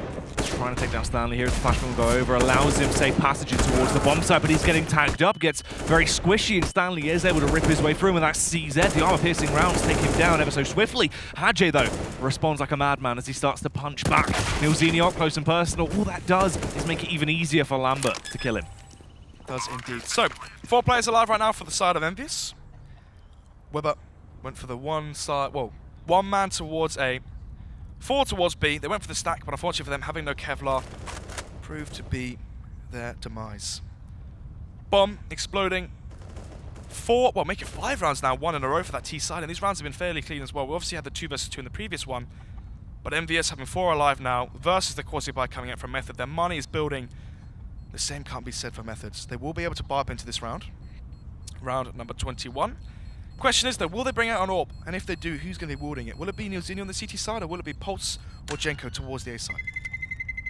trying to take down Stanley here. The flashbang will go over, allows him safe passage towards the bomb site, but he's getting tagged up, gets very squishy, and Stanley is able to rip his way through with that CZ. The armor-piercing rounds take him down ever so swiftly. Hadji, though, responds like a madman as he starts to punch back. Nilzini up close and personal. All that does is make it even easier for Lambert to kill him. Does indeed. So, 4 players alive right now for the side of Envyus. Weber went for the one side, well, 1 man towards A, 4 towards B. They went for the stack, but unfortunately for them, having no Kevlar proved to be their demise. Bomb exploding. 4, well, make it 5 rounds now, 1 in a row for that T side, and these rounds have been fairly clean as well. We obviously had the 2 versus 2 in the previous one, but Envyus having 4 alive now versus the quasi-buy coming out from Method. Their money is building. The same can't be said for Methods. They will be able to buy up into this round. Round number 21. Question is though, will they bring out an AWP? And if they do, who's going to be wielding it? Will it be Neozinho on the CT side, or will it be Pulse or Genko towards the A side?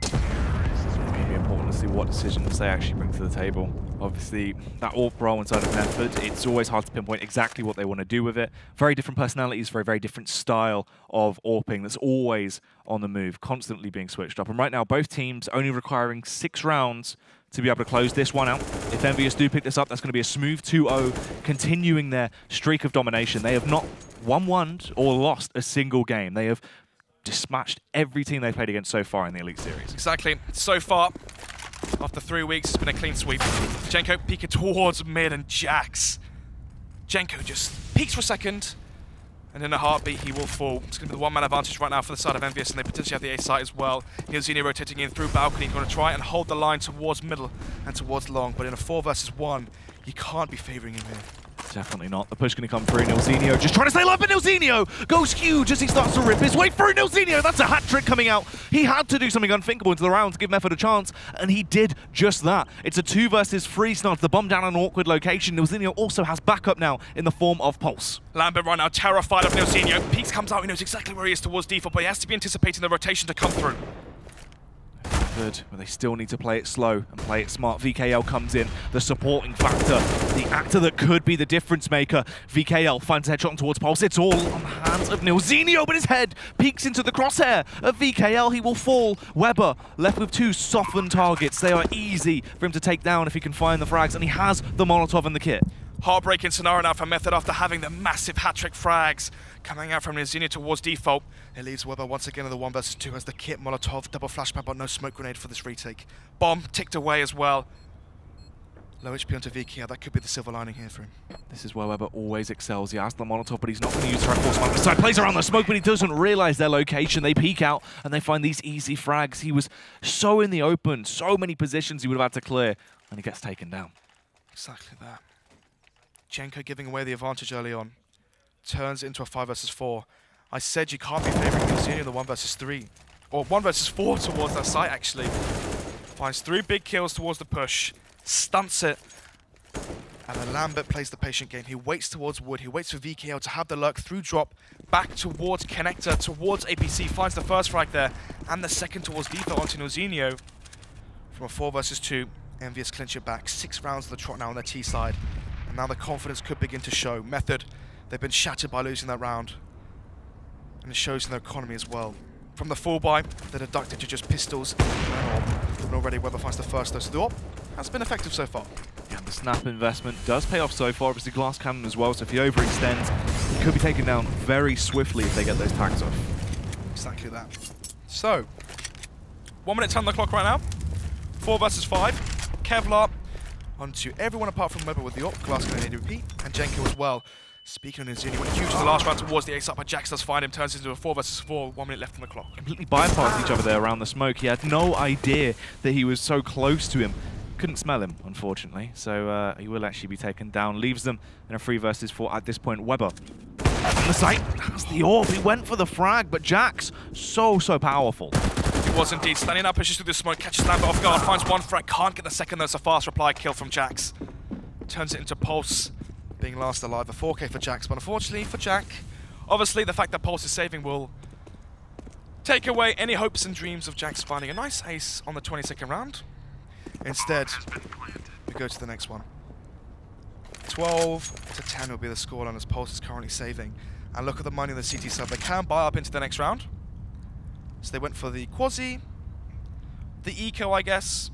It's really important to see what decisions they actually bring to the table. Obviously, that AWP role inside of Method, it's always hard to pinpoint exactly what they want to do with it. Very different personalities, very different style of AWPing that's always on the move, constantly being switched up. And right now, both teams only requiring 6 rounds to be able to close this one out. If Envyus do pick this up, that's going to be a smooth 2-0, continuing their streak of domination. They have not won or lost a single game. They have dispatched every team they've played against so far in the Elite Series. Exactly. So far, after 3 weeks, it's been a clean sweep. Genko peeking towards mid and Jax. Genko just peeks for a second, and in a heartbeat, he will fall. It's going to be the 1-man advantage right now for the side of Envyus, and they potentially have the A site as well. Neozinho rotating in through balcony, going to try and hold the line towards middle and towards long, but in a 4 versus 1, you can't be favouring him here. Definitely not. The push going to come through. Neozinho just trying to stay alive, but Neozinho goes huge as he starts to rip his way through. Neozinho, that's a hat trick coming out. He had to do something unthinkable into the round to give Method a chance, and he did just that. It's a 2 versus 3 start. The bomb down an awkward location. Neozinho also has backup now in the form of Pulse. Lambert right now terrified of Neozinho. Peaks comes out, he knows exactly where he is towards default, but he has to be anticipating the rotation to come through. Good, but they still need to play it slow and play it smart. VKL comes in, the supporting factor, the actor that could be the difference maker. VKL finds a headshot towards Pulse. It's all on the hands of Neozinho, but his head peeks into the crosshair of VKL. He will fall. Weber left with 2 softened targets. They are easy for him to take down if he can find the frags, and he has the Molotov and the kit. Heartbreaking scenario now for Method after having the massive hat-trick frags coming out from Neozinho towards default. It leaves Weber once again in the 1 versus 2 as the kit, Molotov, double flashbang, but no smoke grenade for this retake. Bomb ticked away as well. Low HP onto VK, that could be the silver lining here for him. This is where Weber always excels. He has the Molotov, but he's not going to use Force Smoke. The side plays around the smoke, but he doesn't realize their location. They peek out, and they find these easy frags. He was so in the open, so many positions he would have had to clear, and he gets taken down. Exactly that. Genko giving away the advantage early on. Turns into a 5 versus 4. I said you can't be favouring Neozinho in the 1 versus 3. Or 1 versus 4 towards that site, actually. Finds 3 big kills towards the push. Stunts it. And then Lambert plays the patient game. He waits towards wood. He waits for VKL to have the lurk through drop. Back towards connector, towards APC. Finds the first frag there. And the second towards default onto Neozinho. From a 4 versus 2. Envyus clinch it back. 6 rounds of the trot now on their T side. And now the confidence could begin to show. Method, they've been shattered by losing that round. And it shows in their economy as well. From the full buy, they're deducted to just pistols and AWP. And already Weber finds the first dose of the AWP. Has been effective so far. Yeah, the snap investment does pay off so far. Obviously glass cannon as well, so if he overextends, he could be taken down very swiftly if they get those tags off. Exactly that. So, 1 minute 10 on the clock right now. 4 versus 5. Kevlar onto everyone apart from Weber with the AWP, glass cannon AWP, and Genko as well. Speaking of Neozinho, went huge in the last round towards the ace up, but Jax does find him, turns into a 4 versus 4, 1 minute left on the clock. Completely bypassed each other there around the smoke. He had no idea that he was so close to him. Couldn't smell him, unfortunately, so he will actually be taken down. Leaves them in a 3 versus 4 at this point. Weber on the site has the AWP. He went for the frag, but Jax so powerful. He was indeed standing up, pushes through the smoke, catches Lambert off guard, finds 1 frag, can't get the second. There's a fast reply kill from Jax. Turns it into Pulse, being last alive. A 4K for Jax, but unfortunately for Jack, obviously the fact that Pulse is saving will take away any hopes and dreams of Jax finding a nice ace on the 22nd round. Instead, we go to the next one. 12 to 10 will be the scoreline as Pulse is currently saving. And look at the money on the CT side. They can buy up into the next round. So they went for the Quasi, the Eco, I guess,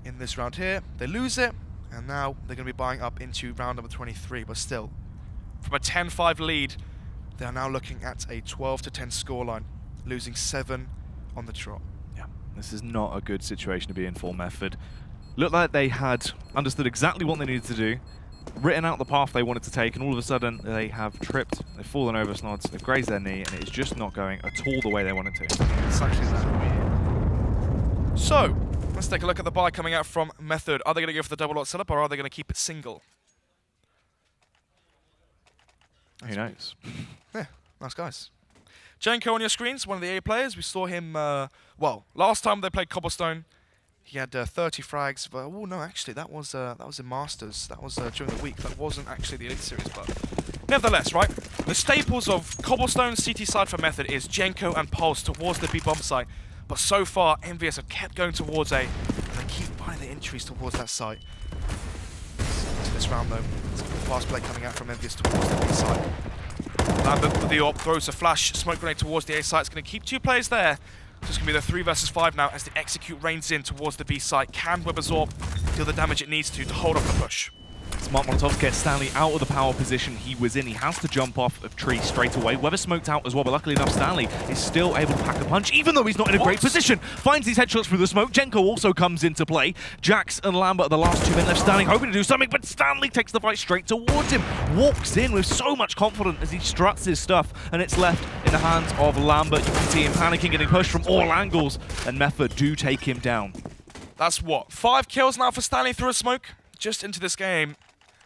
in this round here. They lose it, and now they're going to be buying up into round number 23. But still, from a 10-5 lead, they are now looking at a 12 to 10 scoreline, losing 7 on the trot. Yeah, this is not a good situation to be in for Method. Looked like they had understood exactly what they needed to do. written out the path they wanted to take, and all of a sudden they have tripped, they've fallen over Snods, they've grazed their knee, and it is just not going at all the way they wanted to. Exactly that. So, let's take a look at the buy coming out from Method. Are they going to go for the double lot setup, or are they going to keep it single? Who knows? Yeah, nice guys. Csgo on your screens, one of the A players. We saw him, well, last time they played Cobblestone, he had 30 frags. Oh no, actually, that was in Masters. That was during the week. That wasn't actually the Elite Series, but nevertheless, right? The staples of Cobblestone CT side for Method is Csgo and Pulse towards the B bomb site. But so far, Envyus have kept going towards A, and they keep finding the entries towards that site. To this round, though, it's a fast play coming out from Envyus towards the B site. Lambert with the AWP throws a flash, smoke grenade towards the A site. It's going to keep 2 players there. So it's going to be the 3 versus 5 now as the execute reigns in towards the B site. Can Weber's AWP deal the damage it needs to hold off the push? Smart Molotov gets Stanley out of the power position he was in. He has to jump off of tree straight away. Weber smoked out as well, but luckily enough, Stanley is still able to pack a punch, even though he's not in a great position. Finds these headshots through the smoke. Csgo also comes into play. Jax and Lambert are the last 2 men left standing, hoping to do something, but Stanley takes the fight straight towards him. Walks in with so much confidence as he struts his stuff, and it's left in the hands of Lambert. You can see him panicking, getting pushed from all angles, and Method do take him down. That's what, 5 kills now for Stanley through a smoke? Just into this game.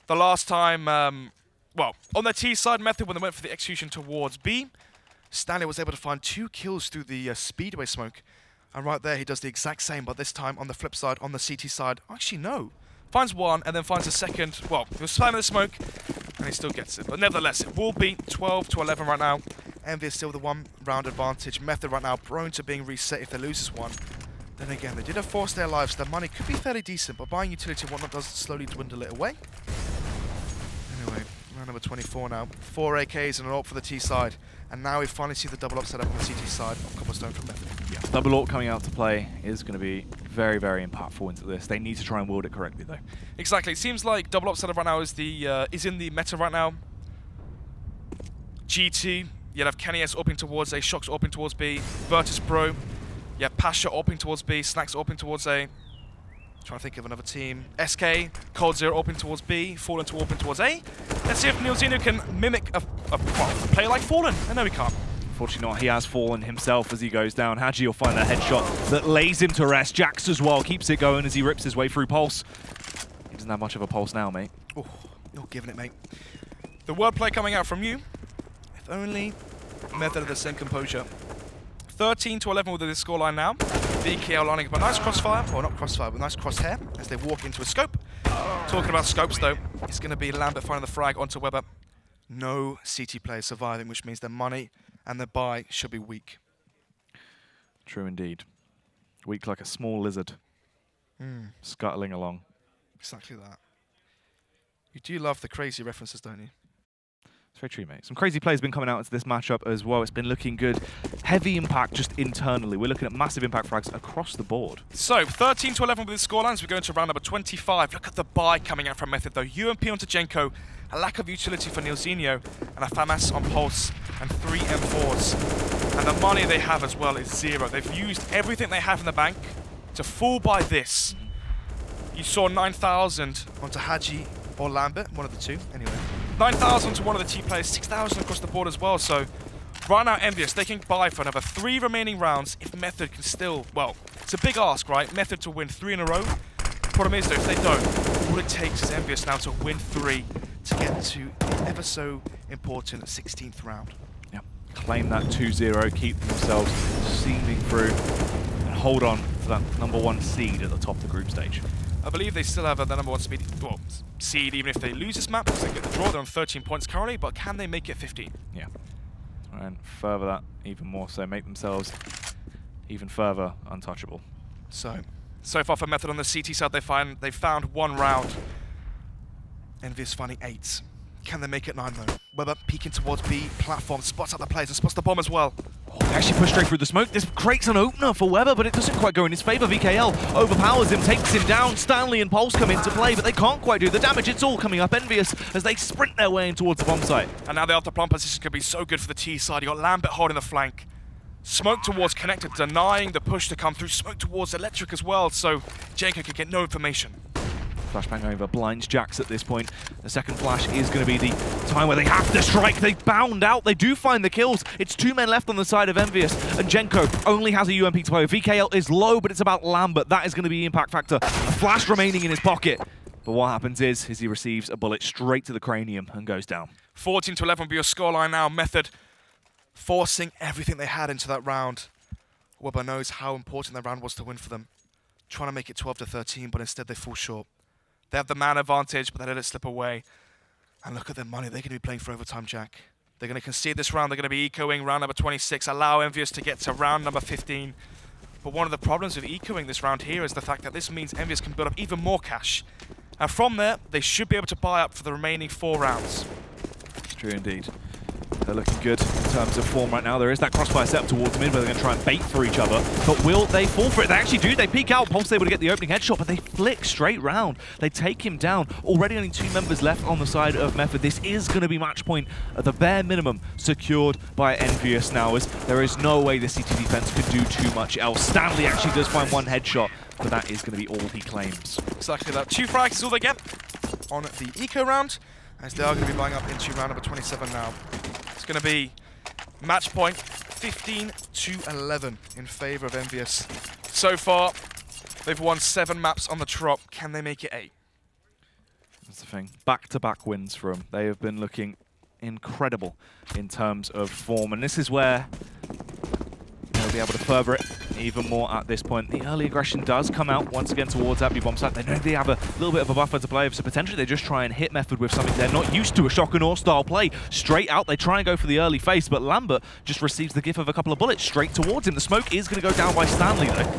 The last time, well, on their T side, Method, when they went for the execution towards B, Stanley was able to find 2 kills through the speedway smoke. And right there, he does the exact same, but this time on the flip side, on the CT side. Actually, no. Finds 1 and then finds a second. Well, he was spamming the smoke, and he still gets it. But nevertheless, it will be 12-11 right now. Envy is still the 1-round advantage. Method right now prone to being reset if they lose this one. Then again, they did have 4 stay alive, so their money could be fairly decent, but buying utility and whatnot does slowly dwindle it away. Anyway, round number 24 now. 4 AKs and an AWP for the T side. And now we finally see the double up setup on the CT side of Cobblestone from Method. Yeah, double AWP coming out to play is going to be very, very impactful into this. They need to try and wield it correctly, though. Exactly. It seems like double up setup right now is in the meta right now. G2, you'd have Kenny S opening towards A, Shox opening towards B, Virtus Pro, yeah, Pasha opening towards B, Snacks opening towards A. Trying to think of another team. SK, Cold Zero open towards B, Fallen to open towards A. Let's see if Neilzino can mimic a play like Fallen. I know he can't. Unfortunately not, he has fallen himself as he goes down. Hadji will find that headshot that lays him to rest. Jax as well keeps it going as he rips his way through Pulse. He doesn't have much of a pulse now, mate. Oh, you're giving it, mate. The wordplay coming out from you. If only Method of the same composure. 13-11 with this scoreline now. VKL lining up a nice crossfire, or not crossfire, but nice crosshair as they walk into a scope. Talking about scopes though, it's going to be Lambert finding the frag onto Weber. No CT players surviving, which means their money and their buy should be weak. True indeed. Weak like a small lizard. Scuttling along. Exactly that. You do love the crazy references, don't you? It's very true, mate. Some crazy plays been coming out into this matchup as well. It's been looking good. Heavy impact just internally. We're looking at massive impact frags across the board. So, 13-11 with the scorelines. We're going to round number 25. Look at the buy coming out from Method, though. UMP onto Csgo, a lack of utility for Neilzino, and a FAMAS on Pulse, and 3 M4s. And the money they have as well is 0. They've used everything they have in the bank to fall by this. You saw 9,000 onto Hadji or Lambert, one of the two, anyway. 9,000 to one of the T players, 6,000 across the board as well, so right now Envyus, they can buy for another 3 remaining rounds if Method can still, well, it's a big ask, right? Method to win 3 in a row. Problem is though, if they don't, all it takes is Envyus now to win 3 to get to the ever so important 16th round. Yeah, claim that 2-0, keep themselves seaming through, and hold on to that #1 seed at the top of the group stage. I believe they still have the #1 seed, even if they lose this map, because they get the draw. They're on 13 points currently, but can they make it 15? Yeah. And further that even more so, make themselves even further untouchable. So far for Method on the CT side, they found 1 round. Envyus finding 8. Can they make it 9 though? Weber peeking towards B, platform, spots out the players and spots the bomb as well. Oh, they actually push straight through the smoke. This creates an opener for Weber, but it doesn't quite go in his favor. VKL overpowers him, takes him down. Stanley and Pulse come into play, but they can't quite do the damage. It's all coming up Envyus as they sprint their way in towards the bomb site. And now the after plant position could be so good for the T side. You got Lambert holding the flank. Smoke towards Connected, denying the push to come through. Smoke towards Electric as well, so Csgo could get no information. Flashbang over blinds Jax at this point. The second flash is going to be the time where they have to strike. They bound out. They do find the kills. It's 2 men left on the side of Envyus, and Csgo only has a UMP to play with. VKL is low, but it's about Lambert. That is going to be impact factor. A flash remaining in his pocket. But what happens is he receives a bullet straight to the cranium and goes down. 14-11 will be your scoreline now. Method forcing everything they had into that round. Weber knows how important that round was to win for them. Trying to make it 12-13, but instead they fall short. They have the man advantage, but they let it slip away. And look at their money. They're going to be playing for overtime, Jack. They're going to concede this round. They're going to be ecoing round number 26, allow Envyus to get to round number 15. But one of the problems with ecoing this round here is the fact that this means Envyus can build up even more cash. And from there, they should be able to buy up for the remaining 4 rounds. It's true indeed. They're looking good in terms of form right now. There is that crossfire set up towards mid where they're going to try and bait for each other. But will they fall for it? They actually do. They peek out. Pulse able to get the opening headshot, but they flick straight round. They take him down. Already only 2 members left on the side of Method. This is going to be match point at the bare minimum secured by Envyus now, as there is no way the CT defense could do too much else. Stanley actually does find 1 headshot, but that is going to be all he claims. Exactly that. 2 frags is all they get on the eco round, as they are going to be buying up into round number 27 now. It's going to be match point 15-11 in favor of Envyus. So far, they've won 7 maps on the trot. Can they make it 8? That's the thing. Back-to-back wins for them. They have been looking incredible in terms of form, and this is where they'll be able to further it even more at this point. The early aggression does come out once again towards that B-bomb site. They know they have a little bit of a buffer to play with, so potentially they just try and hit Method with something they're not used to, a shock and awe style play. Straight out, they try and go for the early face, but Lambert just receives the gift of a couple of bullets straight towards him. The smoke is going to go down by Stanley, though.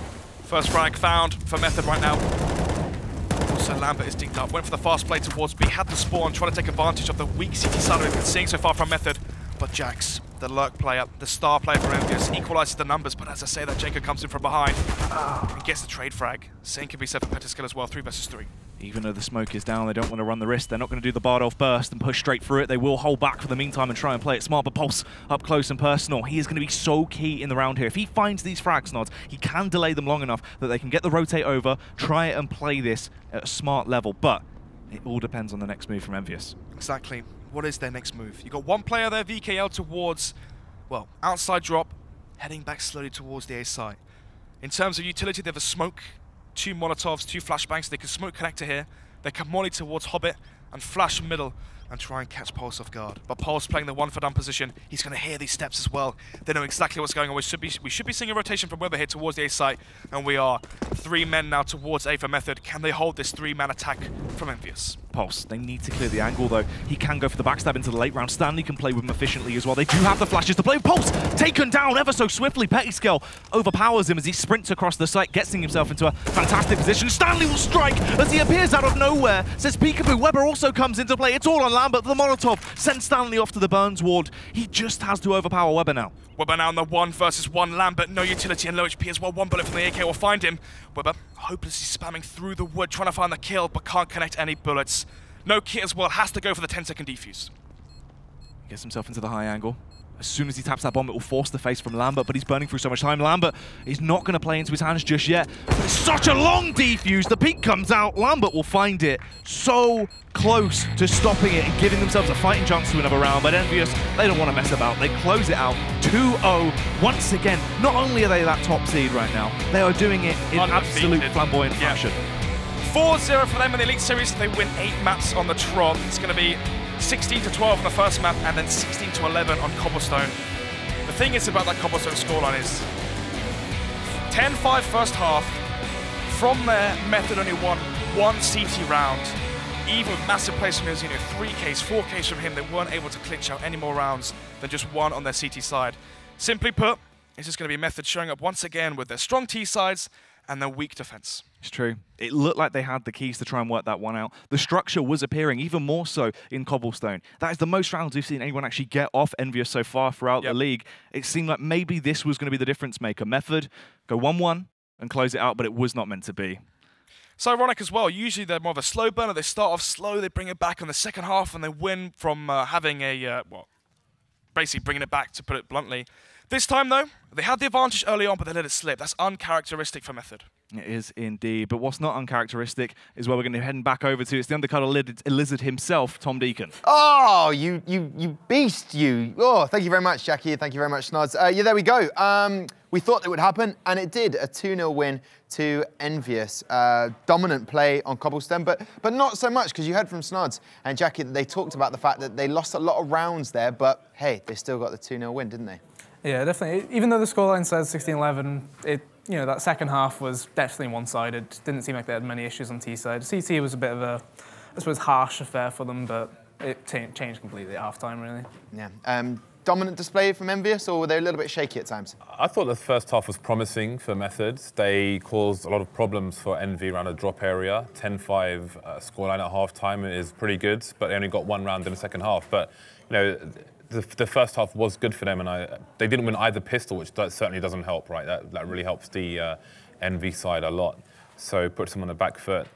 First frag found for Method right now. Also, Lambert is dinked up. Went for the fast play towards B, had the spawn, trying to take advantage of the weak CT side we've been seeing so far from Method. But Jax, the lurk player, the star player for Envyus, equalizes the numbers, but as I say, that Csgo comes in from behind and gets the trade frag. Same can be said for Peteskill as well, 3 versus 3. Even though the smoke is down, they don't want to run the risk. They're not going to do the Bardolph burst and push straight through it. They will hold back for the meantime and try and play it smart, but Pulse up close and personal. He is going to be so key in the round here. If he finds these frags nods, he can delay them long enough that they can get the rotate over, try and play this at a smart level, but it all depends on the next move from Envyus. Exactly. What is their next move? You've got 1 player there, VKL, towards, well, outside drop, heading back slowly towards the A site. In terms of utility, they have a smoke, 2 Molotovs, 2 flashbangs. They can smoke connector here. They can molly towards Hobbit and flash middle and try and catch Pulse off guard. But Pulse playing the 1 for done position. He's going to hear these steps as well. They know exactly what's going on. We should be seeing a rotation from Weber here towards the A site, and we are 3 men now towards A for Method. Can they hold this 3-man attack from Envyus? Pulse, they need to clear the angle though. He can go for the backstab into the late round. Stanley can play with him efficiently as well. They do have the flashes to play with. Pulse taken down ever so swiftly. Peteskill overpowers him as he sprints across the site, getting himself into a fantastic position. Stanley will strike as he appears out of nowhere. Says Peekaboo. Weber also comes into play. It's all on Lambert. The Molotov sends Stanley off to the Burns ward. He just has to overpower Weber now. Weber now in the 1 versus 1. Lambert, no utility and low HP as well. 1 bullet from the AK will find him. Weber hopelessly spamming through the wood, trying to find the kill, but can't connect any bullets. No kit as well, has to go for the 10-second defuse. He gets himself into the high angle. As soon as he taps that bomb, it will force the face from Lambert, but he's burning through so much time. Lambert is not going to play into his hands just yet. But it's such a long defuse. The peak comes out. Lambert will find it. So close to stopping it and giving themselves a fighting chance to another round. But Envyus, they don't want to mess about. They close it out 2-0. Once again, not only are they that top seed right now, they are doing it in absolute flamboyant fashion. 4-0 for them in the Elite Series. They win 8 maps on the trot. It's going to be 16-12 on the first map and then 16-11 on Cobblestone. The thing is about that Cobblestone scoreline is 10-5 first half. From there, Method only won 1 CT round. Even with massive plays from Mizino, 3Ks, 4Ks from him, they weren't able to clinch out any more rounds than just 1 on their CT side. Simply put, it's just going to be Method showing up once again with their strong T sides and their weak defense. It's true. It looked like they had the keys to try and work that one out. The structure was appearing even more so in Cobblestone. That is the most rounds we've seen anyone actually get off Envyus so far throughout the league. It seemed like maybe this was going to be the difference maker. Method go 1-1 and close it out, but it was not meant to be. It's ironic as well. Usually they're more of a slow burner. They start off slow, they bring it back in the second half, and they win from having a, well, basically bringing it back, to put it bluntly. This time, though, they had the advantage early on, but they let it slip. That's uncharacteristic for Method. It is indeed. But what's not uncharacteristic is where we're going to be heading back over to. It's the undercutter lizard himself, Tom Deacon. Oh, you beast, you. Oh, thank you very much, Jackie. Thank you very much, Snods. Yeah, there we go. We thought it would happen, and it did. A 2-0 win to Envyus. Dominant play on Cobblestone, but not so much, because you heard from Snods and Jackie that they talked about the fact that they lost a lot of rounds there, but hey, they still got the 2-0 win, didn't they? Yeah, definitely. Even though the scoreline says 16-11, that second half was definitely one-sided. Didn't seem like they had many issues on T-side. CT was a bit of a, I suppose, harsh affair for them, but it changed completely at half-time, really. Yeah. Dominant display from Envyus, or were they a little bit shaky at times? I thought the first half was promising for Methods. They caused a lot of problems for Envy around the drop area. 10-5 scoreline at half-time is pretty good, but they only got one round in the second half. But, the first half was good for them, and they didn't win either pistol, which certainly doesn't help, right? That really helps the Envy side a lot. So puts them on the back foot.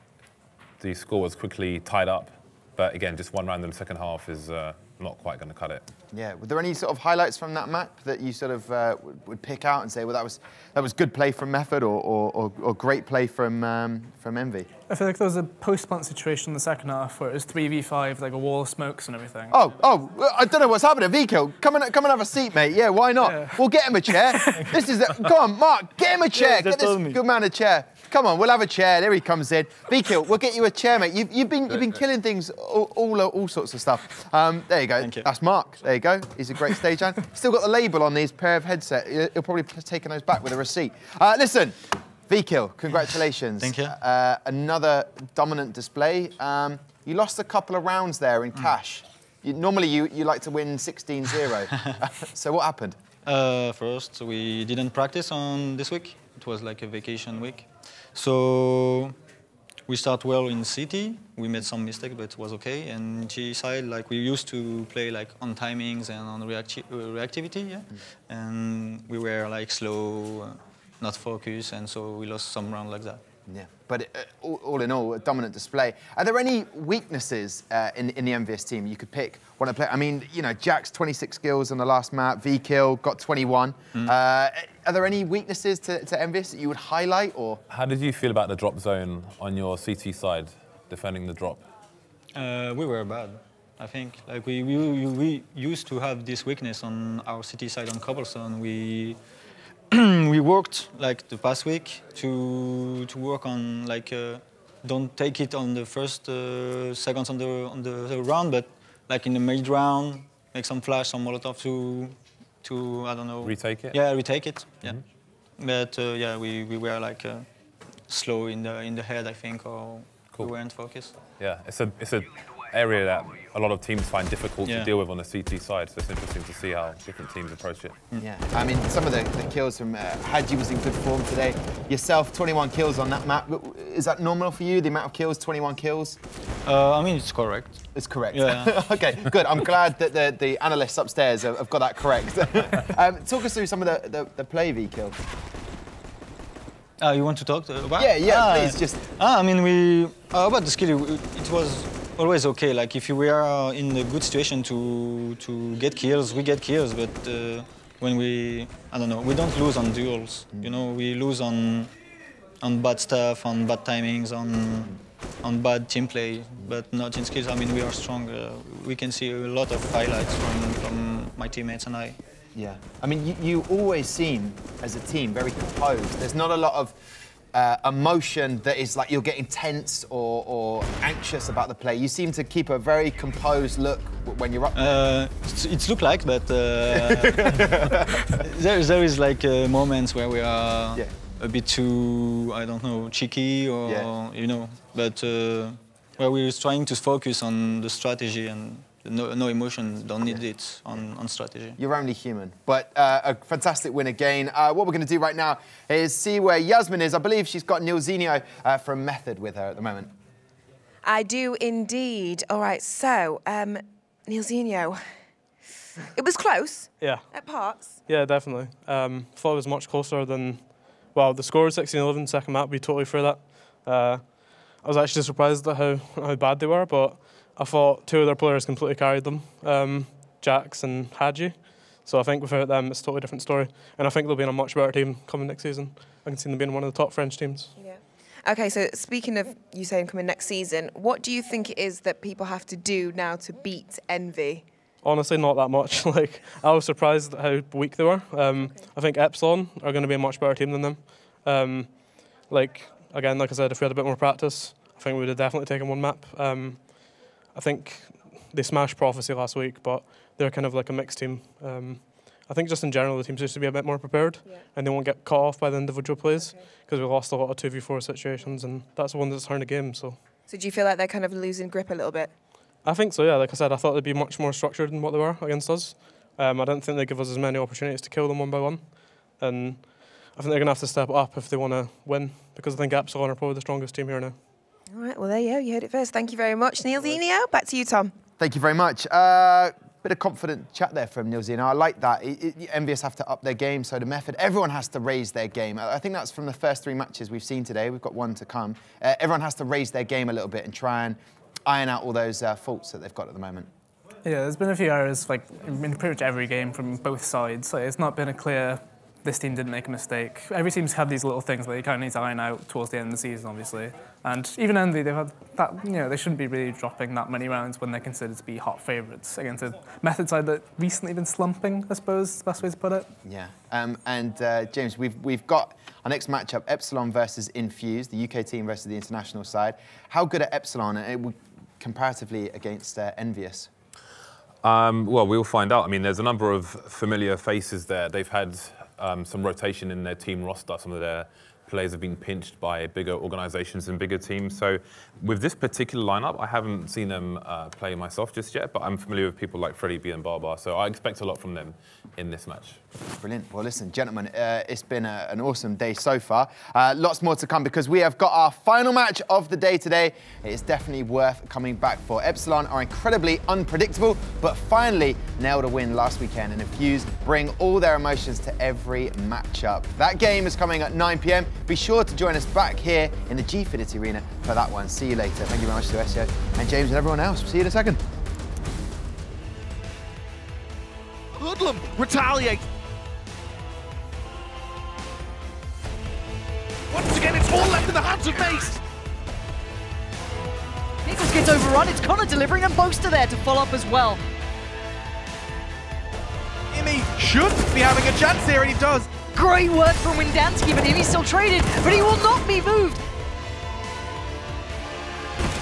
The score was quickly tied up, but again, just one round in the second half is not quite going to cut it. Yeah. Were there any sort of highlights from that map that you sort of would pick out and say, well, that was good play from Method, or great play from Envy? I feel like there was a post-plant situation in the second half where it was 3v5, like a wall of smokes and everything. Oh, I don't know what's happening. Vico, come and have a seat, mate. Yeah, why not? Yeah. We'll get him a chair. Go on, Mark, get him a chair. Get this good man a chair. Come on, we'll have a chair. There he comes in. Vico, we'll get you a chair, mate. You've been killing things, all sorts of stuff. There you go. Thank you. That's Mark. There you go. He's a great stagehand. Still got the label on these pair of headset. He'll probably be taking those back with a receipt. Listen, V-Kill, congratulations. Thank you. Another dominant display. You lost a couple of rounds there in cash. Normally you like to win 16-0. So what happened? First, we didn't practice on this week. It was like a vacation week. So we start well in CT. We made some mistakes, but it was okay. And G side, like we used to play like on timings and on reactivity, yeah. And we were like slow, not focused, and so we lost some round like that. Yeah, but all in all, a dominant display. Are there any weaknesses in the Envyus team you could pick? Want to play? I mean, Jack's 26 kills on the last map. V-Kill got 21. Are there any weaknesses to Envyus that you would highlight, or? How did you feel about the drop zone on your CT side, defending the drop? We were bad, I think. Like we used to have this weakness on our CT side on Cobblestone. We worked like the past week to work on like don't take it on the first seconds on the round, but like in the mid round, make some flash, some molotov to I don't know. Retake it. Yeah, retake it. Yeah, but yeah, we were like slow in the head, I think, or we weren't focused. Yeah, it's a area that a lot of teams find difficult to deal with on the CT side, so it's interesting to see how different teams approach it. Yeah, I mean, some of the kills from Hadji was in good form today. Yourself, 21 kills on that map. Is that normal for you, the amount of kills, 21 kills? I mean, it's correct. It's correct. Yeah. Okay, good. I'm glad that the analysts upstairs have got that correct. Talk us through some of the play V-Kill. You want to talk about? Yeah, please, just... I mean, about the skill, it was always okay. Like, if you were in a good situation to get kills, we get kills, but when I don't know, we don't lose on duels. We lose on bad stuff, on bad timings, on bad team play, but not in skills. I mean, we are strong. We can see a lot of highlights from my teammates and I. Yeah, I mean, you always seem, as a team, very composed. There's not a lot of emotion that is like you're getting tense or anxious about the play. You seem to keep a very composed look when you're up there. It's look like, but there is like moments where we are a bit too, I don't know, cheeky or, but where we're trying to focus on the strategy and no emotion, don't need it on strategy. You're only human, but a fantastic win again. What we're going to do right now is see where Yasmin is. I believe she's got Nilzinho from Method with her at the moment. I do indeed. All right, so, Nilzinho, it was close. Yeah. At parts. Yeah, definitely. Thought it was much closer than, well, the score was 16-11, second map, we totally threw that. I was actually surprised at how bad they were, but I thought two of their players completely carried them, Jax and Hadji. So I think without them, it's a totally different story. And I think they'll be in a much better team coming next season. I can see them being one of the top French teams. Yeah. Okay, so speaking of you saying coming next season, what do you think it is that people have to do now to beat Envy? Honestly, not that much. Like, I was surprised at how weak they were. I think Epsilon are going to be a much better team than them. Like I said, if we had a bit more practice, I think we would have definitely taken one map. I think they smashed Prophecy last week, but they're kind of like a mixed team. I think just in general, the teams used to be a bit more prepared, and they won't get caught off by the individual plays, because we lost a lot of 2v4 situations, and that's the one that's turned the game. So do you feel like they're kind of losing grip a little bit? I think so, yeah. Like I said, I thought they'd be much more structured than what they were against us. I don't think they give us as many opportunities to kill them one by one, and I think they're going to have to step up if they want to win, because I think Epsilon are probably the strongest team here now. All right, well, there you go. You heard it first. Thank you very much, Neil Zenio. Back to you, Tom. Thank you very much. Bit of confident chat there from Neil Zenio. I like that. Envyus have to up their game, so the Method, everyone has to raise their game. I think that's from the first 3 matches we've seen today. We've got one to come. Everyone has to raise their game a little bit and try and iron out all those faults that they've got at the moment. Yeah, there's been a few errors like in pretty much every game from both sides. So it's not been a clear, this team didn't make a mistake. Every team's had these little things that they kind of need to iron out towards the end of the season, obviously. And even Envy, they've had that, they shouldn't be really dropping that many rounds when they're considered to be hot favourites against a Method side that recently been slumping, I suppose is the best way to put it. Yeah, James, we've got our next matchup, Epsilon versus Envyus, the UK team versus the international side. How good are Epsilon comparatively against Envyus? Well, we'll find out. I mean, there's a number of familiar faces there. They've had some rotation in their team roster. Some of their players have been pinched by bigger organisations and bigger teams. So with this particular lineup, I haven't seen them play myself just yet, but I'm familiar with people like Freddie B and Barbar, so I expect a lot from them in this match. Brilliant. Well, listen, gentlemen, it's been an awesome day so far. Lots more to come because we have got our final match of the day today. It is definitely worth coming back for. Epsilon are incredibly unpredictable, but finally nailed a win last weekend, and Envyus bring all their emotions to every matchup. That game is coming at 9 p.m. Be sure to join us back here in the Gfinity Arena for that one. See you later. Thank you very much to Csgo and James and everyone else. See you in a second. Hoodlum retaliate. Once again, it's all left in the hands of Mace. Nichols gets overrun. It's Connor delivering, and Boaster there to follow up as well. Imi should be having a chance here, and he does. Great work from Windansky, but Imi's still traded, but he will not be moved.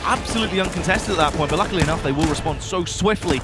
Absolutely uncontested at that point, but luckily enough, they will respond so swiftly